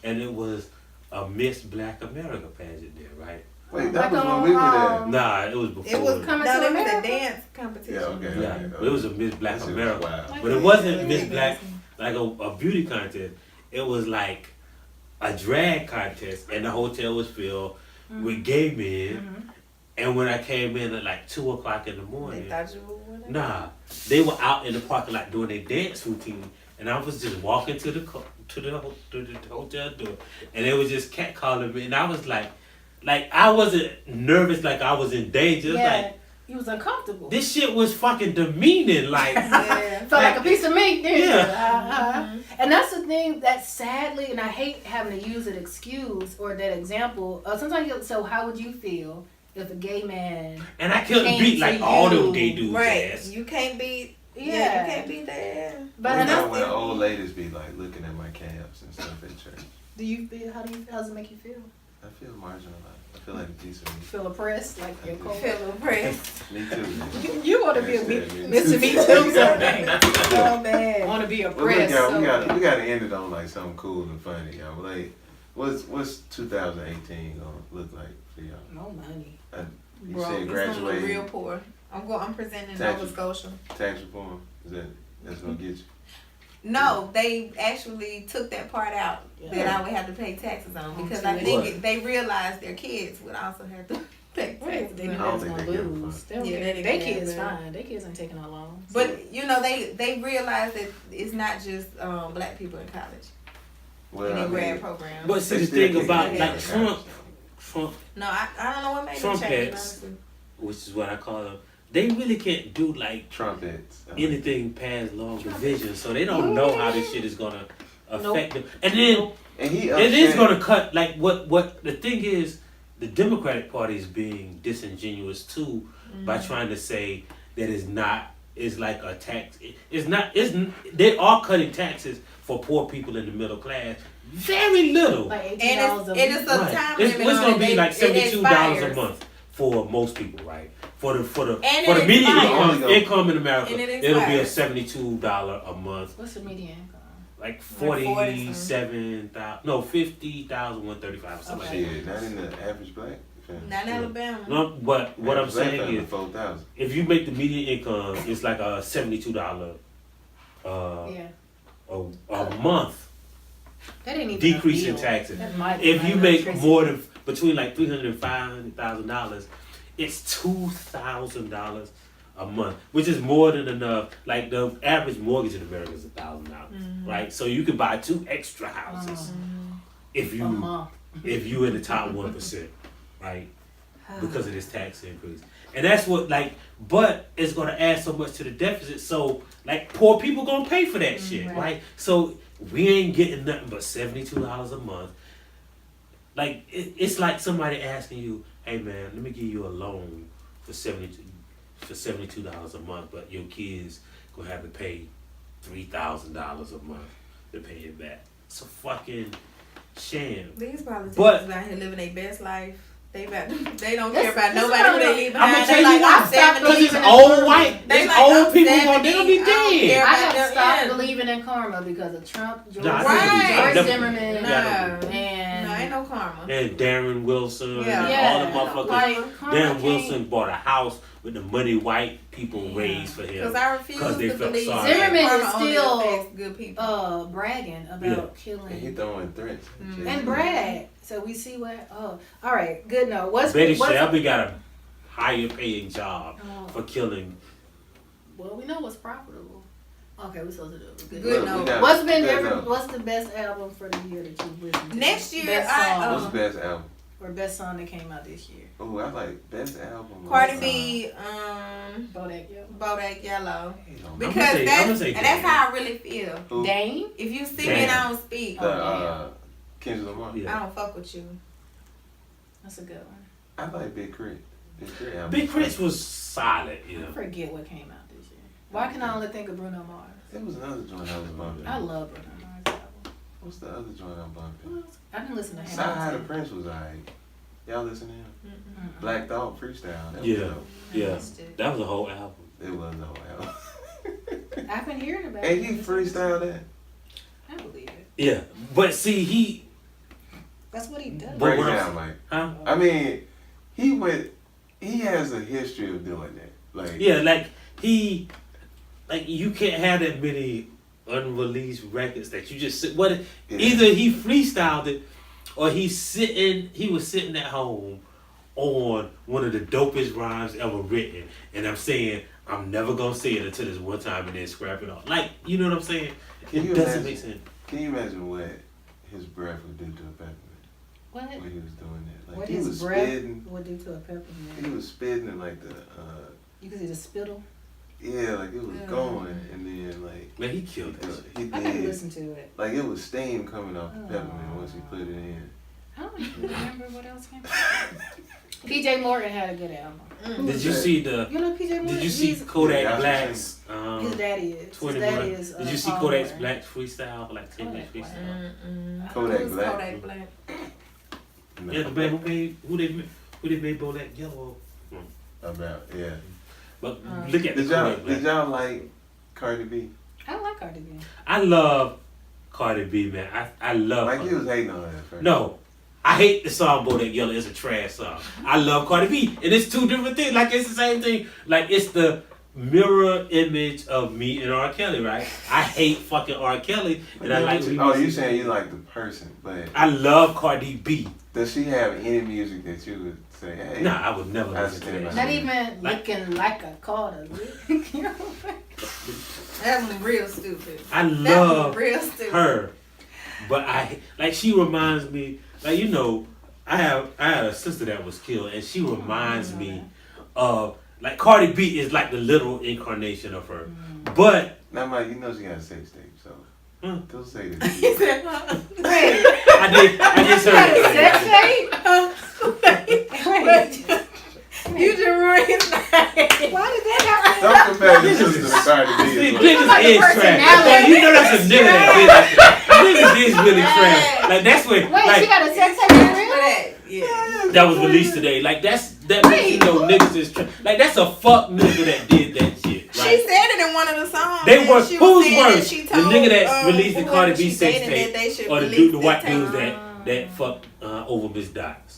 and it was a Miss Black America pageant there, right? Wait, that was Like when we were there. Nah, it was before. It was Coming no, to it was a America? dance competition. Yeah, okay. Yeah, okay, it was a Miss Black This shit was America, wild. but it wasn't Miss Black like a beauty contest. It was like a drag contest, and the hotel was filled with gay men. And when I came in at like 2:00 in the They morning, thought you were winning. nah, they were out in the parking lot doing their dance routine, and I was just walking to the hotel door, and they was just catcalling me, and I was like I wasn't nervous, like I was in danger. It was Yeah, like he was uncomfortable. this shit was fucking demeaning, like. Yeah. Felt like a piece of meat, didn't Yeah. you? Uh-huh. And that's the thing that sadly, and I hate having to use an excuse or that example. So how would you feel if a gay man? And I couldn't Came beat to like all you. them gay dudes' Right. ass. You can't beat. Yeah. Yeah, you can't beat that. But What and about that's when the, old ladies be like looking at my calves and stuff at church? do you feel? How does it make you feel? I feel marginalized. I feel like a piece of me. Feel oppressed, like you're cold. Feel oppressed. Me too. Man. You want to be a Hashtag Mr. Me Too someday. So bad. Want to be Well, look, oppressed? y'all, so we bad. gotta end it on like something cool and funny, y'all. Like, what's 2018 gonna look like for y'all? No money. You Bro, said it's gonna look real graduating, poor. I'm presenting Tax- Nova Scotia. tax reform. That's gonna get you? No, they actually took that part out Yeah. that I would have to pay taxes on because I What? think they realized their kids would also have to pay taxes. They on. knew I don't they was think gonna they give a lose. fuck. They don't Yeah, care. they didn't They care, kids but- fine. They kids ain't taking how long. But they realized that it's not just black people in college Well, in I the grad mean, program. But see, they the still thing can't about get like that Trump, No, I don't know what made Trump them change. heads. honestly. which is what I call them, they really can't do like trumpets. anything past long division, so they don't know how this shit is gonna affect them. And then And he it is upset- gonna cut like what the thing is. The Democratic Party is being disingenuous too by trying to say that it's like a tax. They are cutting taxes for poor people in the middle class. Very little. Like $18 And a it's week. a Right. time It's limit on gonna it. be like It $72 a expires. month for most people, right? For the And for it the median expires. income in America, And it it'll be a expires. $72 a month, What's the median income? like 40 50,000, 135 or something Okay. like Shit, not in the average black Not in Alabama. No, but what I'm saying is, 4,000. if you make the median income, it's like a $72 Yeah. a month That ain't even decrease a in deal. taxes. That might If be you my make electricity. more than between like $300,000 and $500,000, it's $2,000 a month, which is more than enough. Like the average mortgage in America is $1,000, right? So you can buy 2 extra houses if a you month. if you in the top 1%, right? Because of this tax increase. And that's what but it's gonna add so much to the deficit. So like poor people gonna pay for that shit, right? So we ain't getting nothing but $72 a month. Like it's like somebody asking you, hey man, let me give you a loan for $72 a month, but your kids gonna have to pay $3,000 a month to pay it back. It's a fucking sham. These politicians But- out here living their best life. They don't This- care about this nobody who they is leave I'm gonna behind. tell They you like, why. I'm 70. Because it's in old karma. white. They It's like, old I'm people 70, gonna be I don't dead. care. I have about stopped them. believing in karma because of Trump, George, Nah, I Right. George definitely- Zimmerman, No. and No, ain't no karma. And Darren Wilson, Yeah. and Yeah. all the motherfuckers. Like, karma Darren can't- Wilson bought a house with the money white people raised for him. Because I refuse 'Cause they to felt believe sorry. Zimmerman karma is only still, affects good people. bragging about Yeah. killing And he throwing threats. and brag. So we see what. Oh, all right, good. No, what's Betty what's, Shelby got a higher paying job Oh. for killing. Well, we know what's profitable. Okay, we're supposed to do it. Good. Good Look, we note. got- What's been good note. what's the best album for the year that you've listened to? Next year, best I, song, What's the best album? or best song that came out this year. Oh, I like best album. Cardi B, Bodak Yellow. Bodak Yellow. The Because I'm that's gonna say and that's Dame. how I really feel. who? Dame. If you see me Damn. and I don't speak, Kendrick Lamar. I Yeah. don't fuck with you. That's a good one. I like Big Crit. Big Crit album. Big Chris was solid, you I know. forget what came out this year. Why can I only think of Bruno Mars? It was another joint I was bumping. I love Bruno Mars album. What's the other joint I'm bumping? I didn't listen to him. Side High the Prince was alright. Y'all listen to him? Mm-mm. Black Thought Freestyle. That Yeah. Was dope. Yeah, missed it. that was a whole album. It was the whole album. I've been hearing about Hey, it. he freestyled that. I believe it. Yeah, but see, he, That's what he does. But Break it what I'm- down, Mike. huh? I mean, he has a history of doing that. Like, Yeah, like you can't have that many unreleased records that you just sit. Yeah. Either he freestyled it, or he was sitting at home on one of the dopest rhymes ever written, and I'm saying I'm never gonna say it until this one time and then scrap it off. Like, you know what I'm saying? Can you It doesn't imagine- make sense. Can you imagine what his breath would do to a peppermint What? when he was doing that? Like What he his was breath spitting. would do to a He peppermint? was spitting and like the You can see the spittle. yeah, like it was Yeah. going, and then like Man, he killed that shit. he I didn't did. listen to it. Like it was steam coming off the Oh. peppermint once he put it in. I don't even remember what else came out. PJ Morgan had a good album. Did you see the? You know PJ Morgan? Did you see He's- Kodak Yeah, Black's? His daddy is. His 21. daddy is. Did you see Paul Kodak's Wall. Black freestyle? Like 10 minute Kodak Black. freestyle. Kodak Who's Black. Kodak Black. No, Yeah, the man who they made Bodak Yellow. about yeah. But look at the Did y'all Kodak Black. did y'all like Cardi B? I like Cardi B. I love Cardi B, man. I love Like her. you was hating on her at first. No, I hate the song Bodak Yellow. It's a trash song. I love Cardi B, and it's two different things. Like it's the same thing. Like it's the mirror image of me and R. Kelly, right? I hate fucking R. Kelly, and I like. Oh, you saying you like the person, but I love Cardi B. does she have any music that you would say, hey? Nah, I would never I listen to that. understand. Not shit. even Like- looking like a Carter. That was real stupid. I That was love real stupid. her, but I like she reminds me. Like I had a sister that was killed, and she reminds me of like Cardi B is like the literal incarnation of her, but. Now, Mike, you know she got a sex tape, so don't say that. He said, huh? Wait, I just heard sex tape? Wait, You just ruined his name. why did that Don't compare your sister to Cardi B. See, as well. niggas Like is personality. trash. You know that's a nigga that did that. Niggas is really trash. Like that's what happen? Wait, she like got a sex tape for For real? that. Yeah. that was released today. Like that makes you know niggas is trash. Like that's a fuck nigga that did that shit. She Right? said it in one of the songs. They and were she was who's saying that worse? she The told, nigga that released the whoever Cardi B she sex dated that they tape, should or the release white that tape. dudes that fucked over Miss Dots?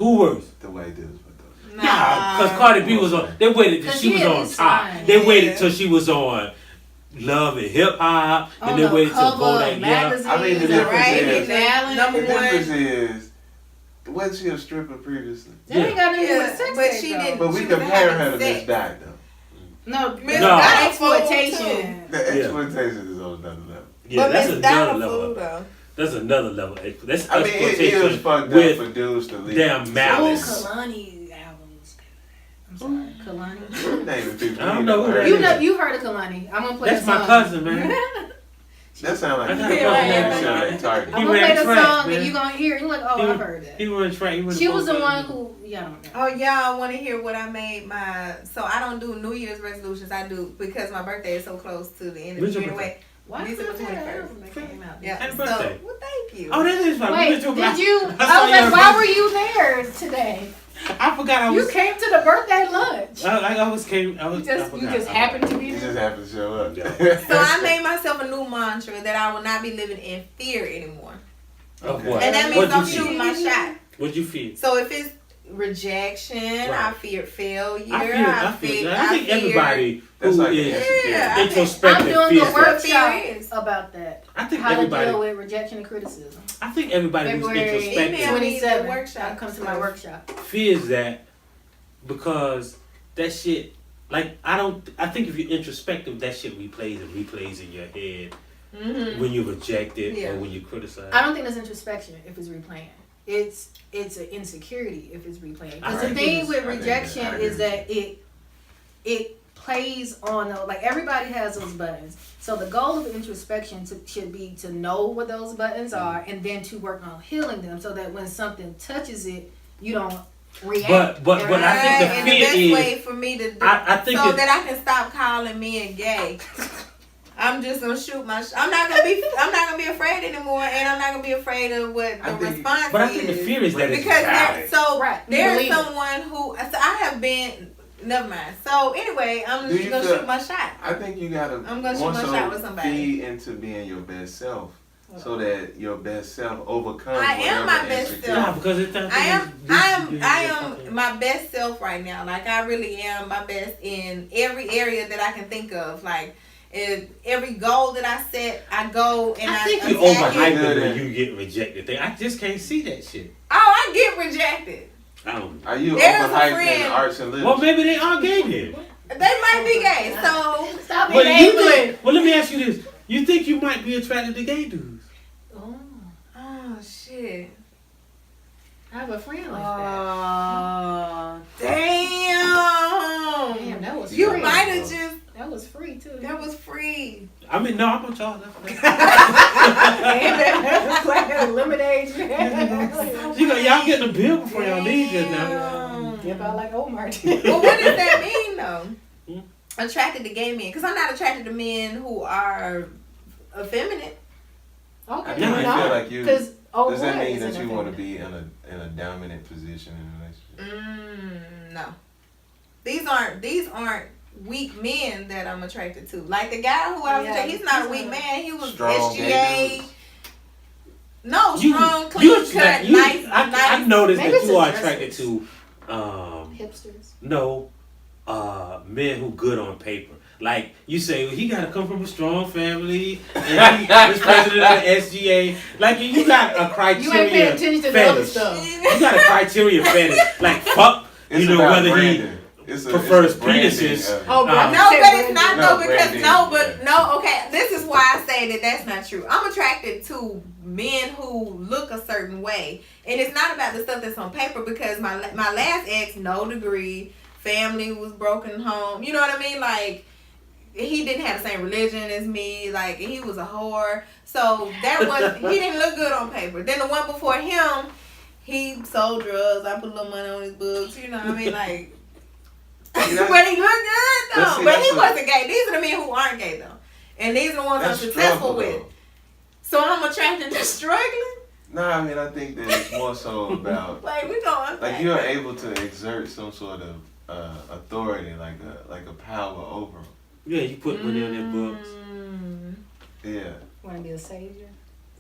Who worse? The white dudes with those. Nah, because Cardi B was on. They waited till 'Cause she was she had on this top. sign. They waited Yeah. till she was on Love and Hip Hop. Then they waited till Bodak. Yeah. I mean, the difference Right, is, number the one. difference is, wasn't she a stripper previously? That ain't got nothing to do with sex but tape, she though. didn't. But we She was compare having her to Miss sex. Doc, though. No, Miss No. Donna exploitation. The exploitation is on another level. Yeah, But that's Miss another Donna level. food though. That's another level. That's I mean, it exploitation is fucked up with for dudes to leave. damn Oh, malice. Kalani albums. I'm sorry, Kalani. You're naming people. I don't know who that You is. know, you've heard of Kalani. I'm gonna play That's the my song. cousin, man. That sounds like I got a you couple sound names. like Target. I'm He gonna play ran the track, song man. and you're gonna hear it. You're like, oh, He- I've heard that. He run track. He She was the one who, yeah, I don't know. Oh, y'all want to hear what I made my? So I don't do New Year's resolutions. I do because my birthday is so close to the end of When's the your year anyway. Why December is that 21st. album that came out? Yeah. Happy So, birthday. well, thank you. Oh, that is right. Wait, did you? I was like, why were you there today? I forgot I You was. came to the birthday lunch. I always came. I was. You just, I you forgot. just happened to be You just there. happen to show up. So I made myself a new mantra that I will not be living in fear anymore, Of what? and that means What'd I'm you feel? shooting my shot. What'd you feel? So if it's rejection, I Right. fear failure. I think everybody That's who like is Yeah, I think- introspective I'm doing feels the that. workshop Fear is. about that. I think How to everybody. deal with rejection and criticism. I think everybody who's February introspective Email me. 27. the workshop Come to my stuff. workshop. fears that because that shit. Like I think if you're introspective, that shit replays in your head Mm-hmm. when you reject it Yeah. or when you criticize. I don't think that's introspection if it's replaying. It's an insecurity if it's replaying. Because I the think thing it's- with I think rejection that- I agree is that it plays on like everybody has those buttons. So the goal of introspection should be to know what those buttons are and then to work on healing them so that when something touches it, you don't react. But I think the and the fear best is- way for me to do I think so it- that I can stop calling men gay. I'm just gonna shoot my. I'm not gonna be afraid anymore, and I'm not gonna be afraid of what the I think- response But I is. think the fear is that it's because valid. Right, you there's believe it. someone who so I have been. Never mind. So anyway, I'm Do just you gonna feel- shoot my shot. I think you gotta I'm gonna shoot more my so shot with somebody. feed into being your best self, so that your best self overcomes. I am my whatever best insecurity. Nah, because it's I am my best self right now. Like I really am my best in every area that I can think of. Like every goal that I set, I go and I think you attack overhype it. it when you get rejected. Thing I just can't see that shit. Oh, I get rejected. I don't. Are you There's a overhyped in friend- arts and literature? Well, maybe they are gay then. They might be gay. So Stop But you enabling. think, well, let me ask you this: you think you might be attracted to gay dudes? Oh, oh shit. I have a friend like that. Oh Damn, damn. that was You free. might have just That was free too. that was free. I mean, no, I'm gonna charge that. Lemonade. Y'all getting a bill before y'all leave just now. Damn. If I like Omar. Well, what does that mean though? Hmm? Attracted to gay men, because I'm not attracted to men who are effeminate. Okay. Do you No, feel like you? Because Does that mean that you want to be in a dominant position in a relationship? No, these aren't weak men that I'm attracted to. Like the guy who I was attracted, he's not a weak man. He was Strong SGA. gay dudes. No, You- strong, you clean attract- cut, you- nice, I nice. noticed Maybe that it's you are the attracted dresses. to hipsters. men who good on paper. Like you say, well, he got to come from a strong family, and he is president of the SGA. Like you got a criteria. You ain't paying attention to the other fetish. stuff. You got a criteria fetish. Like fuck, It's you know about whether branding. he It's prefers it's the branding penises. of it. Oh, bro. No, but it's not No, though because branding. okay. This is why I say that that's not true. I'm attracted to men who look a certain way, and it's not about the stuff that's on paper because my last ex, no degree, family was broken home. You know what I mean? Like he didn't have the same religion as me. Like he was a whore, so that was he didn't look good on paper. Then the one before him, he sold drugs. I put a little money on his books. You know what I mean? Like. But he looked good though. But he wasn't gay. These are the men who aren't gay though. And these are the ones I'm That's successful struggle, with. though. So I'm attracted to struggling. No, I mean I think that it's more so about Like we going like you're able to exert some sort of authority, like a power over them. Yeah, you put money on their books. Yeah. Want to be a savior?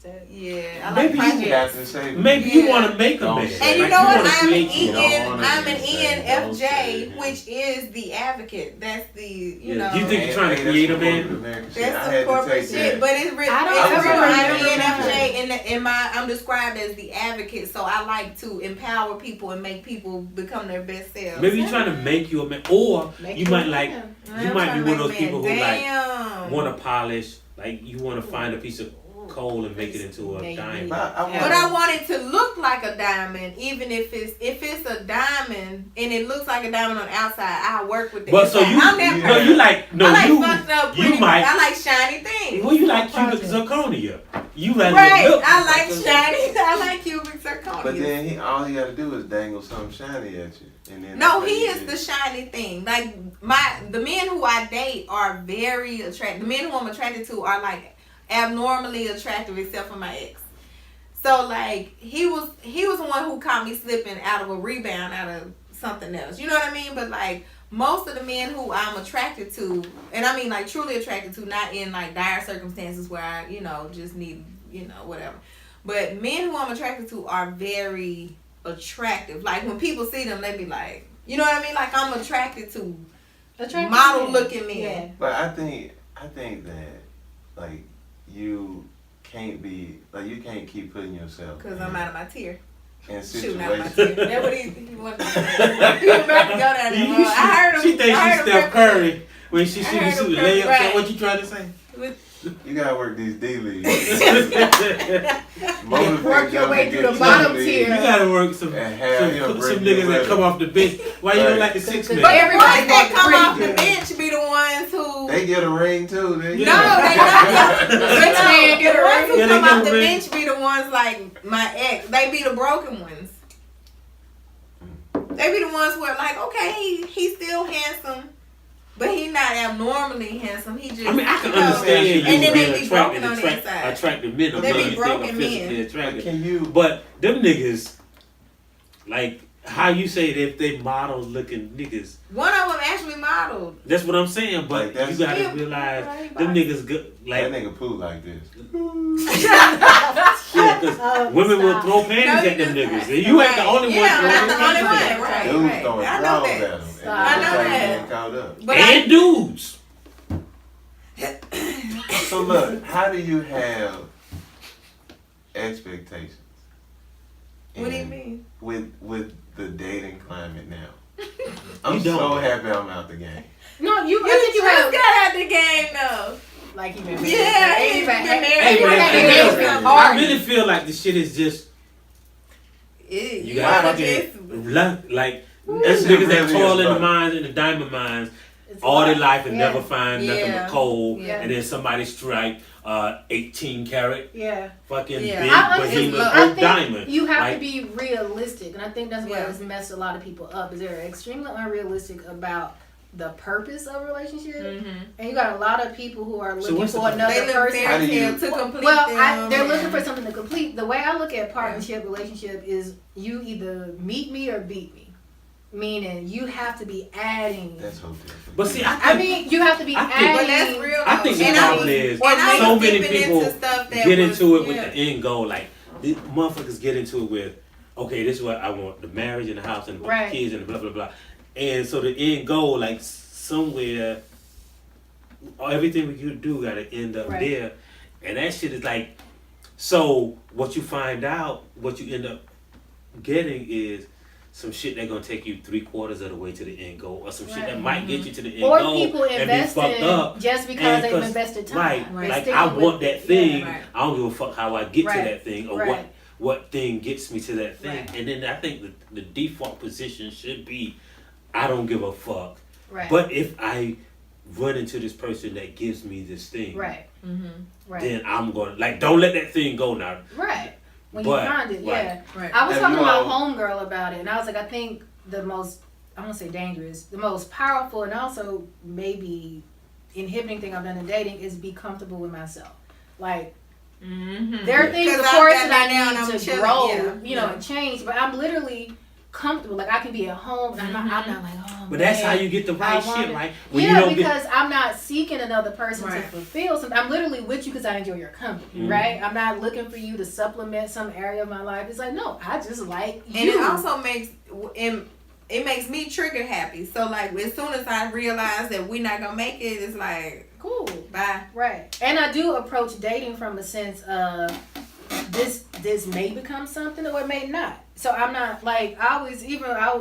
Yeah, I like Maybe you projects. have to say Maybe you want to make a Don't man. say. And you Like, know what? wanna I'm an create you. I'm an Don't say. ENFJ, which is the advocate. That's the you know. Do you think you're trying to create a man? That's some corporate shit, but it's really I don't it's ever I'm remember ENFJ in my I'm described as the advocate, so I like to empower people and make people become their best selves. Maybe you're trying to make you a man, or you might like man. you might be one of those people who like Damn. want to polish, like you want to find a piece of coal and make it into a Maybe. diamond. But But I want it to look like a diamond, even if it's a diamond and it looks like a diamond on the outside. I work with the But so inside. you, I'm that no, person. you like no, I like you fucked up pretty. you might. I like shiny things. Well, you like cubic Project. zirconia. You like Right, look, I like shiny. I like cubic zirconia. But then all he got to do is dangle something shiny at you, and then No, that's he what is you the do. shiny thing. Like the men who I date are very attractive. The men who I'm attracted to are like abnormally attractive, except for my ex. So like he was the one who caught me slipping out of a rebound out of something else. You know what I mean? But like most of the men who I'm attracted to, and I mean like truly attracted to, not in like dire circumstances where I just need whatever. But men who I'm attracted to are very attractive. Like when people see them, they be like, you know what I mean? Like I'm attracted to model looking men. Yeah. But I think that like you can't be like you can't keep putting yourself Cause I'm out of my tier. in Shooting out of my situations. tier. That's what he wanted to say. He was about to go down there. Well, I heard him. She thinks I she's heard him Steph Curry when she I shoot heard him layups. right. So what you trying to say? You gotta work these D leagues. Work your way through the bottom tier. You gotta work some And have him bring niggas you that with come him. off the bench. Why you don't like the six man? But the Everybody ones that wants come to off the break bench be the ones who. They get a ring too. They Yeah. No, they don't. Rich man get a The ones ring. who Yeah, they come get off a the ring. bench be the ones like my ex. They be the broken ones. They be the ones who are like, okay, he's still handsome, but he's not abnormally handsome. He just. I mean, I can you know, understand you And then being they be broken on the attracted, inside. attractive men. I'm They not be even broken thinking physically men. attractive. Can you? But them niggas, like how you say that if they model looking niggas, One of them actually modeled. that's what I'm saying. But Like, that's- you gotta Yeah, realize right, them right. niggas good. That Like nigga poo like this. yeah, 'cause women will stop. throw panties No, at them you niggas. just- And you ain't the right. only Yeah, one I'm throwing not the only panties at one. them. Right, Dudes right. throwing I know draws that. at him. Stop. I know Everybody that. getting caught up. But And dudes. So look, how do you have expectations? What do you in- mean? With the dating climate now? I'm You don't. so happy I'm out the game. No, I You think you just have got out the game though. like you been married. Yeah, Ain't he's even been had- married. Hey, ain't even man, had hey, an man, engagement I party. really feel like the shit is just you got fucking like that's Shit niggas that really toil is in the fun. mines in the diamond mines It's all their fun. life and Yeah. never find nothing Yeah. but coal, Yeah. and then somebody strike 18 karat Yeah. fucking Yeah. big I behemoth love- I oak think diamond. you have Like, to be realistic, and I think that's what Yeah. has messed a lot of people up. Is they're extremely unrealistic about the purpose of a relationship, and you got a lot of people who are looking what's the for purpose? another They look person. How do fairy you- tale to complete Well, them. they're looking for something to complete. The way I look at partnership, relationship is you either meet me or beat me. Meaning you have to be adding. That's so different. but see, I mean, you have to be I think- adding. But that's real. I think the And problem was- is and I so was many dipping people into stuff that get was- into it with yeah. the end goal. Like the motherfuckers get into it with, okay, this is what I want: the marriage and the house and the Right. kids and blah blah blah. And so the end goal, like somewhere, everything we could do got to end up Right. there, and that shit is like. So what you find out, what you end up getting is some shit that's gonna take you 3/4 of the way to the end goal, or some shit that Right. might get you to the end or goal people and be invest fucked in up. just because And they've 'cause- invested time. Right, They're like sticking I with- want that thing. right. I don't give a fuck how I get Right, to that thing or right. what thing gets me to that thing. Right. And then I think the default position should be, I don't give a fuck. Right. But if I run into this person that gives me this thing, right. Right. then I'm gonna like don't let that thing go now. Right. When But, you find it, right. yeah. Right. I was Have talking you to my all- homegirl about it, and I was like, I think the most, I won't say dangerous, the most powerful and also maybe inhibiting thing I've done in dating is be comfortable with myself. Like, there are things, of 'Cause I've course, got that that down, I I'm need to chilling, grow, yeah, you know, yeah. and change, but I'm literally comfortable. Like I can be at home and I'm not like, oh But man, that's how you get the right I shit, wanna- right? Because I'm not seeking another person to Right. fulfill something. I'm literally with you because I enjoy your company, right? I'm not looking for you to supplement some area of my life. It's like, no, I just like you. And it also makes me trigger happy. So like as soon as I realize that we're not gonna make it, it's like cool. bye. Right. And I do approach dating from a sense of this may become something or it may not. So I'm not like I would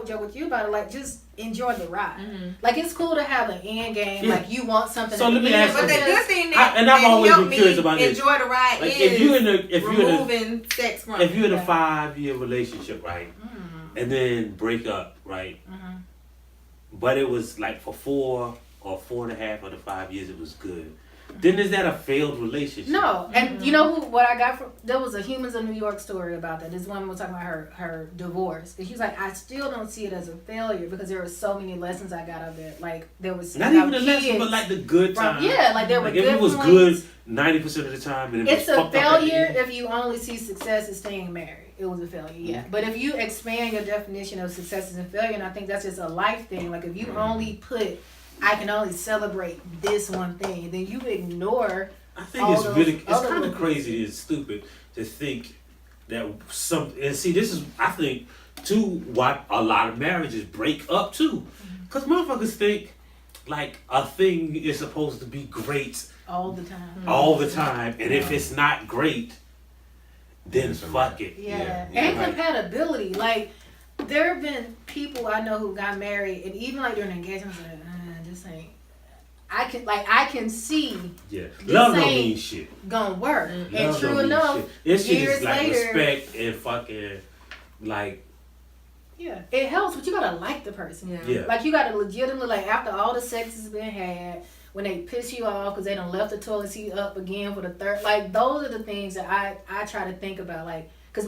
joke with you about it, like just enjoy the ride. Like it's cool to have an end game, Yeah. like you want something. So at let the me end, ask but But the you then- good thing and I've always been curious about this. enjoy the ride Like is if you're in removing sex from if you're in a Yeah. 5-year relationship, right, and then break up, right, but it was like for 4 or 4.5 of the 5 years it was good. Then is that a failed relationship? No, and you know what I got from there was a Humans of New York story about that. This woman was talking about her divorce, and she was like, I still don't see it as a failure because there were so many lessons I got of it. Like there was Not even the lesson, but like the good times. like there were Like good if it was points. good 90% of the time, and it It's was a fucked up at the failure end. if you only see success as staying married. It was a failure, yeah. But if you expand your definition of success and failure, and I think that's just a life thing. Like if you only put, I can only celebrate this one thing, then you ignore. I think all it's those really, it's other kind of little crazy and stupid to think that and see, this is, I think, too, why a lot of marriages break up too. Because motherfuckers think like a thing is supposed to be great all the time. all the time, and if it's not great, then It's a fuck wrap. it. Yeah, Yeah, and right. compatibility. Like there have been people I know who got married, and even like during engagement, I was like, this ain't. I can see Yeah, This love don't ain't- mean shit. gonna work, and Love true don't mean enough, shit. This shit years is like later, respect and fucking like yeah, it helps, but you gotta like the person. yeah. Like you gotta legitimately like after all the sex has been had, when they piss you off because they done left the toilet seat up again for the third. Like those are the things that I try to think about. Like because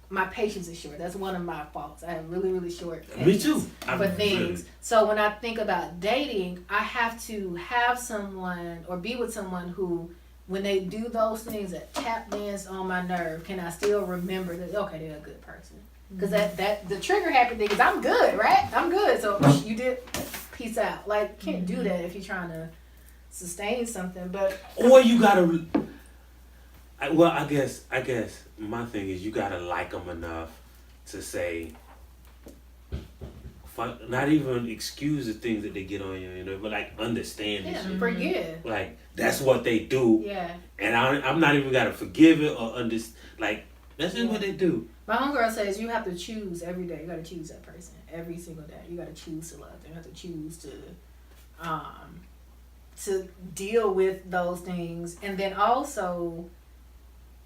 my patience is short. That's one of my faults. I have really short Me patience too. for things. So when I think about dating, I have to have someone or be with someone who, when they do those things that tap dance on my nerve, can I still remember that? Okay, they're a good person. Because that the trigger happy thing is I'm good, right? I'm good. So you did, peace out. Like can't do that if you're trying to sustain something. But Or you gotta. I guess my thing is you gotta like them enough to say, not even excuse the things that they get on you, but like understand this shit. forgive. Like that's what they do, Yeah. and I'm not even gotta forgive it or understand. Like that's just what they do. My homegirl says you have to choose every day. You got to choose that person every single day. You got to choose to love them. You have to choose to deal with those things, and then also,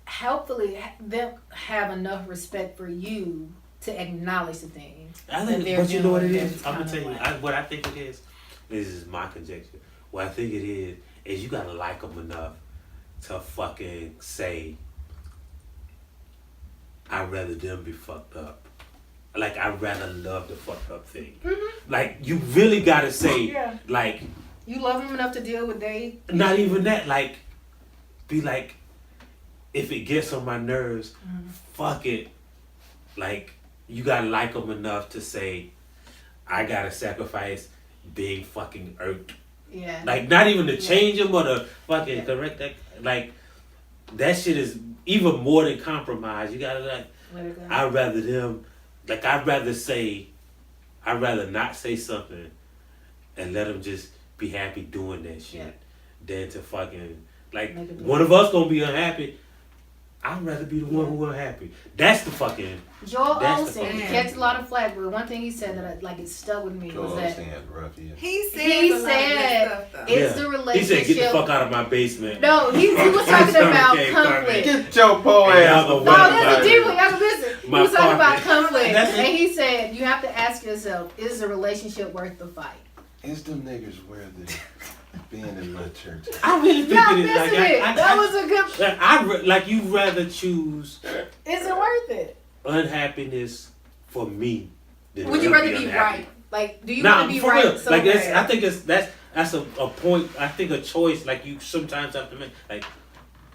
helpfully, them have enough respect for you to acknowledge the thing. I that think, they're but you know what it doing is. that's I'm gonna kinda tell you like- what I think it is. This is my conjecture. What I think it is you gotta like them enough to fucking say, I'd rather them be fucked up. Like I'd rather love the fucked up thing. Like you really gotta say, Yeah. like You love them enough to deal with they. not even that. Like be like, if it gets on my nerves, fuck it. Like you gotta like them enough to say, I gotta sacrifice being fucking irked. Yeah. Like not even to Yeah. change them or to fucking Yeah. correct that. Like that shit is even more than compromise. You gotta like. Let it go. I'd rather them. Like I'd rather not say something, and let them just be happy doing that shit, Yeah. than to fucking like Make a deal. one of us gonna be unhappy. I'd rather be the one who unhappy. That's the fucking. Joel That's the Osteen fucking- catch a lot of flack, but one thing he said that it stuck with me Joel was that Osteen had a rough year. He said He a lot of said good stuff, though. it's the He relationship. said, "Get the fuck out of my basement." No, he was talking about Okay, conflict. Get your poor And ass. y'all No, gonna that's a deep one. Y'all can listen. He My was talking about carpet. conflict, That's it. and he said you have to ask yourself: is the relationship worth the fight? Is them niggas worthy being in my church? I really think Y'all it is. missing Like, it. That was a good. like you'd rather choose Is it worth it? unhappiness for me than Would you them rather be be unhappy. right? Like, do you Nah, want to be for right? real. So Like that's, bad? I think that's a point. I think a choice like you sometimes have to make. Like,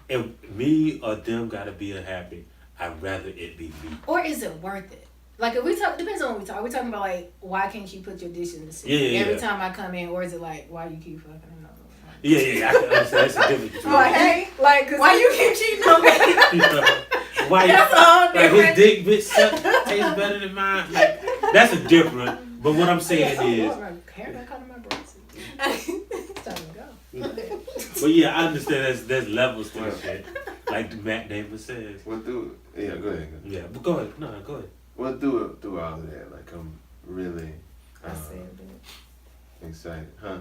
if me or them gotta be unhappy, I'd rather it be me. Or is it worth it? Like if we talk, depends on what we talk. Are we talking about like why can't you put your dish in the sink Yeah, every yeah. time I come in, or is it like why you keep fucking another one? Yeah, I can understand. That's the difference between Like, Okay. like, cause Why you keep cheating on me? why That's all like his different. dick bitch tastes better than mine. Like that's a different. But what I'm saying is, Karen, I caught in my breast. It's time to go. but yeah, I understand there's levels to this shit. Like Matt Davis says. What do? Yeah, go ahead. Yeah, but go ahead. No, go ahead. What do all of that? Like I'm really I said it. excited, huh?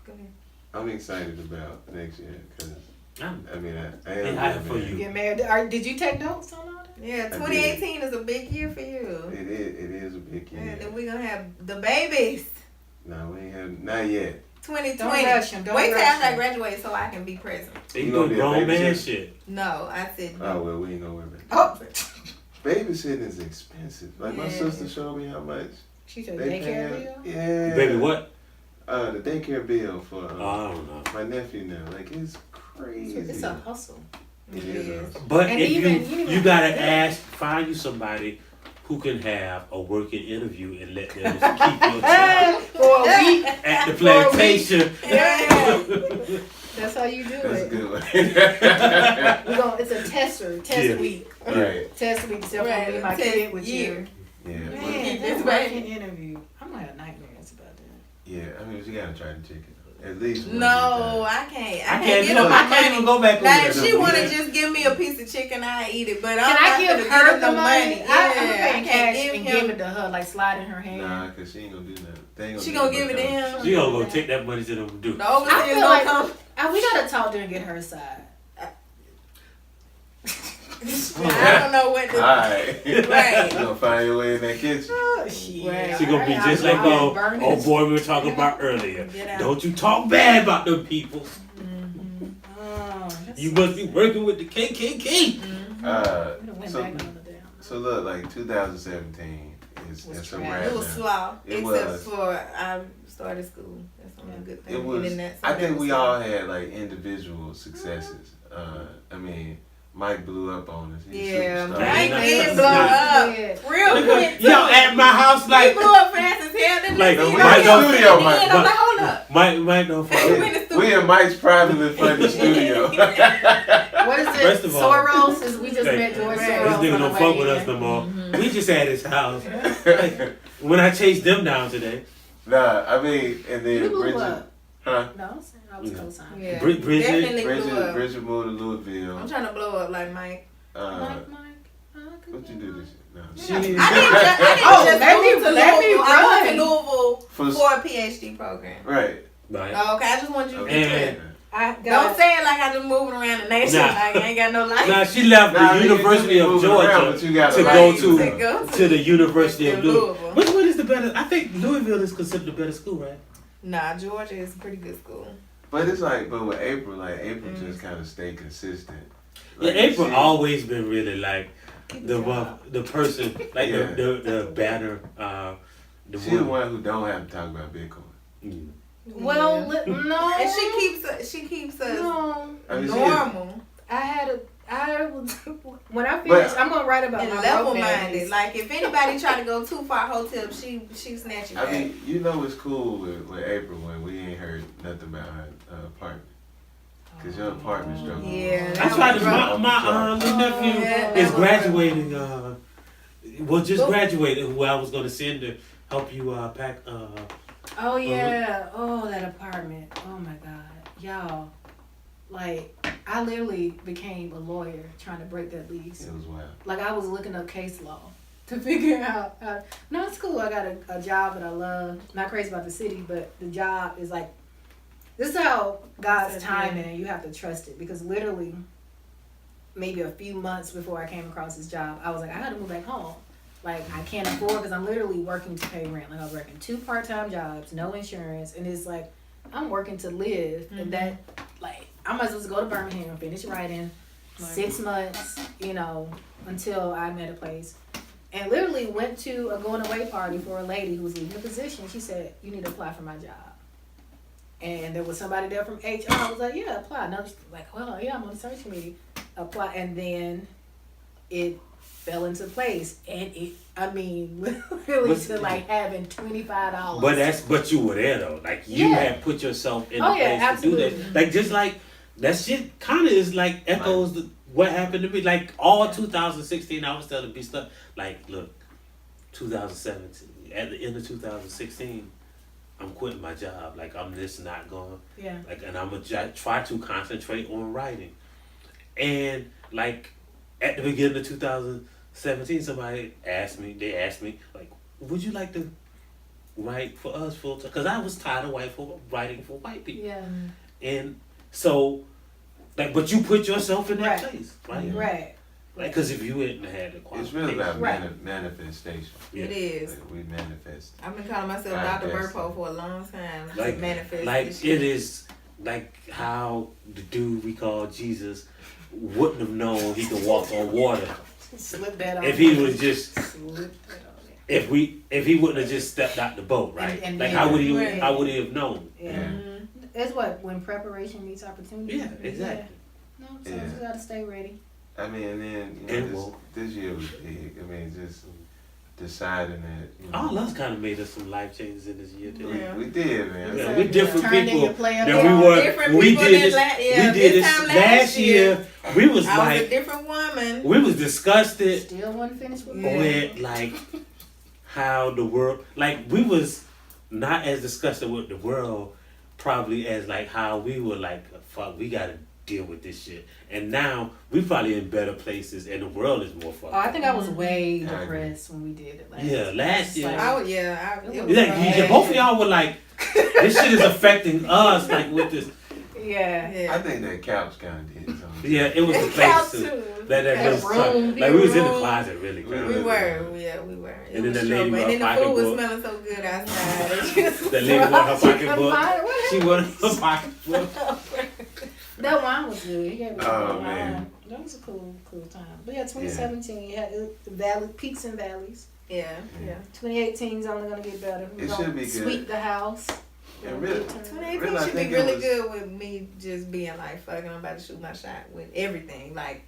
Go ahead. I'm excited about next year because I'm I mean I Hey, am. hype for man. you. Get married. Did you take notes on all that? Yeah, 2018 is a big year for you. It is a big year. And then we're going to have the babies. No, we ain't have not yet. 2020. Don't rush him. Don't Wait till rush after I him. graduate so I can be present. You You gonna doing be a grown man babysitter? shit. No, I said Oh well, we ain't gonna worry about it. Oh, Babysitting is expensive. Like my Yeah. sister showed me how much she said they daycare pay. bill. Yeah. Baby, what? The daycare bill for Oh, I don't know. my nephew now. Like it's crazy. It's a hustle. It is. But And if even- you gotta find you somebody who can have a working interview and let them keep your child For a week. at the plantation. Yeah. That's how you do That's a it. good one. It's a test Yeah. week. Right. Test week. So Right, I'm gonna be my test kid with year. you. Yeah. Man, but- this This working interview. I'm gonna have nightmares about that. Yeah. I mean, you gotta try the chicken at least. one No, time. I can't. I I can't can't get do up it. my I can't even money. go back over Now, there. if she want to just give me a piece of chicken, I eat it. But Can I'm I not give gonna her give the no money? Yeah, I'm gonna I pay can't cash give and him. give it to her, like slide in her hand. Nah, cause she ain't gonna do nothing. They ain't She do gonna nothing give it to but him. She gonna go take that money to them do. The overseer's I feel gonna like come. we gotta talk to her and get her side. I don't know what to. Alright. Right. You gonna find your way in that kitchen. Oh, shit. Right. She gonna be Alright, just I'll like go oh burn oh it. boy we were talking about earlier. Get out. Don't you talk bad about them people. Oh, that's You must be working with the KKK. We done went So back another day. so look, like 2017 is Was it's a trash. wrap It was now. slow, It except was. for I started school. That's the only good thing. It was. And then I think we all had like individual successes. I mean, Mike blew up on us. He's a Yeah, superstar. Mike Nah, did nah, blow nah. up Yeah. real quick. Y'all at my house He like blew up fast as hell. Then Like, he we got in him the studio, in, Mike. I'm like, hold up. Mike don't fuck. We in the studio. We in Mike's privately funded studio. What is it? First of all- Soros? Is we just Like, met George This Soros. nigga on don't the fuck way with in. us no more. We just at his house. Like, when I chased them down today, Nah, I mean, and then You blew Bridget, up. huh? No, I'm saying I was co-signing. Yeah, Bridget- definitely blew Bridget, up. Bridget moved to Louisville. I'm trying to blow up like Mike. Mike. What you do this? No. She- I didn't Oh, just let me- move to let me Louisville. I run. went to Louisville For- for a PhD program. Right. right? Oh, okay, I just want you to be And- clear. I Don't got say it like I just moving around the nation. Nah. Like I ain't got no life. Now she left Nah, the nigga, University you be of moving around, but Georgia you gotta to like go it, to though. to the University of Louisville. Louisville. Which one is the better? I think Louisville is considered the better school, right? Nah, Georgia is a pretty good school. But it's like, but with April, like April just kind of stayed consistent. Yeah, Like, April she- always been really like the job. the person like Yeah. the banner the She the one who don't have to talk about Bitcoin. Mm. Well, no. And she keeps us No. I mean, she is- normal I was when I finish. I'm gonna write about and my level broke minded. days. Like if anybody try to go too far hotel, she snatch you I back. mean, you know it's cool with April when we ain't heard nothing about her apartment. Cause your apartment struggle. Yeah, I that tried was to rough. my little nephew Yeah, is that was graduating just graduated who I was gonna send to help you pack Oh yeah. Oh, that apartment. Oh my God, y'all. Like I literally became a lawyer trying to break that lease. It was wild. Like I was looking up case law to figure out. No, it's cool. I got a job that I love. Not crazy about the city, but the job is like. This is how God's That's timing, and you have to trust it because literally, maybe a few months before I came across this job, I was like, I got to move back home. Like I can't afford because I'm literally working to pay rent. Like I was working 2 part-time jobs, no insurance, and it's like I'm working to live, and that like I might as well just go to Birmingham, finish writing, 6 months, until I met a place. And literally went to a going away party for a lady who was leaving a position. She said, you need to apply for my job. And there was somebody there from HR. I was like, yeah, apply. And I was like, well, yeah, I'm on the search committee. Apply. And then it fell into place, and really to like having $25. But you were there though. Like you Yeah. had put yourself in the Oh, place yeah, to absolutely. do that. Like just like that shit kind of is like echoes what happened to me. Like all 2016, I was telling people stuff. Like look, 2017 at the end of 2016. I'm quitting my job. Like I'm just not going. Yeah. Like, and I'm gonna try to concentrate on writing. And like at the beginning of 2017, somebody asked me. They asked me like, "Would you like to write for us full time?" Because I was tired of writing for white people. Yeah. And so, like, but you put yourself in that Right. place, right? Right. Like, because if you hadn't had the It's qualification, really about Right. manifestation. Yeah. It is. Like, we manifest. I've been calling myself God Dr. bless Burpo you. for a long time. Like- to manifest like this it shit. is like how the dude we call Jesus wouldn't have known he could walk on water Slip that on. if he was just Slip that on. if he wouldn't have just stepped out the boat, right? And like then- Right. how would he have known? Yeah. Yeah. It's what when preparation meets opportunity. Yeah, exactly. No, so Yeah. you gotta stay ready. I mean, and then And woke. this year was big. I mean, just deciding that. You know, All us kind of made us some life changes in this year too. Yeah. we did, man. Yeah, So we different turn in people your player that card. we were. Different We people did than this. yeah, We did this this time last year. We was I was a like, different woman. we was disgusted Still wasn't finished with Yeah. with like how the world, like we was not as disgusted with the world probably as like how we were like, fuck, we gotta deal with this shit. And now we probably in better places and the world is more fucked. Oh, I think I was way I agree. depressed when we did it last. Yeah, last year. Like, I was, yeah, I, it It was Like, bad. both of y'all were like, this shit is affecting us, like with this. yeah. Yeah. I think that couch kind of did something. Yeah, it was the Couch place too. too. That Had was a room, like we was in the room. closet really. We girl. We were, yeah, we were. It And then was the lady trouble. with And then her the food was pocketbook. smelling so good outside. The lady wanted her She couldn't pocketbook. find it. What She wanted her pocketbook. That wine was good. He gave me Oh, that man. wine. That was a cool time. But yeah, 2017 had peaks and valleys. Yeah, yeah. 2018 is only gonna get better. We're It gonna should be good. sweep the house. And really- 2018 Really, I should be think it really was- good with me just being like, fucking, I'm about to shoot my shot with everything. Like,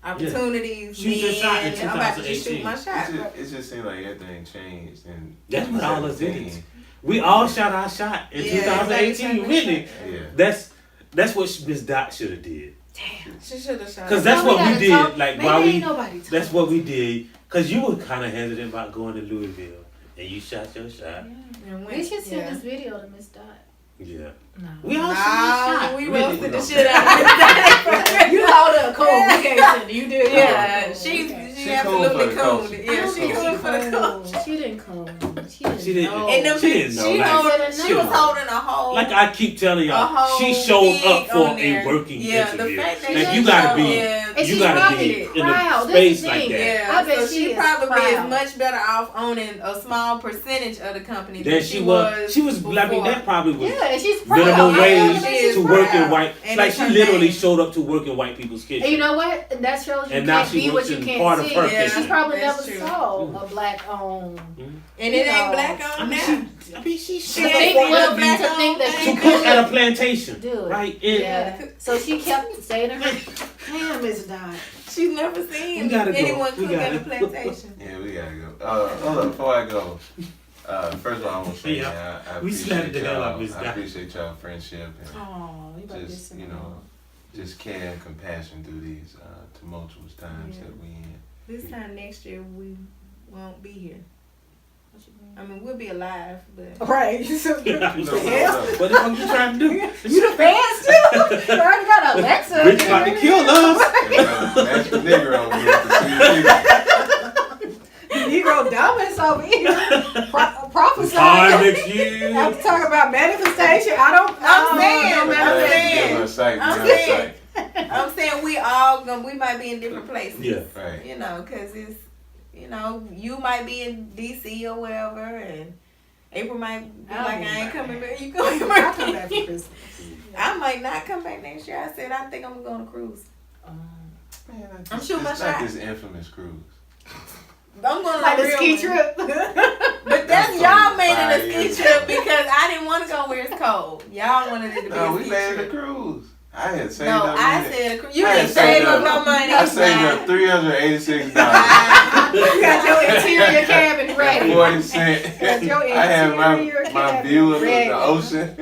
opportunities, Shoot your shot in men, I'm about to just shoot 2018. my shot. It just seemed like everything changed. And That's what all us did. 2017, We all shot our shot in Yeah, 2018, exactly. really. Yeah. That's what Miss Dot should have did. Damn. She should have shot. Cause that's Well, what we gotta did. talk- Like maybe while ain't we, nobody that's talk. what we did. Cause you were kind of hesitant about going to Louisville, and you shot your shot. And We should send yeah. this video to Miss Dot. Yeah. No. We all shot your shot. we really. roasted the shit out of it. You hold up, cool. We can't send it. You did. Yeah, Oh, she okay. She absolutely cool for the cool. culture. Yeah, she She cool for the culture. She didn't come. She She didn't- know. And them She didn't know, she, like- holding, she she was didn't know. holding a whole. Like I keep telling a y'all, whole she showed up gig for on there. a working Yeah, interview. the fact that Like she you gotta showed be, Yeah. And you she's gotta probably be in proud. a That's the space like thing. that. Yeah, I bet so she she is probably is proud. much better off owning a small percentage of the company Then she was. She was. I mean, before. that probably was Yeah, and she's proud. minimum I wage know she is to work in proud. white. And Like it's she her literally name. showed up to work in white people's kitchen. And you know what? And that shows you And now can't she be what works you in can't part of see. her Yeah. She probably That's never true. saw a black owned. And it You ain't know. black on I mean, now. she She To ain't think for what- the black to think that on she to thing. cook at a plantation, Do it. right? And Yeah. So she kept saying to her, "Damn, Miss Dot." She's never seen We gotta go. anyone We cook at a gotta- plantation. Yeah, we gotta go. Hold up, before I go, first of all, I want to say, Yeah. man, I We slapped appreciate the hell out of y'all. Miss I Dot. appreciate y'all friendship Oh, you about to just, get you know, just care and compassion through these tumultuous times Yeah. that we in. This time next year we won't be here. I mean, we'll be alive, but Right. So, what the hell? fuck you trying to do? You the fans too? You already got Alexa. Rich about to kill us. That's the nigger over here. The Negro dumbest over here. Prophesying. Hard next year. I'm talking about manifestation. I'm saying, no I'm manifestation. saying. I'm saying we all we might be in different places. Yeah. Right. You know, cause it's, you know, you might be in DC or wherever, and April might be I'll like, be I ain't back. coming back. You coming I'll back? come back for Christmas. I might not come back next year. I said I think I'm going to cruise. Man, I'm shooting my it's like shot. this infamous cruise. I'm going Like on a real ski one. trip. But that's That's y'all from made it 5 a years ski trip ago. because I didn't want to go where it's cold. Y'all wanted it to be No, a we ski made it a trip. cruise. I had saved No, up. I money. said a cruise. You I didn't had save saved up up- no money. I saved up $386. Right. 40 Cent. Cause your I had interior my cabinet view of ready. the ocean.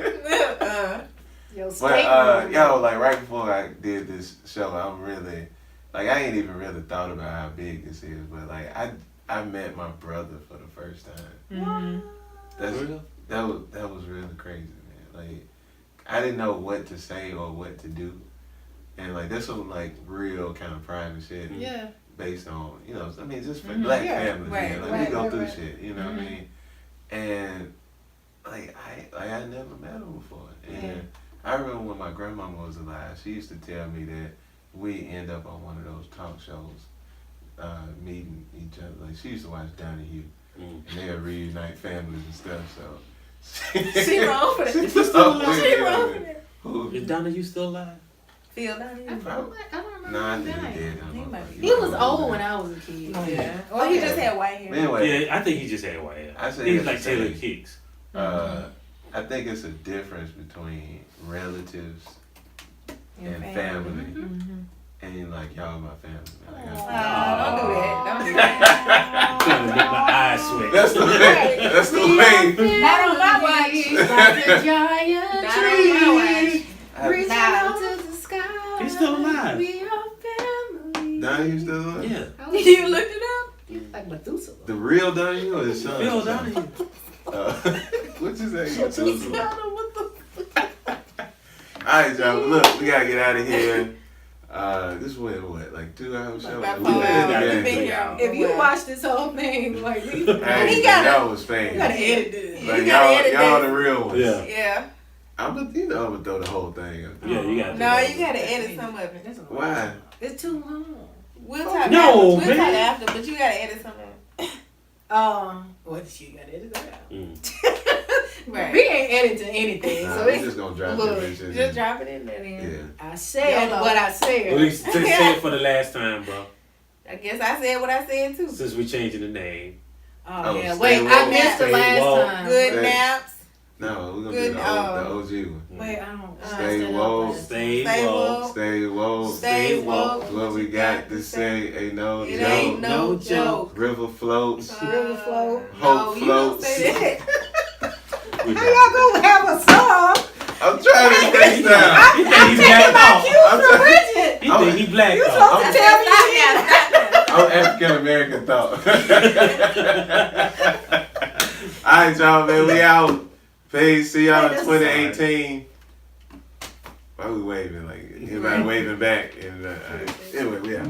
Your But stateroom. yo, like right before I did this show, I'm really like I ain't even really thought about how big this is, but like I met my brother for the first time. That was really crazy, man. Like I didn't know what to say or what to do, and like this was like real kind of private shit. Yeah. Based on I mean just for black families, Right, man. Like right, we go right, through right. shit, you know what I mean? And like I never met him before, and. Yeah. I remember when my grandmama was alive, she used to tell me that we end up on one of those talk shows, meeting each other. Like she used to watch Donahue, and they'll reunite families and stuff. So She wrong for that. She She's still alive. She wrong for that. Who? Is Donahue still alive? Phil Donahue. I don't remember. Nah, I his think he name. did. He might be- He was old when I was a kid. Yeah. Well, he just had white hair. Anyway, Yeah, I think he just had white hair. I say He's that's like the Taylor thing. Kicks. I think it's a difference between relatives and family. family, Mm-hmm. and like y'all my family. Like, Don't do that. Don't do that. Trying to make my eyes sweat. that's the way. That's the way. Not on my watch. Like a giant Not on my I- reaching Nah. out to the sky. He's still alive. We are family. Donahue still alive? Yeah. watch. You looked it up? You like Methuselah. The real Donahue or his son? Phil Donahue. What's his name? Alright, y'all. Look, we gotta get out of here. This went what, like 2 hours show? About We 4 did it hours. again. We've been here. If you watch this whole thing, like we, Hey, He gotta- y'all was you gotta famous. edit this. Like You gotta edit y'all this. the real ones. Yeah. Yeah. I'm gonna throw the whole thing up. Yeah, you got to. No, you gotta edit some of it. Why? It's too long. We'll talk No, after. We'll man. talk after, but you gotta edit some of it. What you gotta edit that out? Right. We ain't editing anything, Nah, so we it's just gonna drop look, them bitches. Just drop it in there then. Yeah. I said YOLO. what I At said. least say it for the last time, bro. I guess I said what I said too. Since we changing the name. Oh yeah, stay wait, woke. I missed the Stay last woke. time. Good Hey. naps. No, we're gonna Good, do the OG one. Wait, I don't. Stay woke. Stay Stay woke. woke. Stay woke. Stay woke. What we got to say ain't no It joke. ain't no No joke. River floats. River float. Hope No, you don't floats. say that. We're How y'all gonna have a song? I'm trying to freestyle. He think he blacked off. I'm trying- Bridget, He think he blacked you off. supposed to tell me Stop you now. Stop now. I'm African American thought. All right, y'all, man. We out. Peace. See y'all in 2018. Why we waving? Like, everybody waving back. And, all right. Anyway, we out.